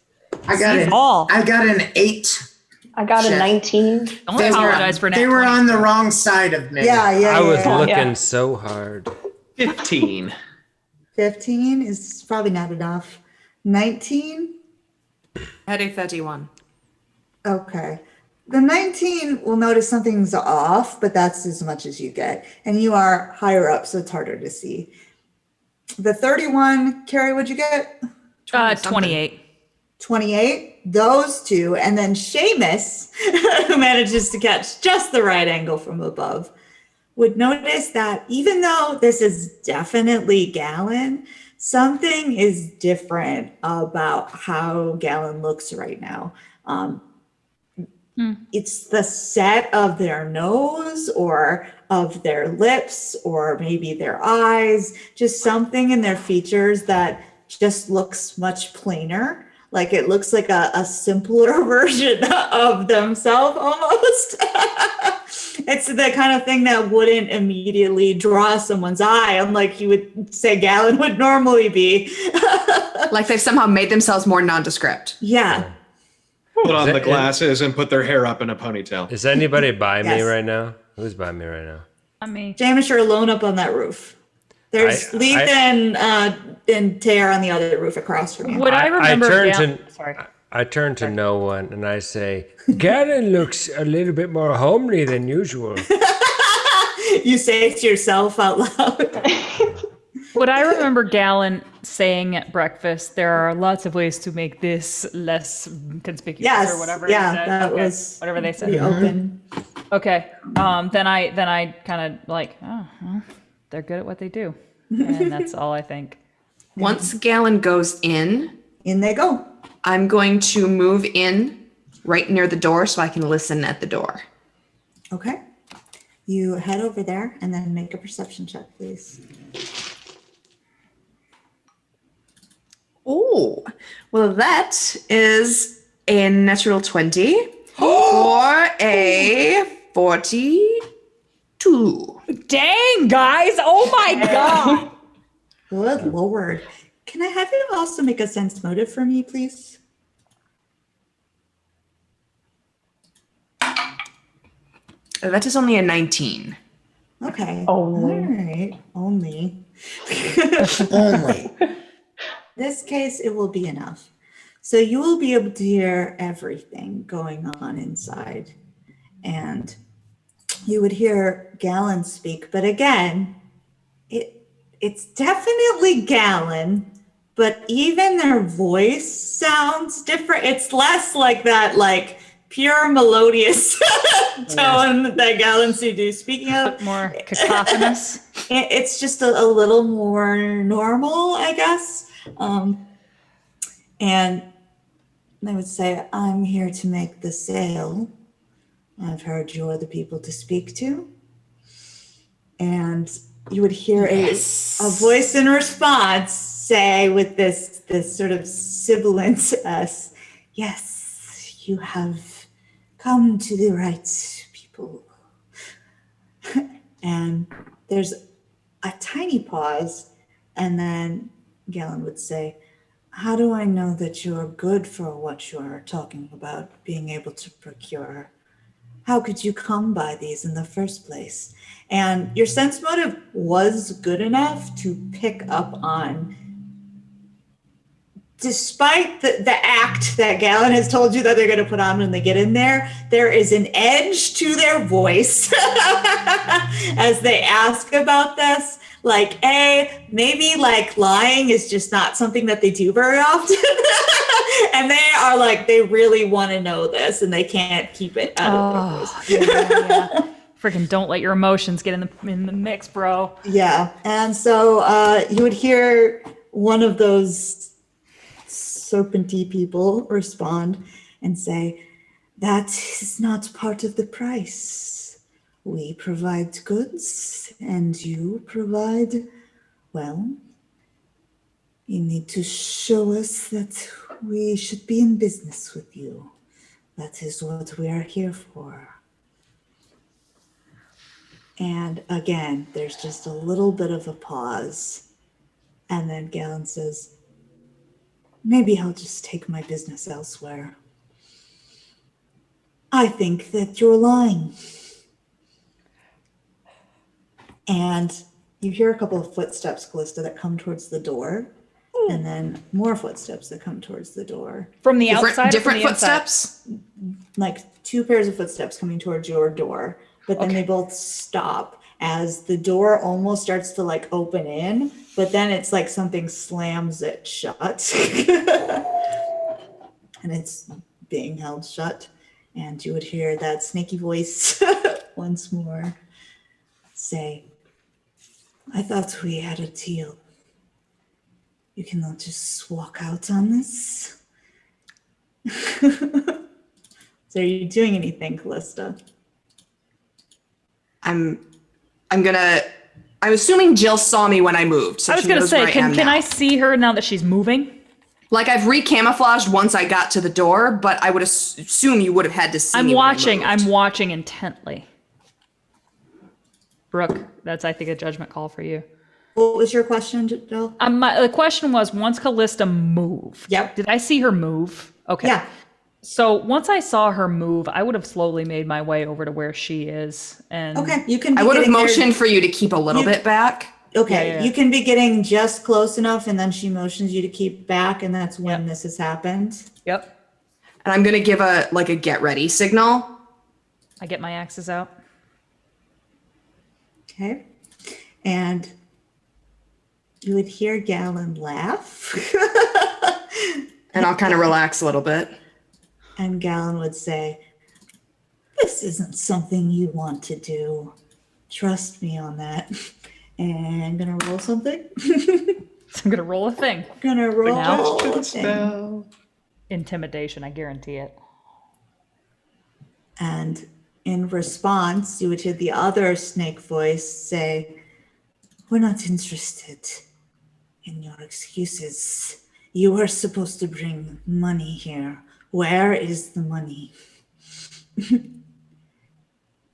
I got Sees an. all. I got an 8. I got a Shit. 19. Don't They were- apologize for They nat were 20. on the wrong side of me. Yeah. I was looking Yeah. so hard. 15. 15 is probably not enough. 19. I had a 31. Okay. The 19 will notice something's off, but that's as much as you get. And you are higher up, so it's harder to see. The 31, Carrie, what'd you get? 28. 28, those two, and then Seamus, who manages to catch just the right angle from above, would notice that even though this is definitely Galen, something is different about how Galen looks right now. It's the set of their nose or of their lips or maybe their eyes, just something in their features that just looks much plainer. Like it looks like a simpler version of themselves almost. It's the kind of thing that wouldn't immediately draw someone's eye, unlike you would say Galen would normally be. Like they've somehow made themselves more nondescript. Yeah. Put on Is the that- glasses and put their hair up in a ponytail. Is anybody by me Yes. right now? Who's by me right now? I mean, Jameis, you're alone up on that roof. There's Leith and Tear on the other roof across from you. would I remember? Sorry. I turn to no one and I say, Galen looks a little bit more homely than usual. You say it to yourself out loud. Would I remember Galen saying at breakfast, there are lots of ways to make this less conspicuous Yes. or whatever? Yeah, he said? that Okay. was whatever they pretty said. open. Okay. Then I kind of like, oh, well, they're good at what they do, and that's all I think. Once Galen goes in, In they go. I'm going to move in right near the door so I can listen at the door. Okay. You head over there and then make a perception check, please. Oh, well, that is a natural 20 or a 42. Dang, guys! Oh my god! Good Lord. Can I have you also make a sense motive for me, please? That is only a 19. Okay. Only. All right. Only. Only. This case, it will be enough. So you will be able to hear everything going on inside. And you would hear Galen speak. But again, it's definitely Galen, but even their voice sounds different. It's less like that, like pure melodious tone that Galen seemed to do. Speaking of, More cacophonous. it's just a little more normal, I guess. And they would say, I'm here to make the sale. I've heard you're the people to speak to. And you would hear a voice in response say with this sort of sibilant yes, you have come to the right people. And there's a tiny pause, and then Galen would say, how do I know that you're good for what you're talking about, being able to procure? How could you come by these in the first place? And your sense motive was good enough to pick up on, despite the act that Galen has told you that they're going to put on when they get in there is an edge to their voice as they ask about this. Like, maybe like lying is just not something that they do very often. And they are like, they really want to know this and they can't keep it out of their voice. Yeah. Freaking don't let your emotions get in the mix, bro. Yeah. And so you would hear one of those serpenty people respond and say, that is not part of the price. We provide goods and you provide, well, you need to show us that we should be in business with you. That is what we are here for. And again, there's just a little bit of a pause. And then Galen says, maybe I'll just take my business elsewhere. I think that you're lying. And you hear a couple of footsteps, Callista, that come towards the door. And then more footsteps that come towards the door. From the outside, or Different from the inside? footsteps? Like two pairs of footsteps coming towards your door. But then they both stop as the door almost starts to like open in. But then it's like something slams it shut. And it's being held shut. And you would hear that snaky voice once more say, I thought we had a deal. You cannot just walk out on this. So are you doing anything, Callista? I'm assuming Jill saw me when I moved. So I was she gonna knows say, where can now. I see her now that she's moving? Like I've recamouflaged once I got to the door, but I would assume you would have had to see me. I'm watching intently. Brooke, that's I think a judgment call for you. What was your question, Jill? The question was, once Callista moved, Yep. did I see her move? Okay. Yeah. So once I saw her move, I would have slowly made my way over to where she is. And Okay, you can. I would have getting there- motioned for you to keep a little bit back. Okay, Yeah. you can be getting just close enough, and then she motions you to keep back, and that's when Yep. this has happened. Yep. And I'm gonna give a get ready signal. I get my axes out. Okay, and you would hear Galen laugh, And I'll kind of relax a little bit. and Galen would say, "This isn't something you want to do. Trust me on that." And I'm gonna roll something. I'm gonna roll a thing. Gonna roll now? a thing. Intimidation, I guarantee it. And in response, you would hear the other snake voice say, "We're not interested in your excuses. You are supposed to bring money here. Where is the money?"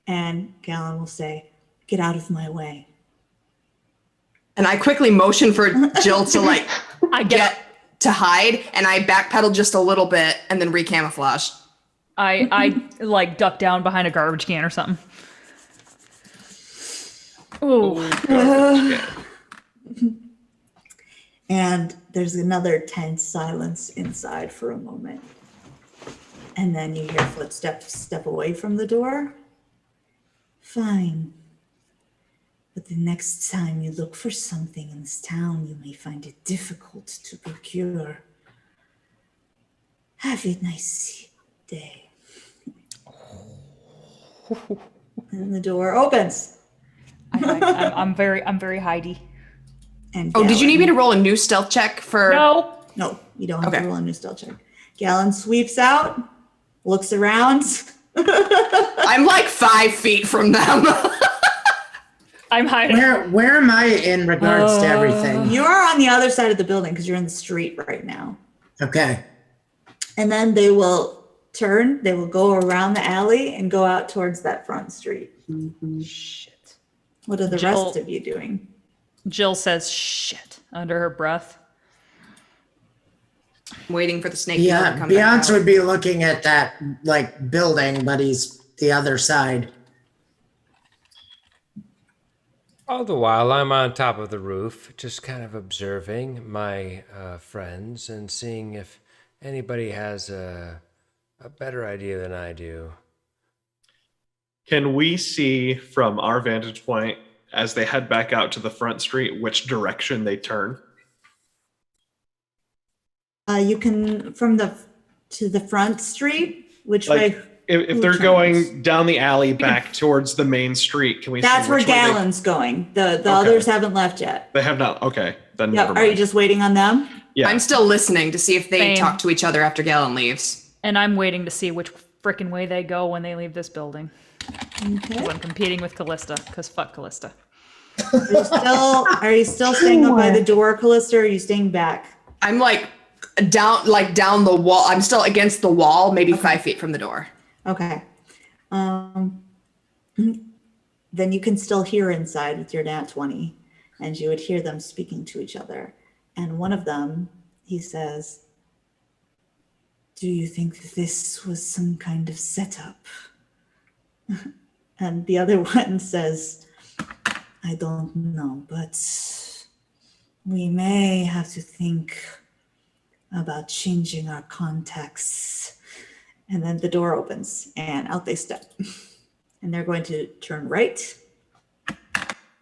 And Galen will say, "Get out of my way." And I quickly motion for Jill to I get to hide, and I backpedal just a little bit and then recamouflage. I like duck down behind a garbage can or something. Ooh. And there's another tense silence inside for a moment. And then you hear footsteps step away from the door. "Fine. But the next time you look for something in this town, you may find it difficult to procure. Have a nice day." And the door opens. I'm very Heidi. And Oh, did you need me to Galen- roll a new stealth check for? No. No, you don't have Okay. to roll a new stealth check. Galen sweeps out, looks around. I'm like 5 feet from them. I'm hiding. Where am I in regards to everything? You are on the other side of the building because you're in the street right now. Okay. And then they will turn, they will go around the alley and go out towards that front street. Shit. What are the Jill- rest of you doing? Jill says shit under her breath. Waiting for the snake people to Yeah, come back Beyonce out. would be looking at that like building, but he's the other side. All the while, I'm on top of the roof, just kind of observing my friends and seeing if anybody has a better idea than I do. Can we see from our vantage point as they head back out to the front street which direction they turn? You can to the front street, which Like, way? if Who they're turns? going down the alley back towards the main street, can we That's see where which way Galen's going. The others haven't left yet. they have not? Okay, then Yep. never Are you mind. just waiting on them? Yeah. I'm still listening to see if they Same. talk to each other after Galen leaves. And I'm waiting to see which frickin' way they go when they leave this building. Okay. 'Cause I'm competing with Callista, because fuck Callista. Are you still staying up by the door, Callista, or are you staying back? I'm down the wall. I'm still against the wall, maybe 5 feet from the door. Okay. Then you can still hear inside with your nat 20, and you would hear them speaking to each other. And one of them, he says, "Do you think this was some kind of setup?" And the other one says, "I don't know, but we may have to think about changing our contacts." And then the door opens and out they step. And they're going to turn right.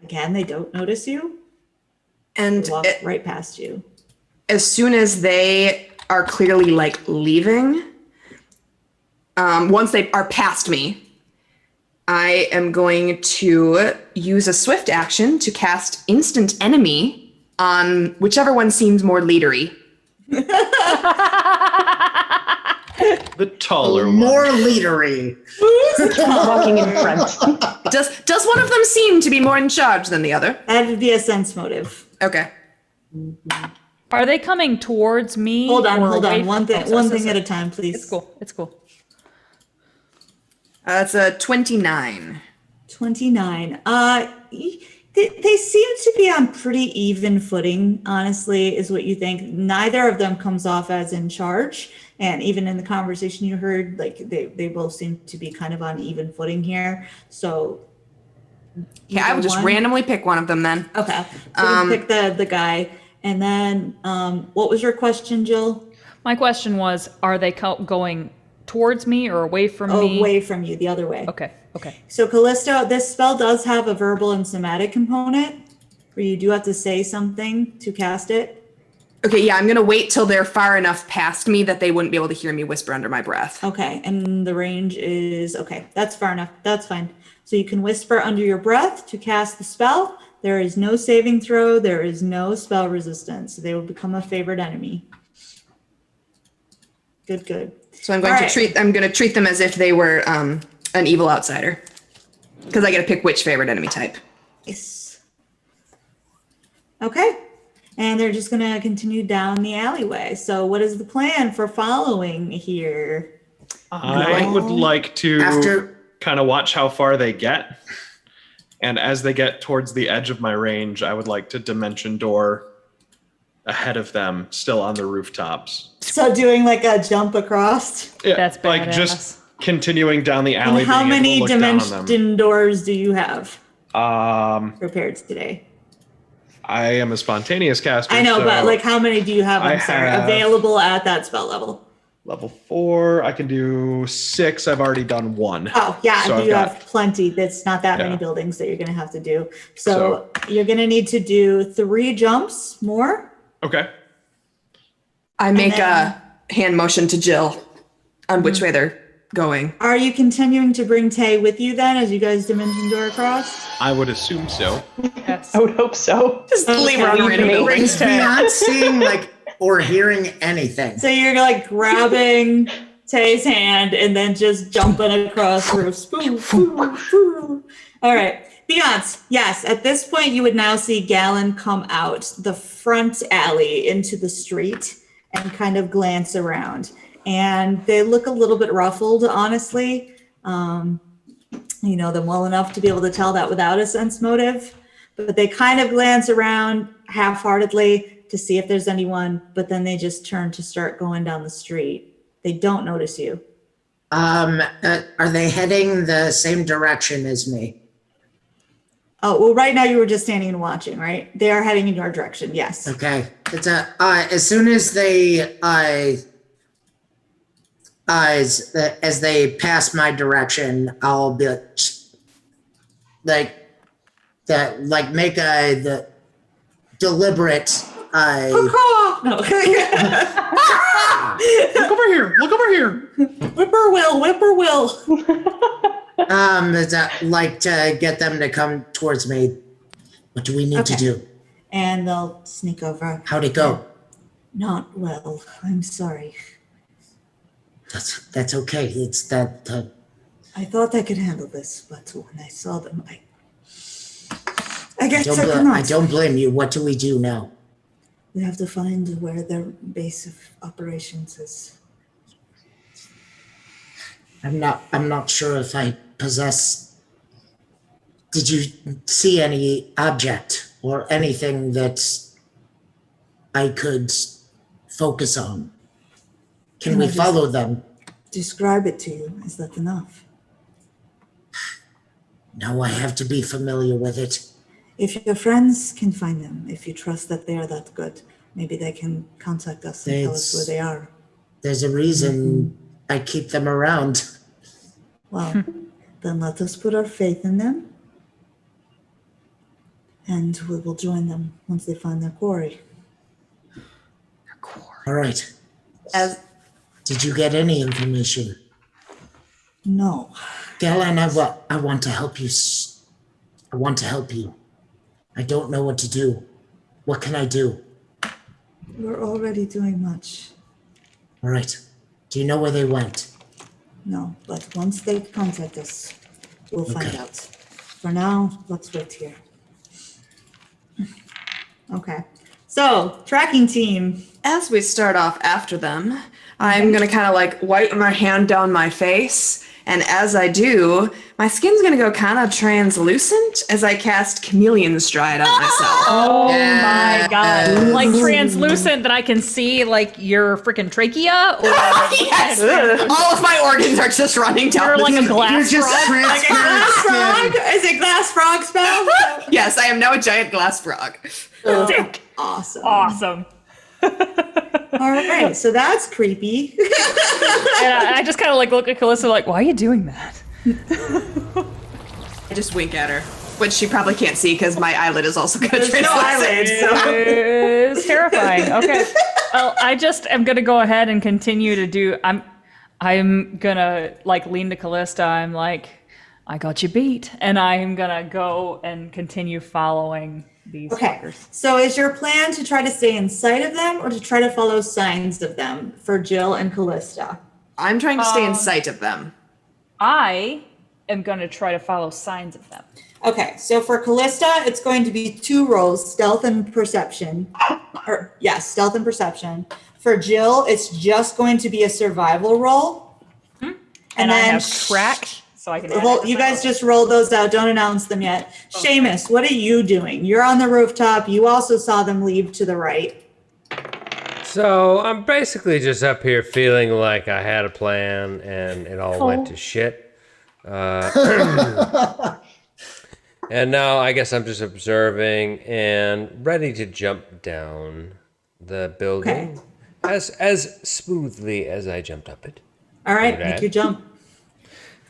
Again, they don't notice you. And They walk right past you. as soon as they are clearly leaving, once they are past me, I am going to use a swift action to cast Instant Enemy on whichever one seems more leadery. The taller one. More leadery. Walking in front. Does one of them seem to be more in charge than the other? That would be a sense motive. Okay. Are they coming towards me? Hold on, or hold away on. One from- thing, oh, one sorry, thing sorry. at a time, please. It's cool. It's cool. That's a 29. 29. They seem to be on pretty even footing, honestly, is what you think. Neither of them comes off as in charge. And even in the conversation you heard, like they both seem to be kind of on even footing here. So Yeah, I would just one- randomly pick one of them then. Okay. So we pick the guy. And then what was your question, Jill? My question was, are they going towards me or away from me? Away from you, the other way. Okay, okay. So Callisto, this spell does have a verbal and somatic component where you do have to say something to cast it. Okay, yeah, I'm gonna wait till they're far enough past me that they wouldn't be able to hear me whisper under my breath. Okay, and the range is, okay, that's far enough. That's fine. So you can whisper under your breath to cast the spell. There is no saving throw. There is no spell resistance. They will become a favored enemy. Good, good. So I'm going to treat them as if they were an evil outsider. Because I get to pick which favorite enemy type. Yes. Okay. And they're just going to continue down the alleyway. So what is the plan for following here? I would like to kind of watch how far they get. And as they get towards the edge of my range, I would like to dimension door ahead of them, still on the rooftops. So doing like a jump across? Yeah, That's like badass. just continuing down the alley. And how being able to many look down on them. dimension doors do you have prepared today? I am a spontaneous caster. I know, so but like how many do you have, I I'm sorry, have- available at that spell level? Level 4, I can do 6. I've already done 1. Oh, yeah, So I've you got- have plenty. That's not that many Yeah. buildings that you're going to have to do. So you're going to need to do 3 jumps more. Okay. I make then- a hand motion to Jill on which way they're going. Are you continuing to bring Tay with you then as you guys dimension door across? I would assume so. Yes. I would hope so. Just leave her on a leave random me. building. He's beyond seeing like or hearing anything. So you're like grabbing Tay's hand and then just jumping across roofs. Boom, boom, boom. All right. Beyonce, yes, at this point you would now see Gallon come out the front alley into the street and kind of glance around. And they look a little bit ruffled, honestly. You know them well enough to be able to tell that without a sense motive. But they kind of glance around half-heartedly to see if there's anyone, but then they just turn to start going down the street. They don't notice you. Are they heading the same direction as me? Oh, well, right now you were just standing and watching, right? They are heading in your direction, yes. Okay. It's as soon as they as they pass my direction, I'll be like make the deliberate No. Look over here. Look over here. Whippoorwill, whippoorwill. like to get them to come towards me. What do we need to Okay. do? And they'll sneak over. How'd it go? Not well. I'm sorry. That's okay. It's that I thought I could handle this, but when I saw them, I guess I could not. I don't blame you. What do we do now? We have to find where their base of operations is. I'm not sure if I possess. Did you see any object or anything that I could focus on? Can we follow them? Describe it to you. Is that enough? No, I have to be familiar with it. If your friends can find them, if you trust that they are that good, maybe they can contact us and tell us where they are. There's a reason I keep them around. Well, then let us put our faith in them, and we will join them once they find their quarry. All right. As Did you get any information? no, Galen, I want to help you. I want to help you. I don't know what to do. What can I do? We're already doing much. All right. Do you know where they went? No, but once they contact us, we'll find Okay. out. For now, let's wait here. Okay. So, tracking team. As we start off after them, I'm gonna kind of like wipe my hand down my face, and as I do, my skin's gonna go kind of translucent as I cast Chameleon Stride on myself. Oh Yes. my god. Like translucent that I can see like your freaking trachea? Or Yes, all of my organs are just running down. you're like a You're glass just frog? Glass transparent frog? skin. Is it glass frog spell? Yes, I am now a giant glass frog. Sick. Awesome. Awesome. All right, so that's creepy. And I just kind of like look at Calista like, why are you doing that? I just wink at her, which she probably can't see because my eyelid is also going to There's no eyelid, so. It's terrifying. Okay. Well, I just am gonna go ahead and continue to do. I'm gonna like lean to Callista. I'm like, I got you beat, and I'm gonna go and continue following these Okay, fuckers. so is your plan to try to stay in sight of them or to try to follow signs of them for Jill and Callista? I'm trying to stay in sight of them. I am gonna try to follow signs of them. Okay, so for Callista, it's going to be 2 rolls, stealth and perception. Or yes, stealth and perception. For Jill, it's just going to be a survival roll. And I then have track, so I can. add it Well, to you my guys just roll those out. Don't announce them yet. Seamus, what are you doing? You're on the rooftop. You also saw them leave to the right. So I'm basically just up here feeling like I had a plan and it all went to shit. And now I guess I'm just observing and ready to jump down the building as smoothly as I jumped up it. All right, Okay. make your jump.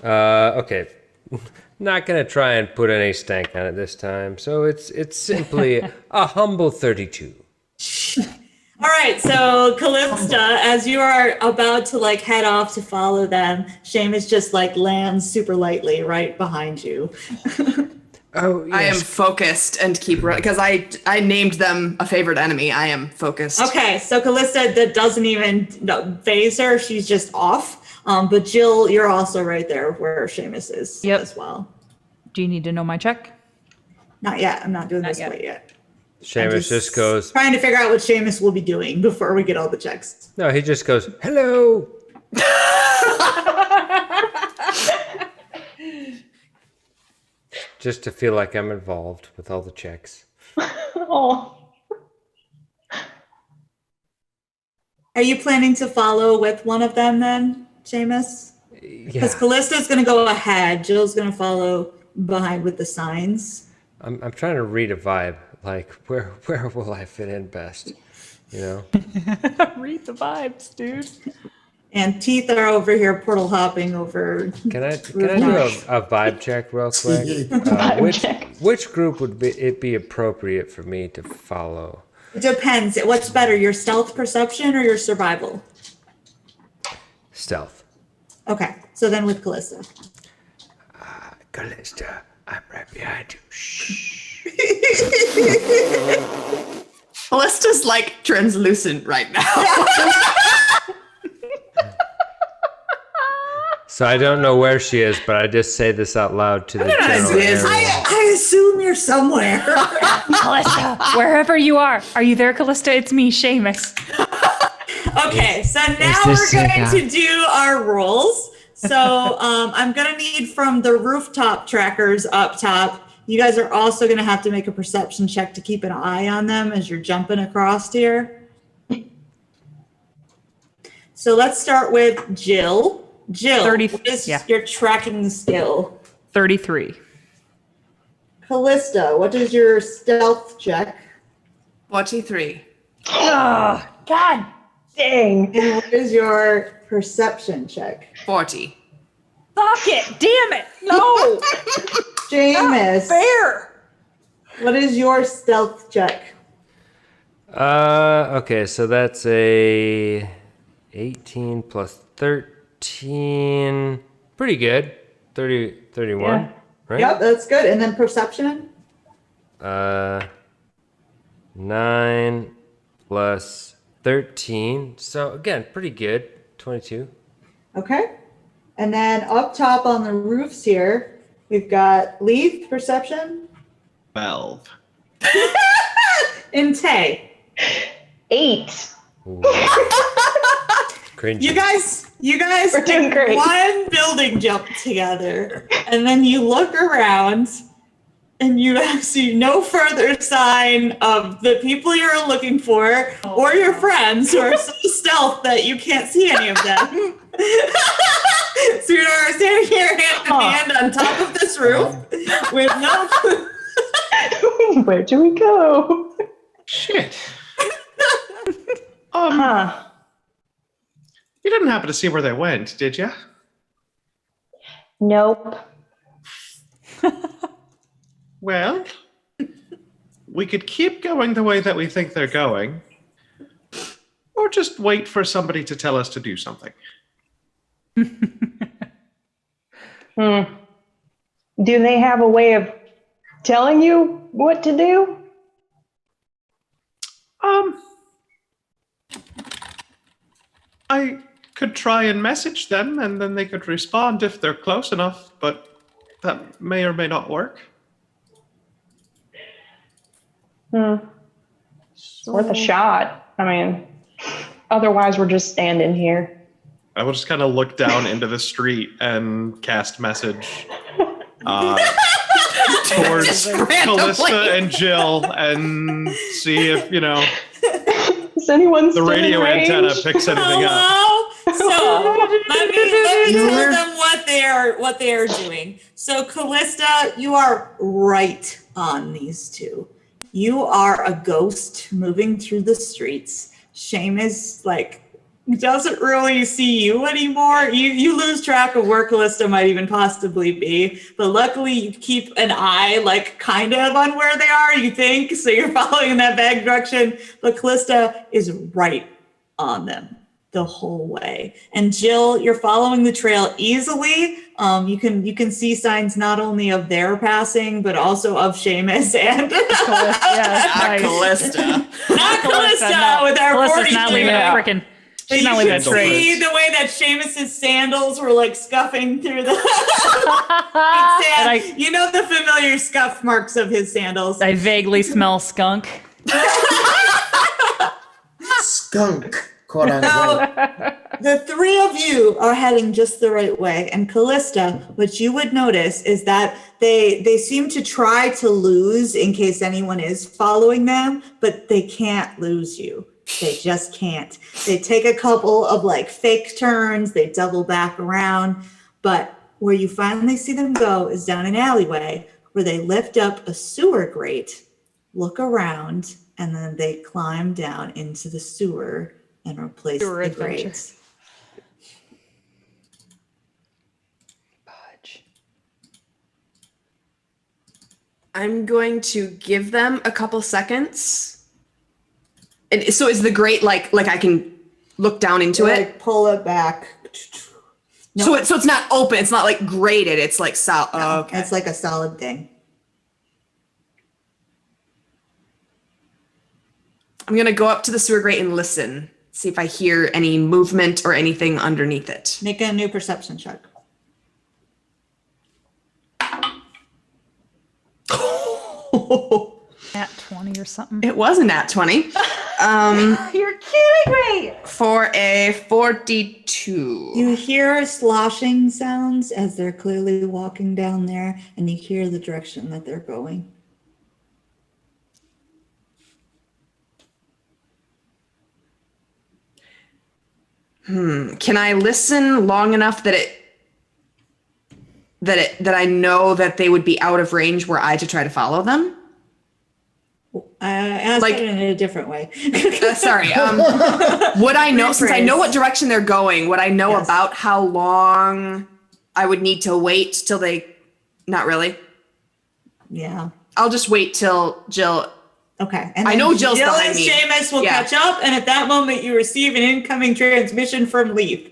Okay. Not gonna try and put any stank on it this time. So it's simply a humble 32. All right, so Callista, as you are about to like head off to follow them, Seamus just like lands super lightly right behind you. Oh, I am yes. focused and keep because I named them a favorite enemy. I am focused. Okay, so Callista, that doesn't even phase her. She's just off. But Jill, you're also right there where Seamus is as well. Do you need to know my check? Not yet. I'm not doing this yet. quite yet. Seamus just goes, Trying to figure out what Seamus will be doing before we get all the checks. no, he just goes, hello. Just to feel like I'm involved with all the checks. Oh, Are you planning to follow with one of them then, Seamus? Because Yeah. Callista's going to go ahead. Jill's going to follow behind with the signs. I'm trying to read a vibe. Like, where will I fit in best? You know? Read the vibes, dude. And Teeth are over here portal hopping over. Can I do a vibe check real quick? Which group would it be appropriate for me to follow? It depends. What's better, your stealth perception or your survival? Stealth. Okay, so then with Callista. Callista, I'm right behind you. Shh. Callista's like translucent right now. So I don't know where she is, but I just say this out loud to the general area. I assume you're somewhere. Callista, wherever you are you there, Callista? It's me, Seamus. Okay, so now we're going to do our rolls. So I'm going to need from the rooftop trackers up top. You guys are also going to have to make a perception check to keep an eye on them as you're jumping across here. So let's start with Jill. Jill, 30 what is yeah. your tracking skill? 33. Callista, what is your stealth check? 43. oh, God dang. And what is your perception check? 40. Fuck it! Damn it! No! Seamus, Fair! what is your stealth check? Okay, so that's a 18 plus 13. Pretty good. 31, Yeah. right? Yep, that's good. And then perception? 9 plus 13. So again, pretty good. 22. Okay. And then up top on the roofs here, we've got Leaf, perception, 12. and Tay. 8. Cringy. You guys We're doing take great. one building jump together, and then you look around and you see no further sign of the people you're looking for or your friends who are so stealth that you can't see any of them. So you're standing here hand in hand on top of this roof with no Where do we go? Shit. Huh. You didn't happen to see where they went, did you? Nope. Well, we could keep going the way that we think they're going, or just wait for somebody to tell us to do something. Do they have a way of telling you what to do? I could try and message them, and then they could respond if they're close enough, but that may or may not work. It's worth a shot. I mean, otherwise we're just standing here. I will just kind of look down into the street and cast message towards Callista and Jill and see if, Is anyone the still radio in range? antenna picks anything up. Hello? So let me tell them what they are doing. So Callista, you are right on these two. You are a ghost moving through the streets. Seamus doesn't really see you anymore. You lose track of where Callista might even possibly be. But luckily you keep an eye kind of on where they are, you think. So you're following in that vague direction. But Callista is right on them the whole way. And Jill, you're following the trail easily. You can see signs not only of their passing, but also of Seamus and Callista. Not Callista no. with our Callista's not 43. leaving a freaking. But She's not you leaving a can trace. see the way that Seamus's sandals were scuffing through the And sand. You know the familiar scuff marks of his sandals. I vaguely smell skunk. Skunk, quote unquote. The three of you are heading just the right way. And Callista, what you would notice is that they seem to try to lose in case anyone is following them, but they can't lose you. They just can't. They take a couple of fake turns, they double back around, but where you finally see them go is down an alleyway where they lift up a sewer grate, look around, and then they climb down into the sewer and replace Sewer the adventure. grates. I'm going to give them a couple seconds. And so is the grate like I can look down into it? Pull it back. So it's not open. It's not grated. It's solid. Oh, okay. It's like a solid thing. I'm gonna go up to the sewer grate and listen. See if I hear any movement or anything underneath it. Make a new perception check. At 20 or something. It was a nat 20. You're kidding me! For a 42. You hear sloshing sounds as they're clearly walking down there, and you hear the direction that they're going. Can I listen long enough that I know that they would be out of range were I to try to follow them? Ask it in a different way. Sorry. Would I know, since I know what direction they're going, would I know Yes. about how long I would need to wait till they, not really. Yeah. I'll just wait till Jill. Okay. And I then know Jill's Jill behind and me. Seamus will Yeah. catch up, and at that moment you receive an incoming transmission from Leaf.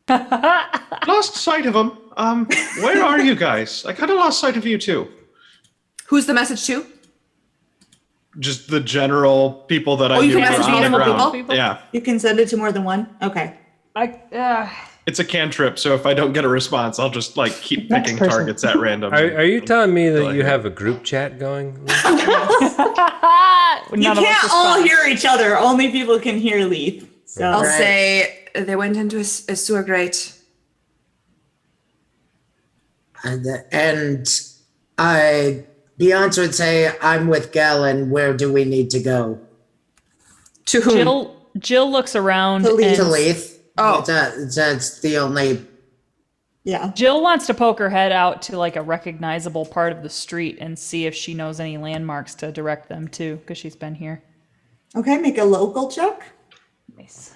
Lost sight of them. Where are you guys? I kind of lost sight of you too. Who's the message to? just the general people that I you knew can were message on the multiple ground. people? Yeah, You can send it to more than one? Okay. it's a cantrip, so if I don't get a response, I'll just like keep Next picking person. targets at random. Are you telling me Until that I you hear have a group chat going? You can't all hear each other. Only people can hear Leith. So I'll Right. say they went into a sewer grate. And Beyonce would say, I'm with Galen. Where do we need to go? To whom? Jill looks around To Leith. To and Leith. Oh. That's the only. yeah. Jill wants to poke her head out to like a recognizable part of the street and see if she knows any landmarks to direct them to, because she's been here. Okay, make a local check. Nice.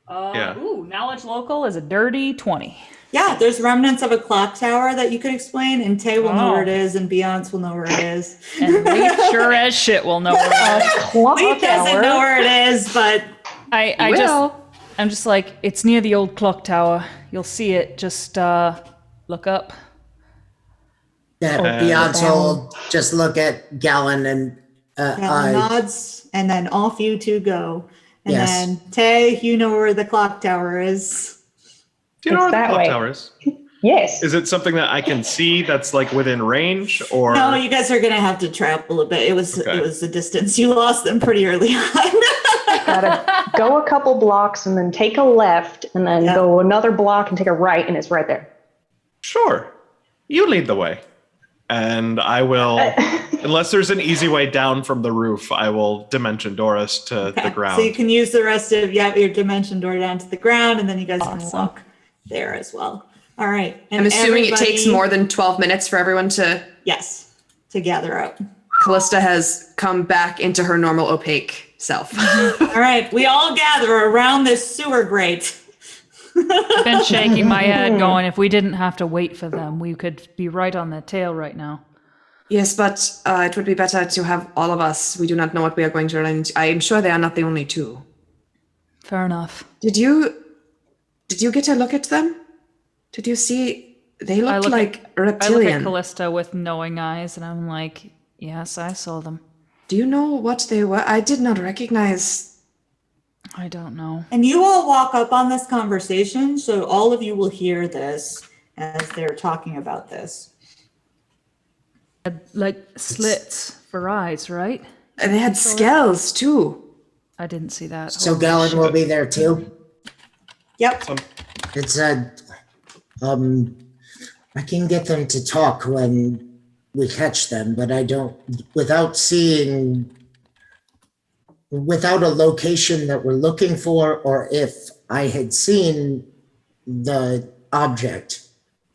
Yeah. Ooh, knowledge local is a dirty 20. Yeah, there's remnants of a clock tower that you could explain, and Tay will know where it Oh. is, and Beyonce will know where it is. And Leaf sure as shit will know where it is. Leith doesn't know where it is, but I'm just like, it's near the old clock tower. You'll see it. Just look up. Beyonce will just look at Galen and Galen nods, and then off you two go. And Yes. then Tay, you know where the clock tower is. Do you know It's where the that clock way. tower is? Yes. Is it something that I can see that's like within range, or No, you guys are gonna have to travel a bit. It was Okay. the distance. You lost them pretty early on. Gotta go a couple blocks and then take a left and then Yeah. go another block and take a right and it's right there. Sure, you lead the way, and I will. Unless there's an easy way down from the roof, I will dimension Doris to the ground. So you can use the rest of your dimension door down to the ground, and then you guys can Awesome. walk there as well. All right. And I'm assuming it takes everybody- more than 12 minutes for everyone to. Yes, to gather up. Callista has come back into her normal opaque self. All right, we all gather around this sewer grate. I've been shaking my head going, if we didn't have to wait for them, we could be right on their tail right now. Yes, but it would be better to have all of us. We do not know what we are going to run into. I am sure they are not the only two. Fair enough. Did you get a look at them? Did you see? They looked like I look at reptilian. Callista with knowing eyes, and I'm like, yes, I saw them. Do you know what they were? I did not recognize. I don't know. And you all walk up on this conversation, so all of you will hear this as they're talking about this. Like slits for eyes, right? And they had scales too. I didn't see that. So Holy Galen shit. will be there too. Yep. It's I can get them to talk when we catch them, but I don't without a location that we're looking for, or if I had seen the object,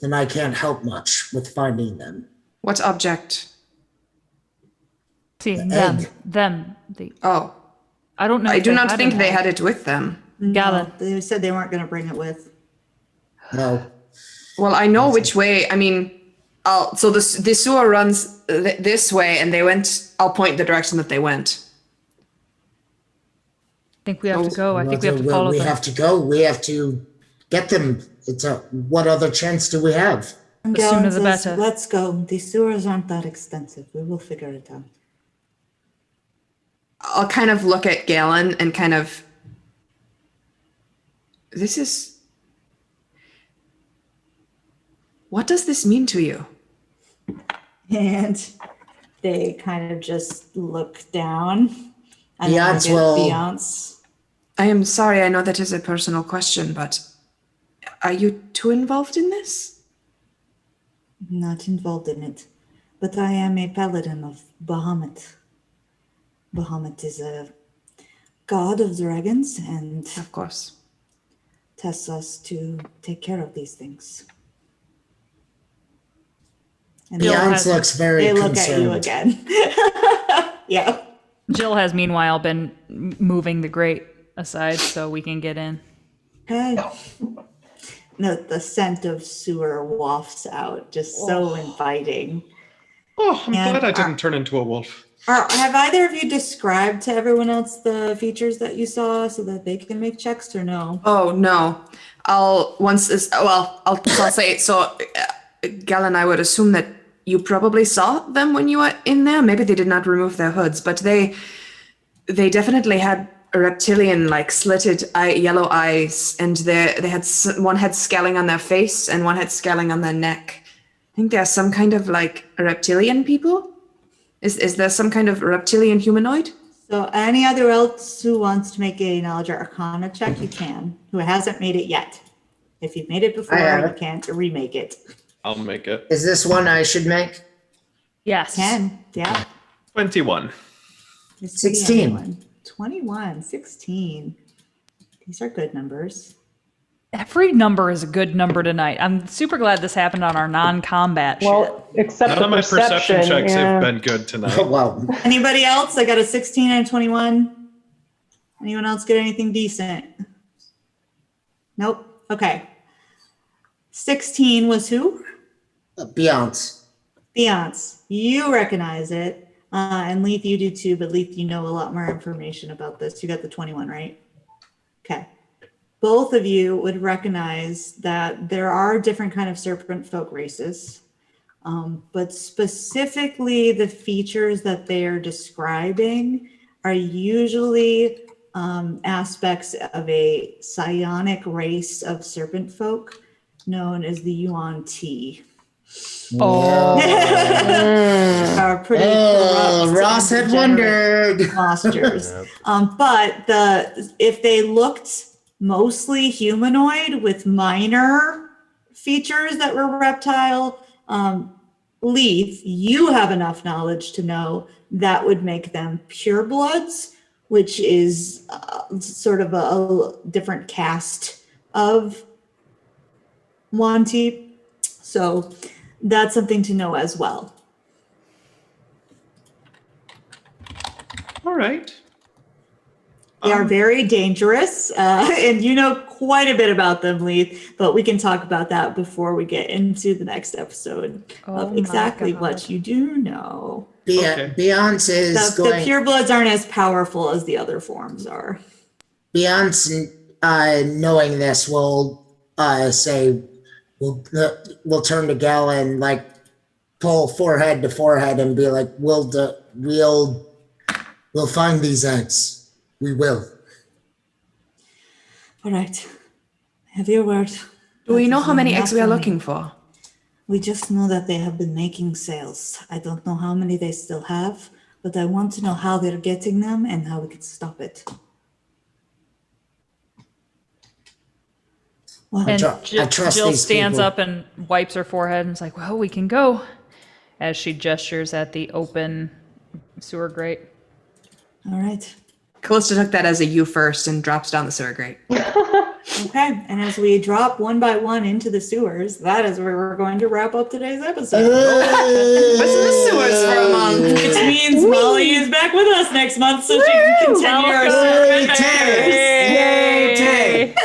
then I can't help much with finding them. What object? Seeing egg. them. Oh, I don't know. I if do not had think an they egg. had it with them. Galen. No, they said they weren't going to bring it with. No. Well, I know which way. I mean, so the sewer runs this way, and they went. I'll point the direction that they went. I think we have to go. I think we have to follow We them. have to go. We have to get them. What other chance do we have? And The sooner Galen the says, better. let's go. The sewers aren't that extensive. We will figure it out. I'll kind of look at Galen and kind of. This is. What does this mean to you? And they kind of just look down. And then Beyonce look at will- Beyonce. I am sorry. I know that is a personal question, but are you too involved in this? Not involved in it. But I am a paladin of Bahamut. Bahamut is a god of dragons and Of course. tests us to take care of these things. And Beyonce looks very they look concerned. at you again. Yeah. Jill has meanwhile been moving the grate aside so we can get in. Okay. The scent of sewer wafts out, just so inviting. Oh, I'm And glad I didn't turn into a wolf. Have either of you described to everyone else the features that you saw so that they can make checks or no? Oh no. I'll say it. So, Galen, I would assume that you probably saw them when you were in there. Maybe they did not remove their hoods, but they definitely had a reptilian, like slitted yellow eyes, and they had one had scaling on their face and one had scaling on their neck. I think they're some kind of like reptilian people. Is there some kind of reptilian humanoid? So any other else who wants to make a knowledge or arcana check, you can, who hasn't made it yet. If you've made it before, you can't remake it. I'll make it. Is this one I should make? Yes. 10, yeah. 21. 16. 21, 16. These are good numbers. Every number is a good number tonight. I'm super glad this happened on our non-combat shit. Well, except None the of my perception checks yeah. have been good tonight. Oh, wow. Anybody else? I got a 16 and a 21. Anyone else get anything decent? Nope. Okay. 16 was who? Beyonce. Beyonce. You recognize it. And Leith, you do too, but Leith, you know a lot more information about this. You got the 21, right? Okay. Both of you would recognize that there are different kind of serpent folk races, but specifically the features that they are describing are usually aspects of a psionic race of serpent folk known as the Yuan-Ti. Oh. Are pretty corrupt Ross and had wondered. monsters. But if they looked mostly humanoid with minor features that were reptile, Leith, you have enough knowledge to know that would make them purebloods, which is sort of a different caste of Wanti. So that's something to know as well. All right. They are very dangerous, and you know quite a bit about them, Leith, but we can talk about that before we get into the next episode of exactly what you do know. Beyonce is The purebloods aren't as powerful as the other forms are. Beyonce, knowing this, will say, we'll turn to Gala and like pull forehead to forehead and be like, we'll find these eggs. We will. All right. Have your word. Do we know how many eggs we are looking for? We just know that they have been making sales. I don't know how many they still have, but I want to know how they're getting them and how we can stop it. Well, And I trust Jill these stands people. up and wipes her forehead and is like, well, we can go. As she gestures at the open sewer grate. all right. Callista took that as a you first and drops down the sewer grate. Okay, and as we drop one by one into the sewers, that is where we're going to wrap up today's episode. What's in the sewers for a month? Which means Molly is back with us next month, so she can continue our sewer adventures. Yay, Tay!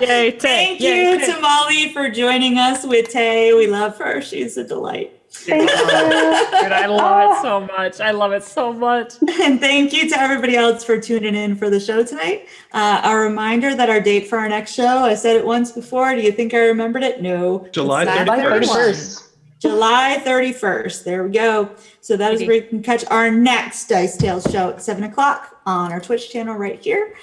Yay, Tay. Thank you to Molly for joining us with Tay. We love her. She's a delight. Dude, I love it so much. I love it so much. And thank you to everybody else for tuning in for the show tonight. A reminder that our date for our next show, I said it once before. Do you think I remembered it? No. July It's 31st. July 31st. There we go. So that is where you can catch our next Dice Tales show at 7 o'clock on our Twitch channel right here.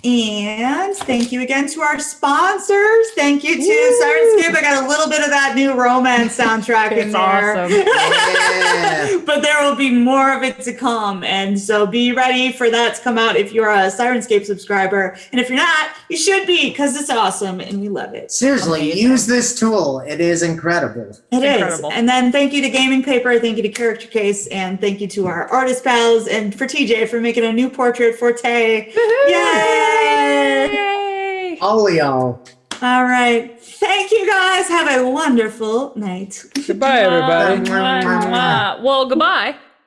And thank you again to our sponsors. Thank you to Sirenscape. I got a little bit of that new romance soundtrack in It's there. awesome. Yeah. But there will be more of it to come. And so be ready for that to come out if you're a Sirenscape subscriber. And if you're not, you should be, because it's awesome and we love it. Seriously, use this tool. It is incredible. It is. Incredible. And then thank you to Gaming Paper, thank you to Character Case, and thank you to our artist pals and for TJ for making a new portrait for Tay. Yay! Yay! All y'all. All right. Thank you guys. Have a wonderful night. Goodbye, everybody. Mwah, mwah. Well, goodbye.